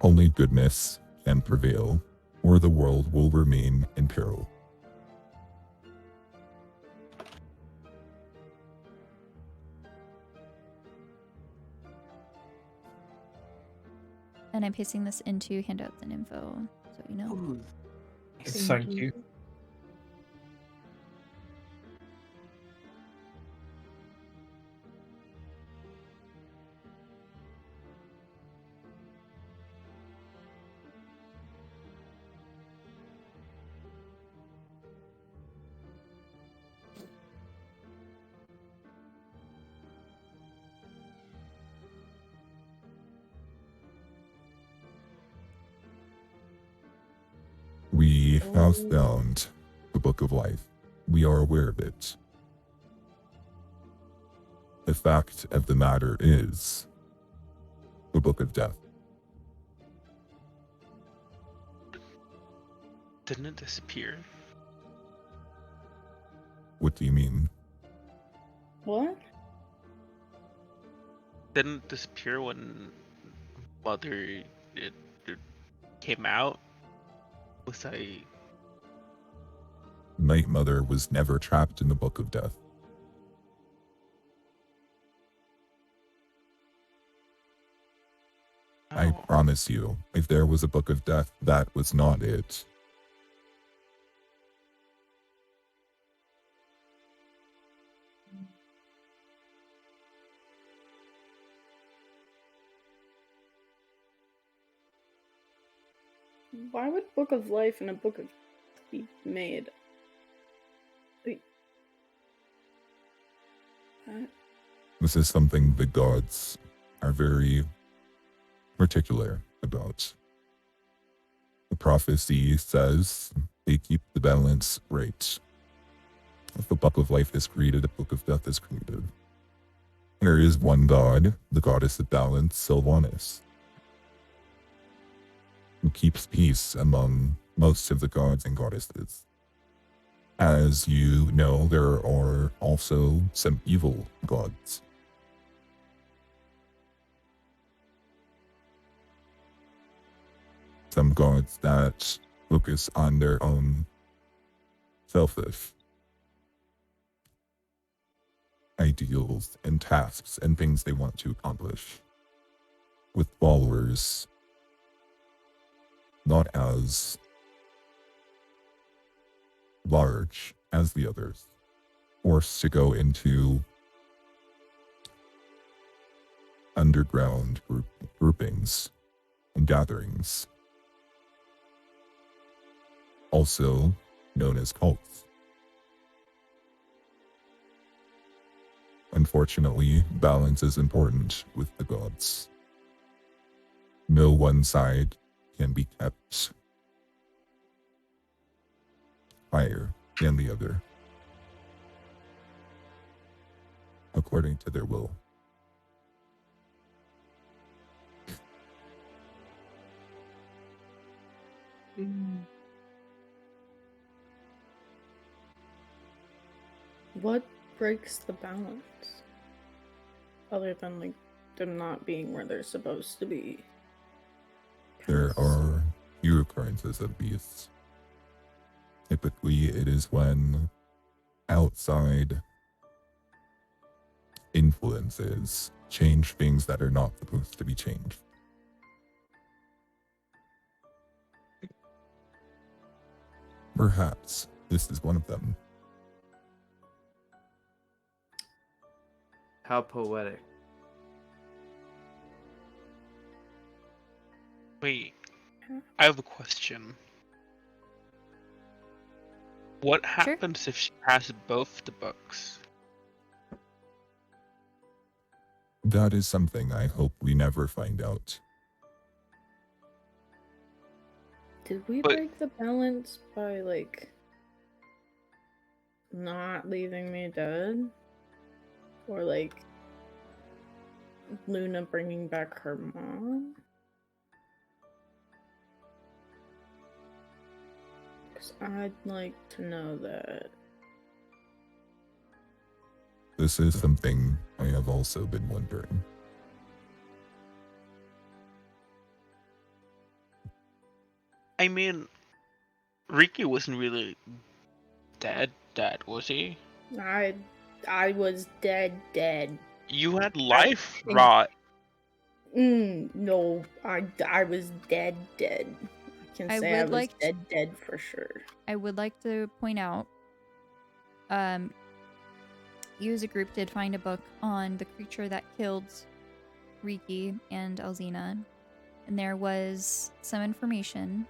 Only goodness can prevail, or the world will remain in peril. And I'm pasting this into handouts and info, so you know. Ooh, Thank you. We have found the Book of Life. We are aware of it. The fact of the matter is the Book of Death. Didn't it disappear? What do you mean? What? Didn't it disappear when Mother it came out? Was I? Night Mother was never trapped in the Book of Death. I Oh. promise you, if there was a Book of Death, that was not it. Why would Book of Life and a Book of be made? Wait. What? This is something the gods are very particular about. The prophecy says they keep the balance right. If the Book of Life is created, the Book of Death is created. There is one god, the goddess of balance, Sylvanas, who keeps peace among most of the gods and goddesses. As you know, there are also some evil gods. Some gods that focus on their own selfish ideals and tasks and things they want to accomplish, with followers not as large as the others, forced to go into underground groupings and gatherings, also known as cults. Unfortunately, balance is important with the gods. No one side can be kept higher than the other, according to their will. What breaks the balance? Other than like them not being where they're supposed to be. There are few occurrences of these. Typically, it is when outside influences change things that are not supposed to be changed. Perhaps this is one of them. How poetic. Wait, I have a question. What Sure. happens if she has both the books? That is something I hope we never find out. Did we But- break the balance by like not leaving me dead? Or like Luna bringing back her mom? 'Cause I'd like to know that. This is something I have also been wondering. I mean, Riki wasn't really dead, was he? I was dead. You had life and- rot. No, I was dead. I can I say I would was like to- dead for sure. I would like to point out, you as a group did find a book on the creature that killed Riki and Alzina, and there was some information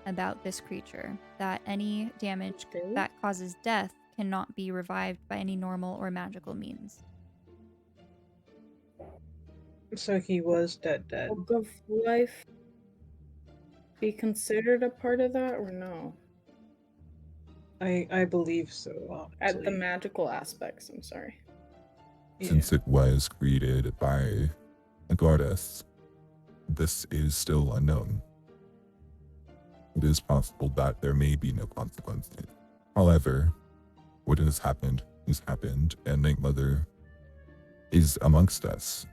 about this creature, that any damage Okay. that causes death cannot be revived by any normal or magical means. So he was dead. Book of Life be considered a part of that or no? I believe so. At the Actually. magical aspects, I'm sorry. Yeah. Since it was created by a goddess, this is still unknown. It is possible that there may be no consequences. However, what has happened, and Night Mother is amongst us.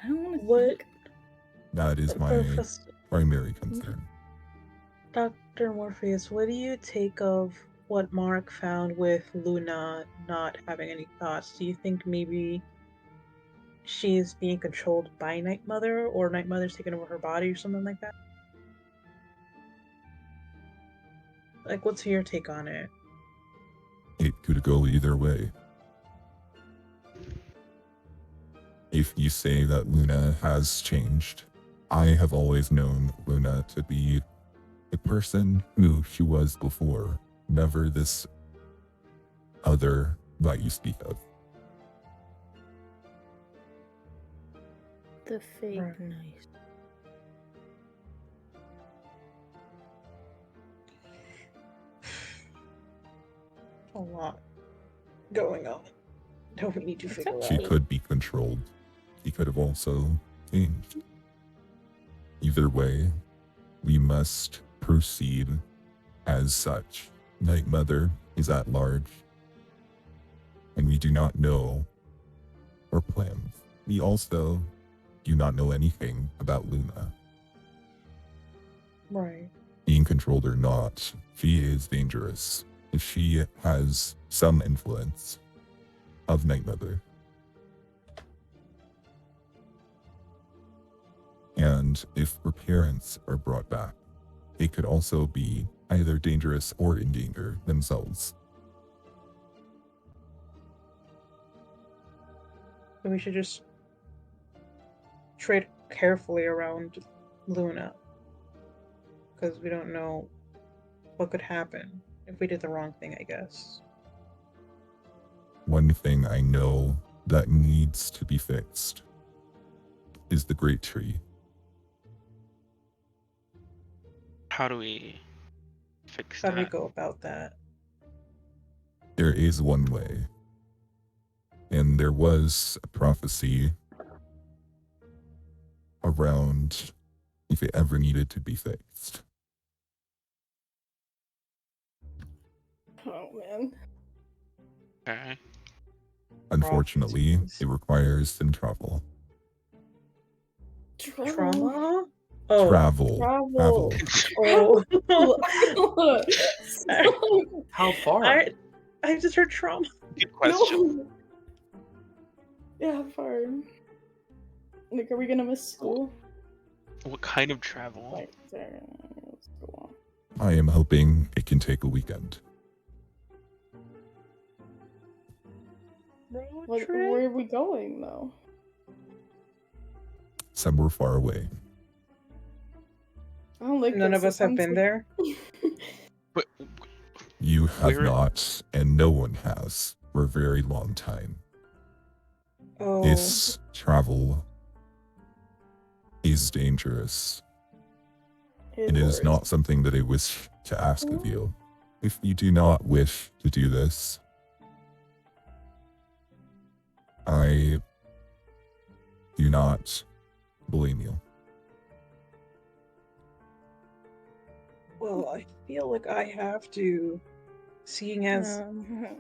I don't want to What- think. That is my Professor primary concern. Dr. Morpheus, what do you take of what Mark found with Luna not having any thoughts? Do you think maybe she's being controlled by Night Mother, or Night Mother's taking over her body, or something like that? Like, what's your take on it? It could go either way. If you say that Luna has changed, I have always known Luna to be the person who she was before, never this other that you speak of. The fake Right. nice. A lot going on. Don't we need to It's figure okay. She out? could be controlled. She could have also changed. Either way, we must proceed as such. Night Mother is at large, and we do not know her plans. We also do not know anything about Luna. Right. Being controlled or not, she is dangerous. If she has some influence of Night Mother. And if her parents are brought back, they could also be either dangerous or in danger themselves. we should just tread carefully around Luna. Because we don't know what could happen if we did the wrong thing, I guess. One thing I know that needs to be fixed is the Great Tree. How do we fix How do we that? go about that? There is one way. And there was a prophecy around if it ever needed to be fixed. Oh man. Okay. Unfortunately, Prophecies. it requires some travel. Trauma? Oh. Travel. Oh. How far? I just heard trauma. Good question. No. Yeah, far. Like, are we gonna miss school? What kind of travel? Like, let's go on. I am hoping it can take a weekend. Where are we going though? Somewhere far away. I don't like None this. of us have been there. But You have Where- not, and no one has, for a very long time. Oh. This travel is dangerous. It is not something that I wish to ask of you. If you do not wish to do this, I do not blame you. Well, I feel like I have to, seeing as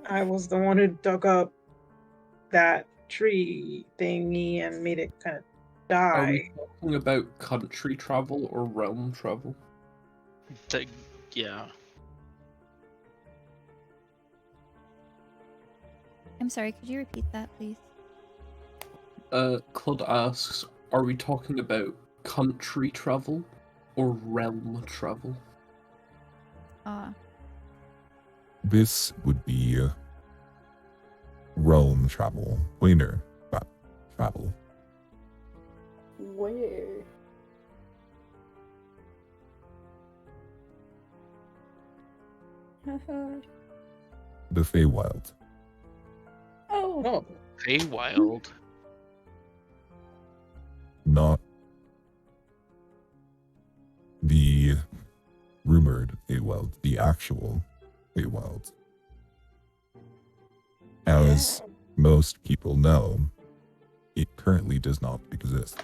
I was the one who dug up that tree thingy and made it kind of Are die. we talking about country travel or realm travel? yeah. I'm sorry, could you repeat that, please? Claude asks, are we talking about country travel or realm travel? This would be realm travel, planar travel. Where? The Feywild. Oh. Oh. Feywild. Not the rumored Feywild, the actual Feywild. As most people know, it currently does not exist.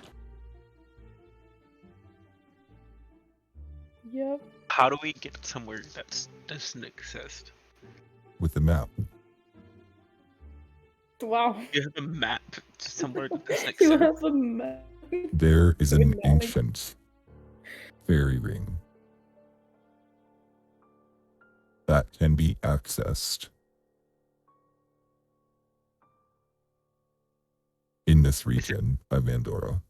Yep. How do we get somewhere that doesn't exist? With a map, Wow. You have a map to somewhere that doesn't You exist. have a map. there is Good an knowledge. ancient fairy ring that can be accessed in this region of Andorra.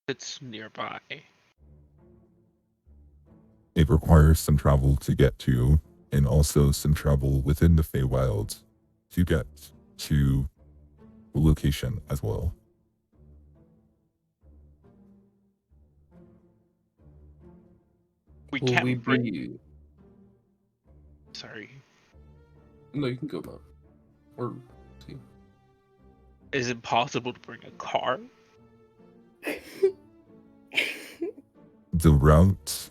It's nearby. It requires some travel to get to, and also some travel within the Feywild to get to the location as well. We Will can't we bring. be... Sorry. No, you can go back. Or... see. Is it possible to bring a car? The route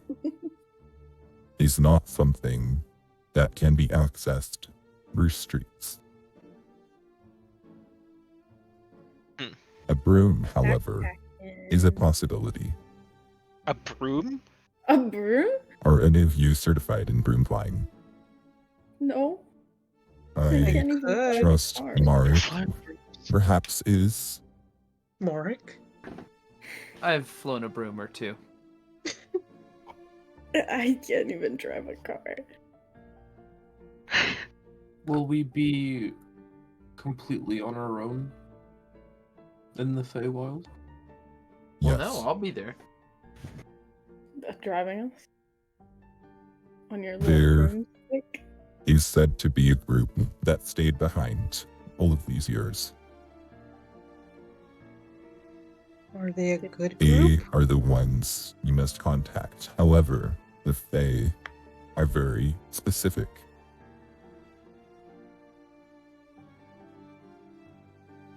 is not something that can be accessed through streets. Hmm. A broom, however, is a possibility. A broom? A broom? Are any of you certified in broom flying? No. I I can't even fly a trust car. Marek Flying perhaps is. Morik? I've flown a broom or two. I can't even drive a car. Will we be completely on our own in the Feywild? Well, Yes. no, I'll be there. Driving us? On your There- little broomstick? is said to be a group that stayed behind all of these years. Are they a good They group? are the ones you must contact. However, the Fae are very specific.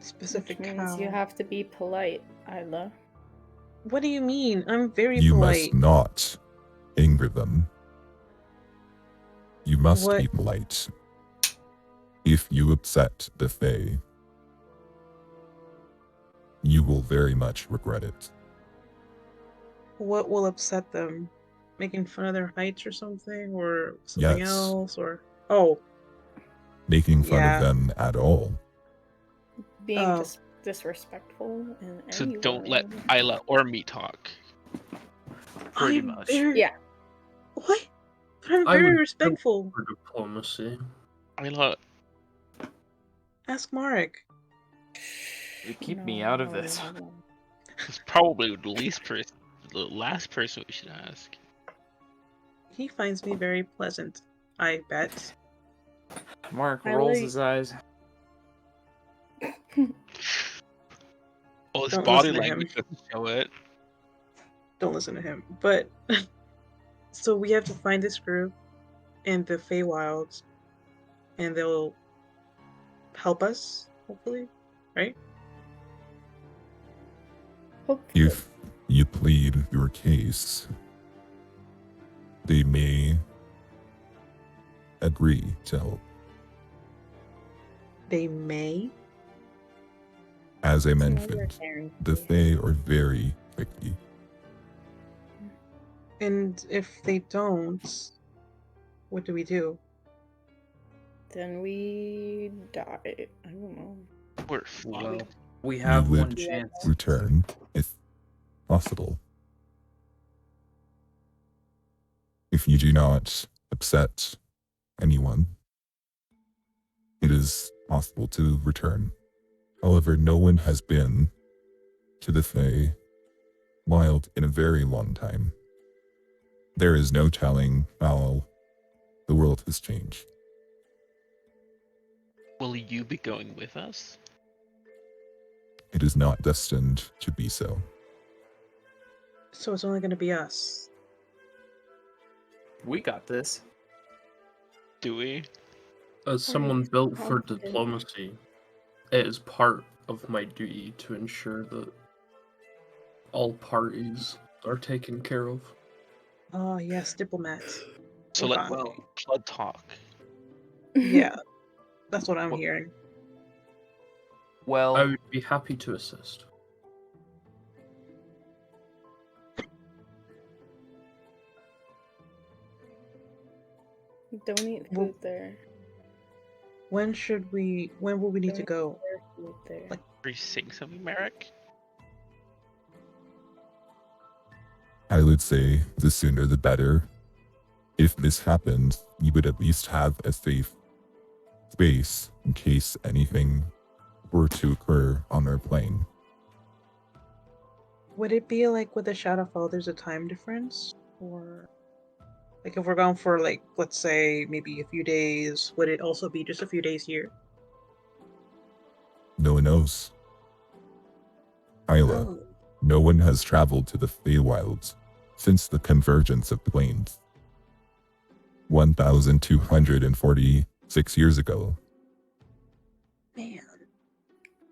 Specific Which means how? you have to be polite, Isla. What do you mean? I'm very You polite. must not anger them. You must What? be polite. If you upset the Fae, you will very much regret it. What will upset them? Making fun of their heights or something? Or something Yes. else? Or... Oh, Making fun Yeah. of them at all. Being Oh. disrespectful in So any don't way. let Isla or me talk. Pretty I'm much. Very... Yeah. What? But I'm I very would respectful. For diplomacy. Isla, Ask Marek. Keep me out of this. No. is probably the last person we should ask. He finds me very pleasant, I bet. Mark I rolls like- his eyes. Well, his Don't body listen to him. language doesn't show it. Don't listen to him. But so we have to find this group in the Feywilds, and they'll help us, hopefully, right? Hopefully. If you plead your case, they may agree to help. They may. As I It's never mentioned, guaranteed. the Fae are very picky. And if they don't, what do we do? Then we die. I don't know. We're Well, fucked. we have would one chance. Return, if possible. If you do not upset anyone, it is possible to return. However, no one has been to the Fae Wild in a very long time. There is no telling how the world has changed. Will you be going with us? It is not destined to be so. So it's only going to be us. We got this. Do we? As someone built for confident. diplomacy, it is part of my duty to ensure that all parties are taken care of. Oh, yes, diplomat. So We're let fine. Blood talk. Yeah, that's what I'm Well- hearing. Well, I would be happy to assist. Don't eat Well- food there. When will we need to Don't go? eat food there. Like- Are you saying something, Merrick? I would say the sooner the better. If this happens, you would at least have a safe space in case anything were to occur on our plane. Would it be like with the Shadowfall, there's a time difference? Or like if we're gone for like, let's say maybe a few days, would it also be just a few days here? No one knows. Isla, Oh. no one has traveled to the Feywilds since the convergence of planes. 1,246 years ago. Man.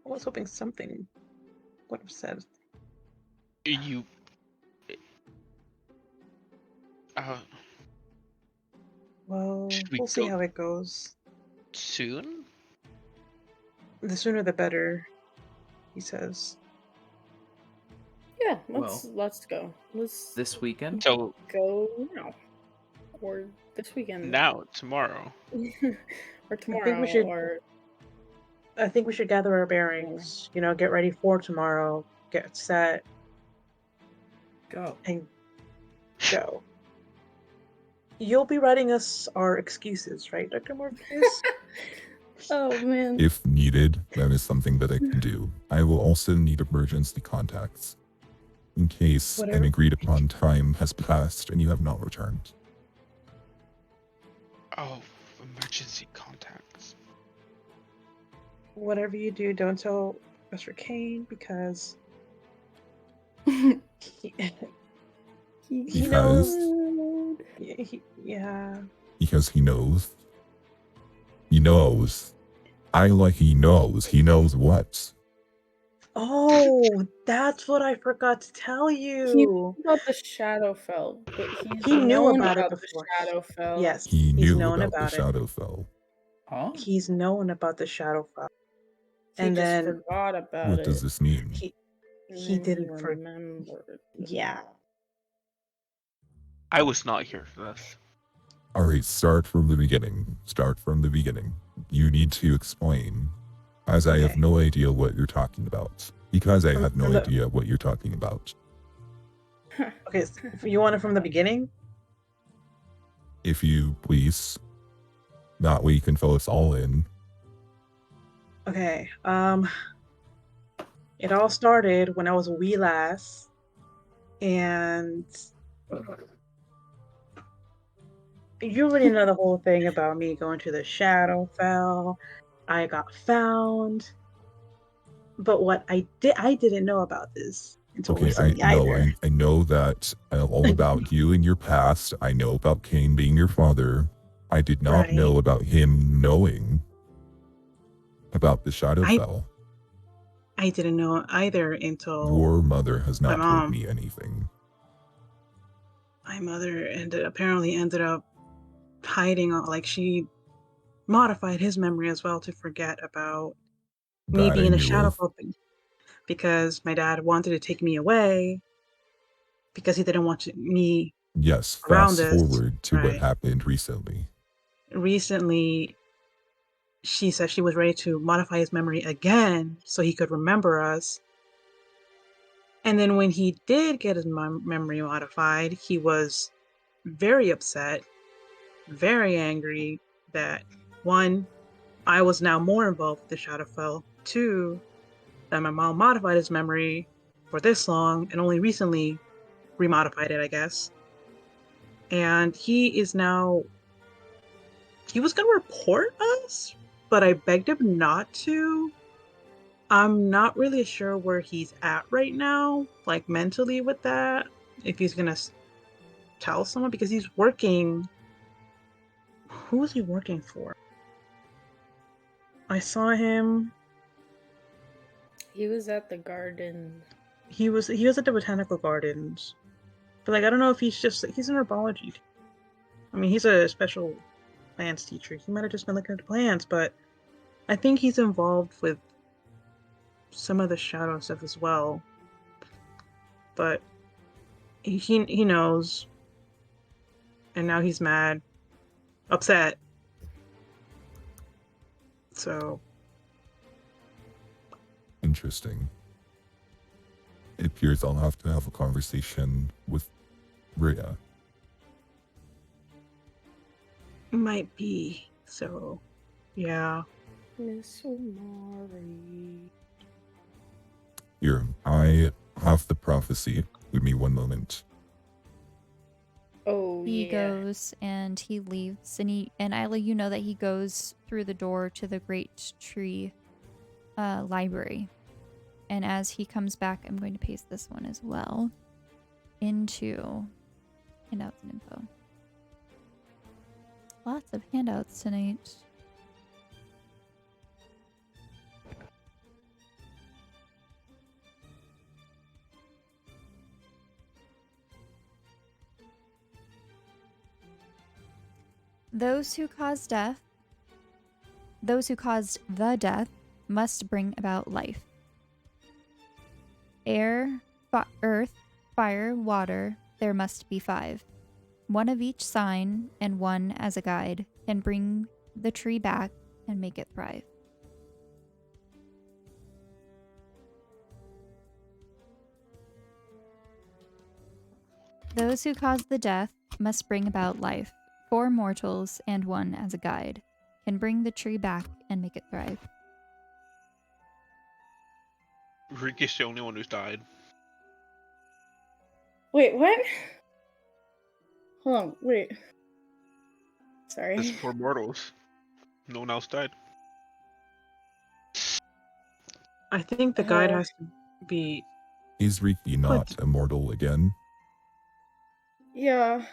I was hoping something would have said. You. Uh, Well, Should we we'll see go- how it goes. soon? The sooner the better, he says. Yeah, let's go. Let's this weekend? So go now. Or this weekend. now, tomorrow. Or tomorrow. should- Or I think we should gather our bearings, get ready for tomorrow, get set, Go. and go. You'll be writing us our excuses, right, Dr. Morpheus? oh man. If needed, that is something that I can do. I will also need emergency contacts in case an Whatever. agreed upon time has passed and you have not returned. Oh, Emergency contacts. Whatever you do, don't tell Professor Kane because he Because- knows. Yeah. Because he knows. He knows. I like he knows. He knows what. Oh, that's what I forgot to tell He you. knew about the Shadowfell, but He knew known about it the before. Shadowfell. Yes, He he's knew known about the about it. Shadowfell. Huh? He's known about the Shadowfell. He And just then forgot about What it. does this mean? he and then didn't forget. remember. Yeah. I was not here for this. Alright, start from the beginning. Start from the beginning. You need to explain, as I have Okay. no idea what you're talking about. Because I have no From the- idea what you're talking about. Okay, so you want it from the beginning? If you please. That way you can fill us all in. Okay. It all started when I was a wee lass, and you already know the whole thing about me going to the Shadowfell. I got found, but what I didn't know about this until Okay, recently either. I know that all about you and your past. I know about Cain being your father. I did not Right. know about him knowing about the Shadowfell. I didn't know either until Your mother has not my told mom. me anything. My mother apparently ended up hiding, like she modified his memory as well to forget about me That I being a knew of. Shadowfell thing, because my dad wanted to take me away because he didn't want me Yes, around fast this. forward to what Right. happened recently. Recently, she said she was ready to modify his memory again so he could remember us. And then when he did get his memory modified, he was very upset, very angry that, one, I was now more involved with the Shadowfell, two, that my mom modified his memory for this long and only recently remodified it, I guess. And he was going to report us, but I begged him not to. I'm not really sure where he's at right now, like mentally with that, if he's going to tell someone, because he's working. Who is he working for? I saw him. He was at the garden. He was at the botanical gardens, but like I don't know if he's an herbology. I mean, he's a special plants teacher. He might have just been looking at the plants, but I think he's involved with some of the shadow stuff as well. But he knows, and now he's mad, upset. So Interesting. It appears I'll have to have a conversation with Rhea. might be. So yeah. Miss Omari. Here, I have the prophecy. Give me one moment. Oh, He yeah. goes and he leaves, and Isla, you know that he goes through the door to the Great Tree library. And as he comes back, I'm going to paste this one as well into handouts and info. Lots of handouts tonight. Those who caused the death must bring about life. Air, earth, fire, water, there must be 5. One of each sign and one as a guide can bring the tree back and make it thrive. Those who caused the death must bring about life. 4 mortals and one as a guide can bring the tree back and make it thrive. Riki's the only one who's died. Wait, what? Hold on, wait. Sorry. There's 4 mortals. No one else died. I think the guide has to be. Is Riki not immortal again? Yeah.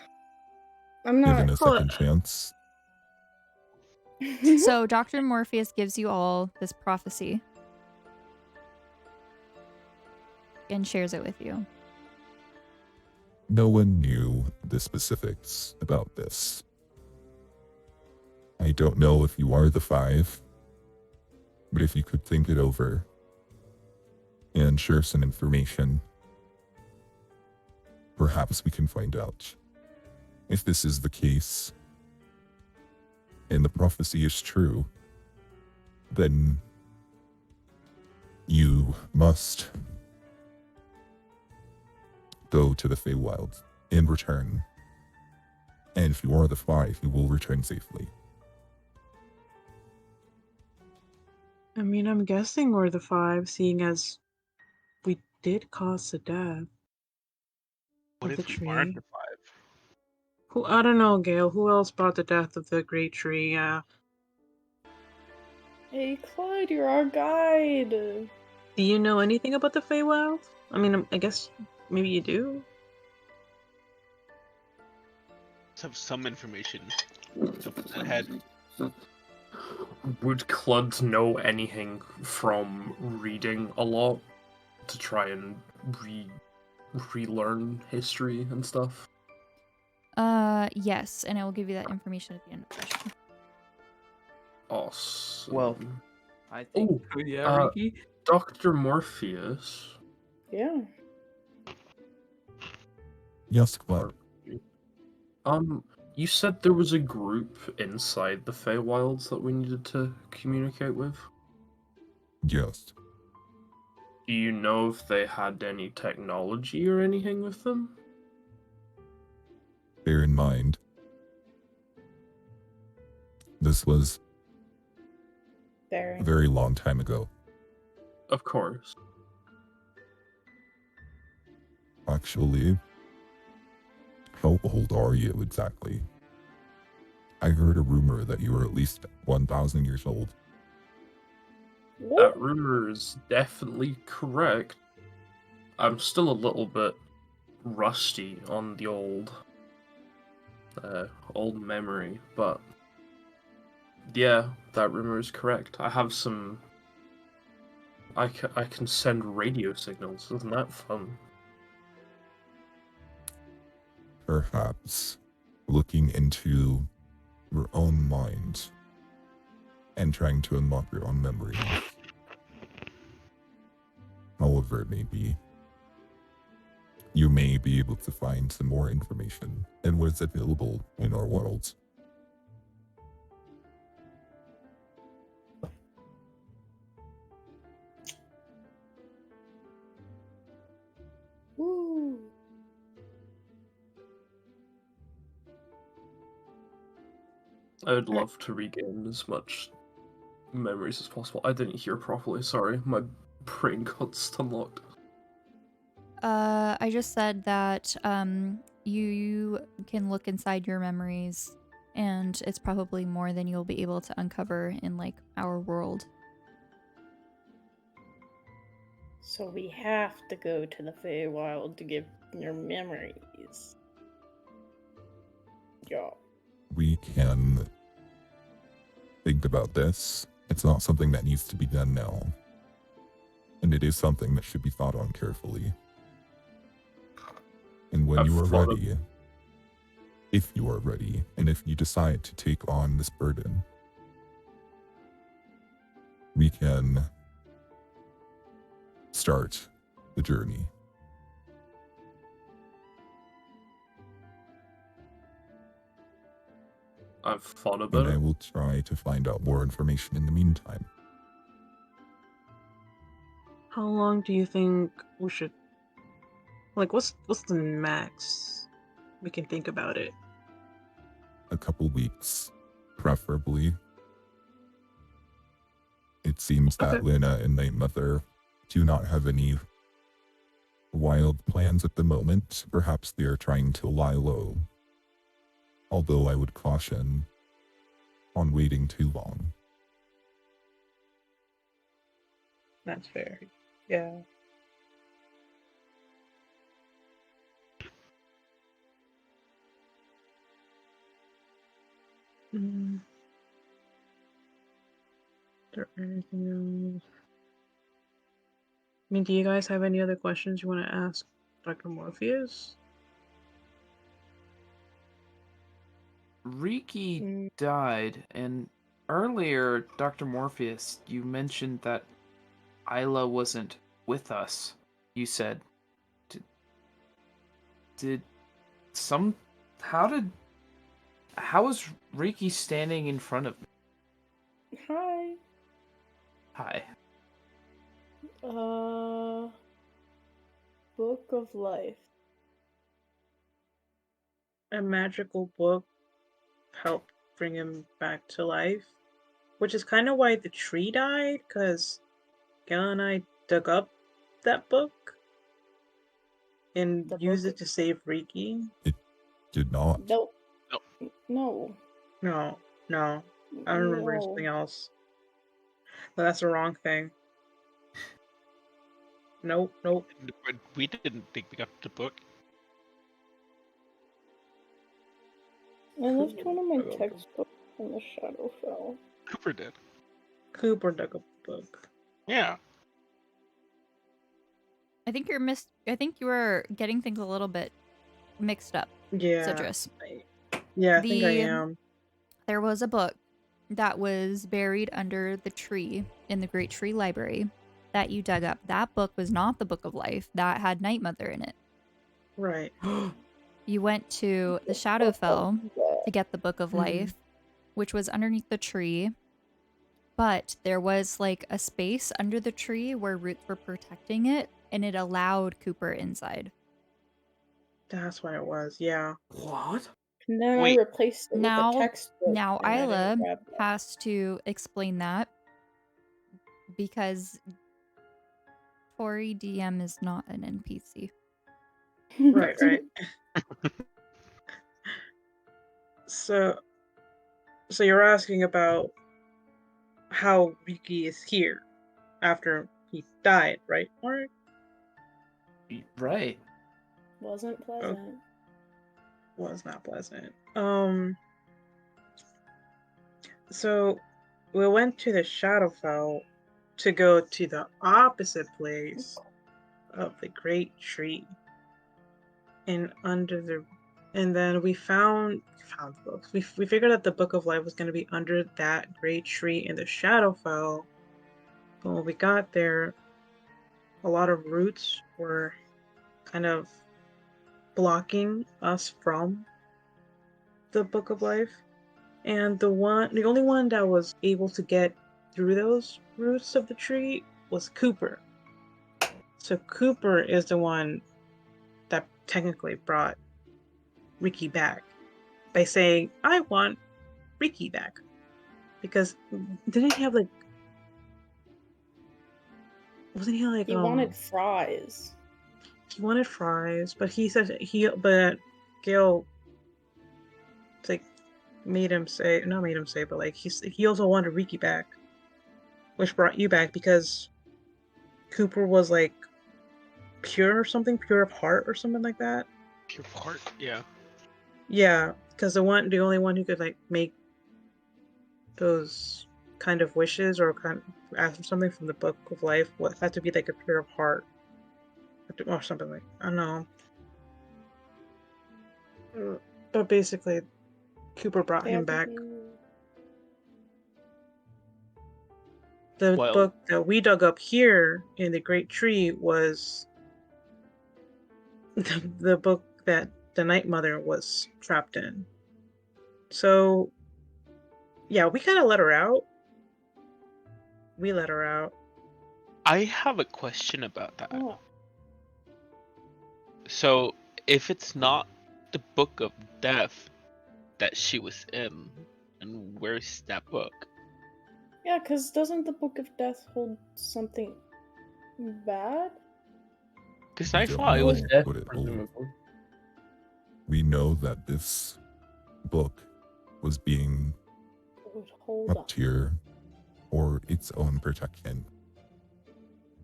I'm Given not. a second chance? So Dr. Morpheus gives you all this prophecy and shares it with you. No one knew the specifics about this. I don't know if you are the 5, but if you could think it over and share some information, perhaps we can find out. If this is the case, and the prophecy is true, then you must go to the Feywild and return. And if you are the 5, you will return safely. I mean, I'm guessing we're the 5, seeing as we did cause the death What of the if we aren't tree. the 5? Who? I don't know, Gale. Who else brought the death of the great tree? Hey, Clyde, you're our guide. Do you know anything about the Feywild? I mean, I guess maybe you do. Let's have some information. Ahead. Would Clud know anything from reading a lot to try and relearn history and stuff? Yes, and I will give you that information at the end of the session. Awesome. Well, I think. Oh, Yeah, Riki. Dr. Morpheus. Yeah. Yes, Clark. You said there was a group inside the Feywilds that we needed to communicate with? Yes. Do you know if they had any technology or anything with them? Bear in mind, this was a very long time ago. Of course. Actually, how old are you exactly? I heard a rumor that you were at least 1,000 years old. That rumor is definitely correct. I'm still a little bit rusty on the old memory, but yeah, that rumor is correct. I have some. I can send radio signals. Isn't that fun? Perhaps looking into your own mind and trying to unlock your own memories. However it may be, you may be able to find some more information and what is available in our world. Woo. I would love to regain as much memories as possible. I didn't hear properly, sorry. My brain got stunlocked. I just said that you can look inside your memories, and it's probably more than you'll be able to uncover in like our world. So we have to go to the Feywild to get your memories. Yeah. We can think about this. It's not something that needs to be done now. And it is something that should be thought on carefully. And when you are ready, if you are ready, and if you decide to take on this burden, we can start the journey. I've thought about And I it. will try to find out more information in the meantime. How long do you think we should? Like, what's the max we can think about it? A couple weeks, preferably. It seems that Okay. Luna and Night Mother do not have any wild plans at the moment. Perhaps they are trying to lie low. Although I would caution on waiting too long. That's fair. Yeah. Is there anything else? I mean, do you guys have any other questions you want to ask Dr. Morpheus? Riki died, and earlier, Dr. Morpheus, you mentioned that Isla wasn't with us. You said, did some? How was Riki standing in front of me? Hi. Hi. Book of Life. A magical book helped bring him back to life, which is kind of why the tree died, because Gale and I dug up that book and The used book it to save Riki. Did not. No. No. No. No, I remember something else. But that's the wrong thing. Nope. But we didn't think we got the book. I left one of my textbooks in the Shadowfell. Cooper did. Cooper dug up the book. Yeah. I think I think you were getting things a little bit mixed up, Yeah. Citrus. I think I am. There was a book that was buried under the tree in the Great Tree Library that you dug up. That book was not the Book of Life. That had Night Mother in it. Right. You went to the Shadowfell to get the Book of Life, which was underneath the tree. But there was like a space under the tree where roots were protecting it, and it allowed Cooper inside. That's what it was, yeah. What? And then Wait. I replaced it with a Now textbook. and I didn't Isla grab that. has to explain that because Tori DM is not an NPC. Right. So you're asking about how Riki is here after he died, right, Mark? Right. Wasn't pleasant. Was not pleasant. So we went to the Shadowfell to go to the opposite place of the Great Tree. And then we found books. We figured that the Book of Life was going to be under that Great Tree in the Shadowfell. But when we got there, a lot of roots were kind of blocking us from the Book of Life. And the only one that was able to get through those roots of the tree was Cooper. So Cooper is the one that technically brought Riki back by saying, I want Riki back. Because didn't he have like... Wasn't he like... He wanted fries. He wanted fries, but he said but Gale like made him say, not made him say, but like he also wanted Riki back, which brought you back because Cooper was like pure or something, pure of heart or something like that. Pure of heart, yeah. Yeah, because the only one who could like make those kind of wishes or kind of ask for something from the Book of Life had to be like a pure of heart or something like, I don't know. But basically, Cooper brought him back. The book that we dug up here in the Great Tree was the book that the Night Mother was trapped in. So, yeah, we kind of let her out. We let her out. I have a question about that. Oh. So, if it's not the Book of Death that she was in, and where's that book? Yeah, because doesn't the Book of Death hold something bad? Because I don't thought it know was what it holds. presumably. We know that this book was being But hold up on. here for its own protection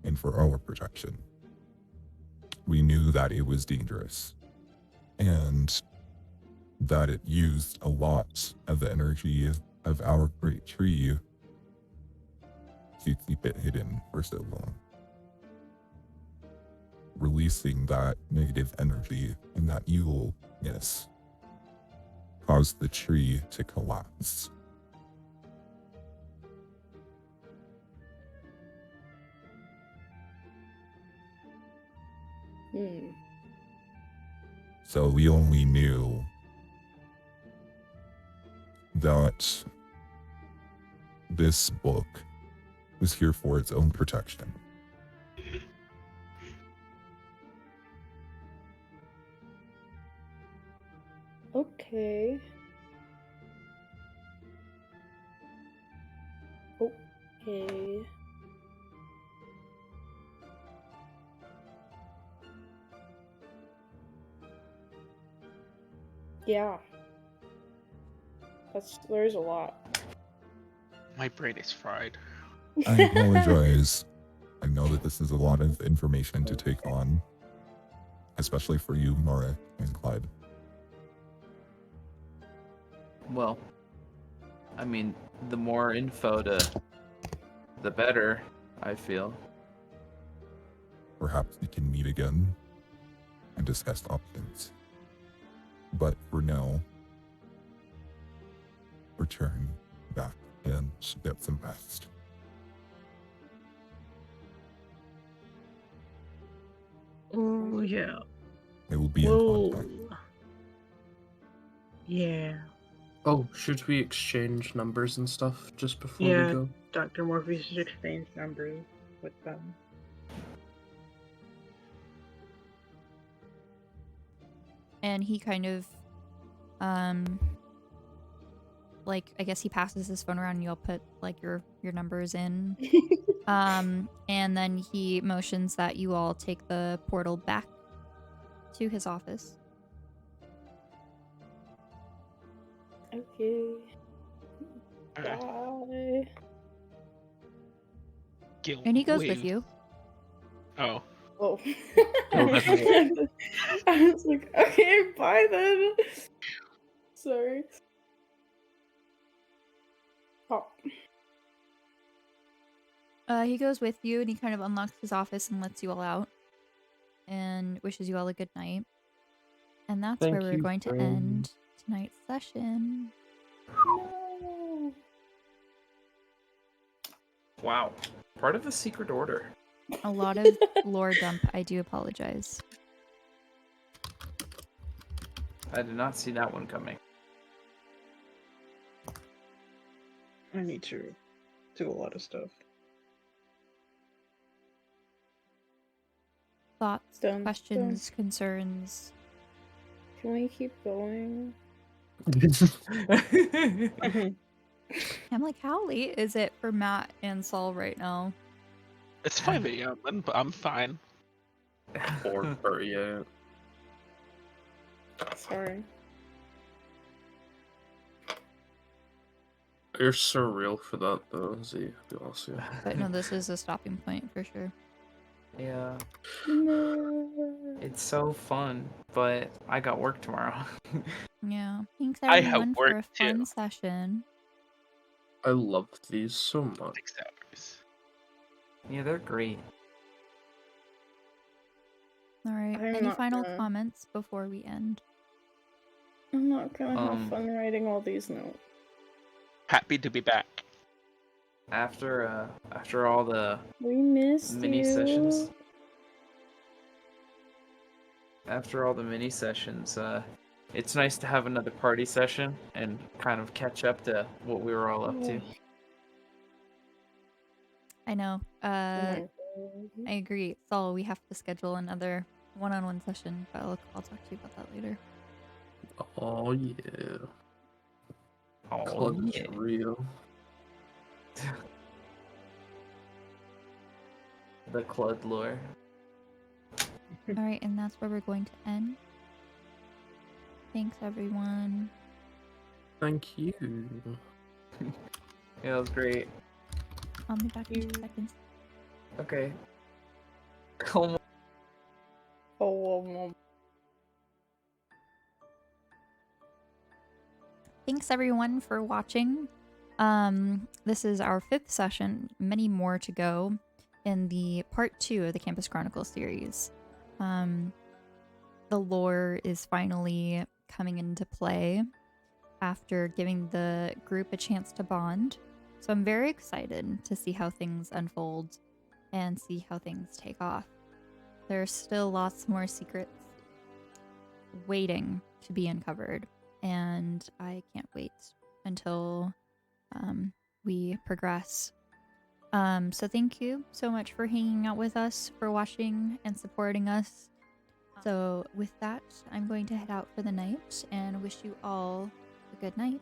and for our protection. We knew that it was dangerous and that it used a lot of the energy of our great tree to keep it hidden for so long. Releasing that negative energy and that evilness caused the tree to collapse. So we only knew that this book was here for its own protection. Okay. Okay. Yeah. There's a lot. My brain is fried. I apologize. I know that this is a lot of information to take on, especially for you, Nora and Clyde. Well, I mean, the more info the better, I feel. Perhaps we can meet again and discuss options. But for now, return back and get some rest. Oh, yeah. It will be in Whoa. contact. Yeah. Oh, should we exchange numbers and stuff just before Yeah. we go? Dr. Morpheus exchanged numbers with them. And he kind of, like, I guess he passes his phone around and you'll put, like, your numbers in. And then he motions that you all take the portal back to his office. Okay. Alright. Bye. Gale And he goes with waves. you. Oh. Oh. Oh, that's I was like, okay, bye then. Sorry. Oh. He goes with you and he kind of unlocks his office and lets you all out and wishes you all a good night. And that's Thank where we're you, going to friend. end tonight's session. No. Wow. Part of the secret order. A lot of lore dump. I do apologize. I did not see that one coming. I need to do a lot of stuff. Thoughts, Dun, questions, concerns? Can we keep going? I'm like, how late is it for Matt and Saul right now? It's 5 a.m. but I'm fine. Or yeah. Sorry. You're surreal for that though, Z. Bless you. But no, this is a stopping point for sure. Yeah, No. it's so fun, but I got work tomorrow. Yeah. Thanks I have everyone for a work, fun too. session. I love these so much. 6 hours. Yeah, they're great. All right. I'm Any not final gonna- comments before we end? I'm not gonna have Um, fun writing all these notes. Happy to be back. After all the We missed mini you. sessions, it's nice to have another party session and kind of catch up to what we were all up to. I know. Oh my God. I agree. Saul, we have to schedule another one-on-one session, but I'll talk to you about that later. Oh yeah. Oh, Club is yeah. real. The Clud lore. All right, and that's where we're going to end. Thanks, everyone. Thank you. Yeah, that was great. I'll be back in 2 seconds. Okay. Come Oh, Thanks everyone for watching. This is our 5th session, many more to go in the part 2 of the Campus Chronicles series. The lore is finally coming into play after giving the group a chance to bond. So I'm very excited to see how things unfold and see how things take off. There's still lots more secrets waiting to be uncovered, and I can't wait until we progress. So thank you so much for hanging out with us, for watching and supporting us. So with that, I'm going to head out for the night and wish you all a good night.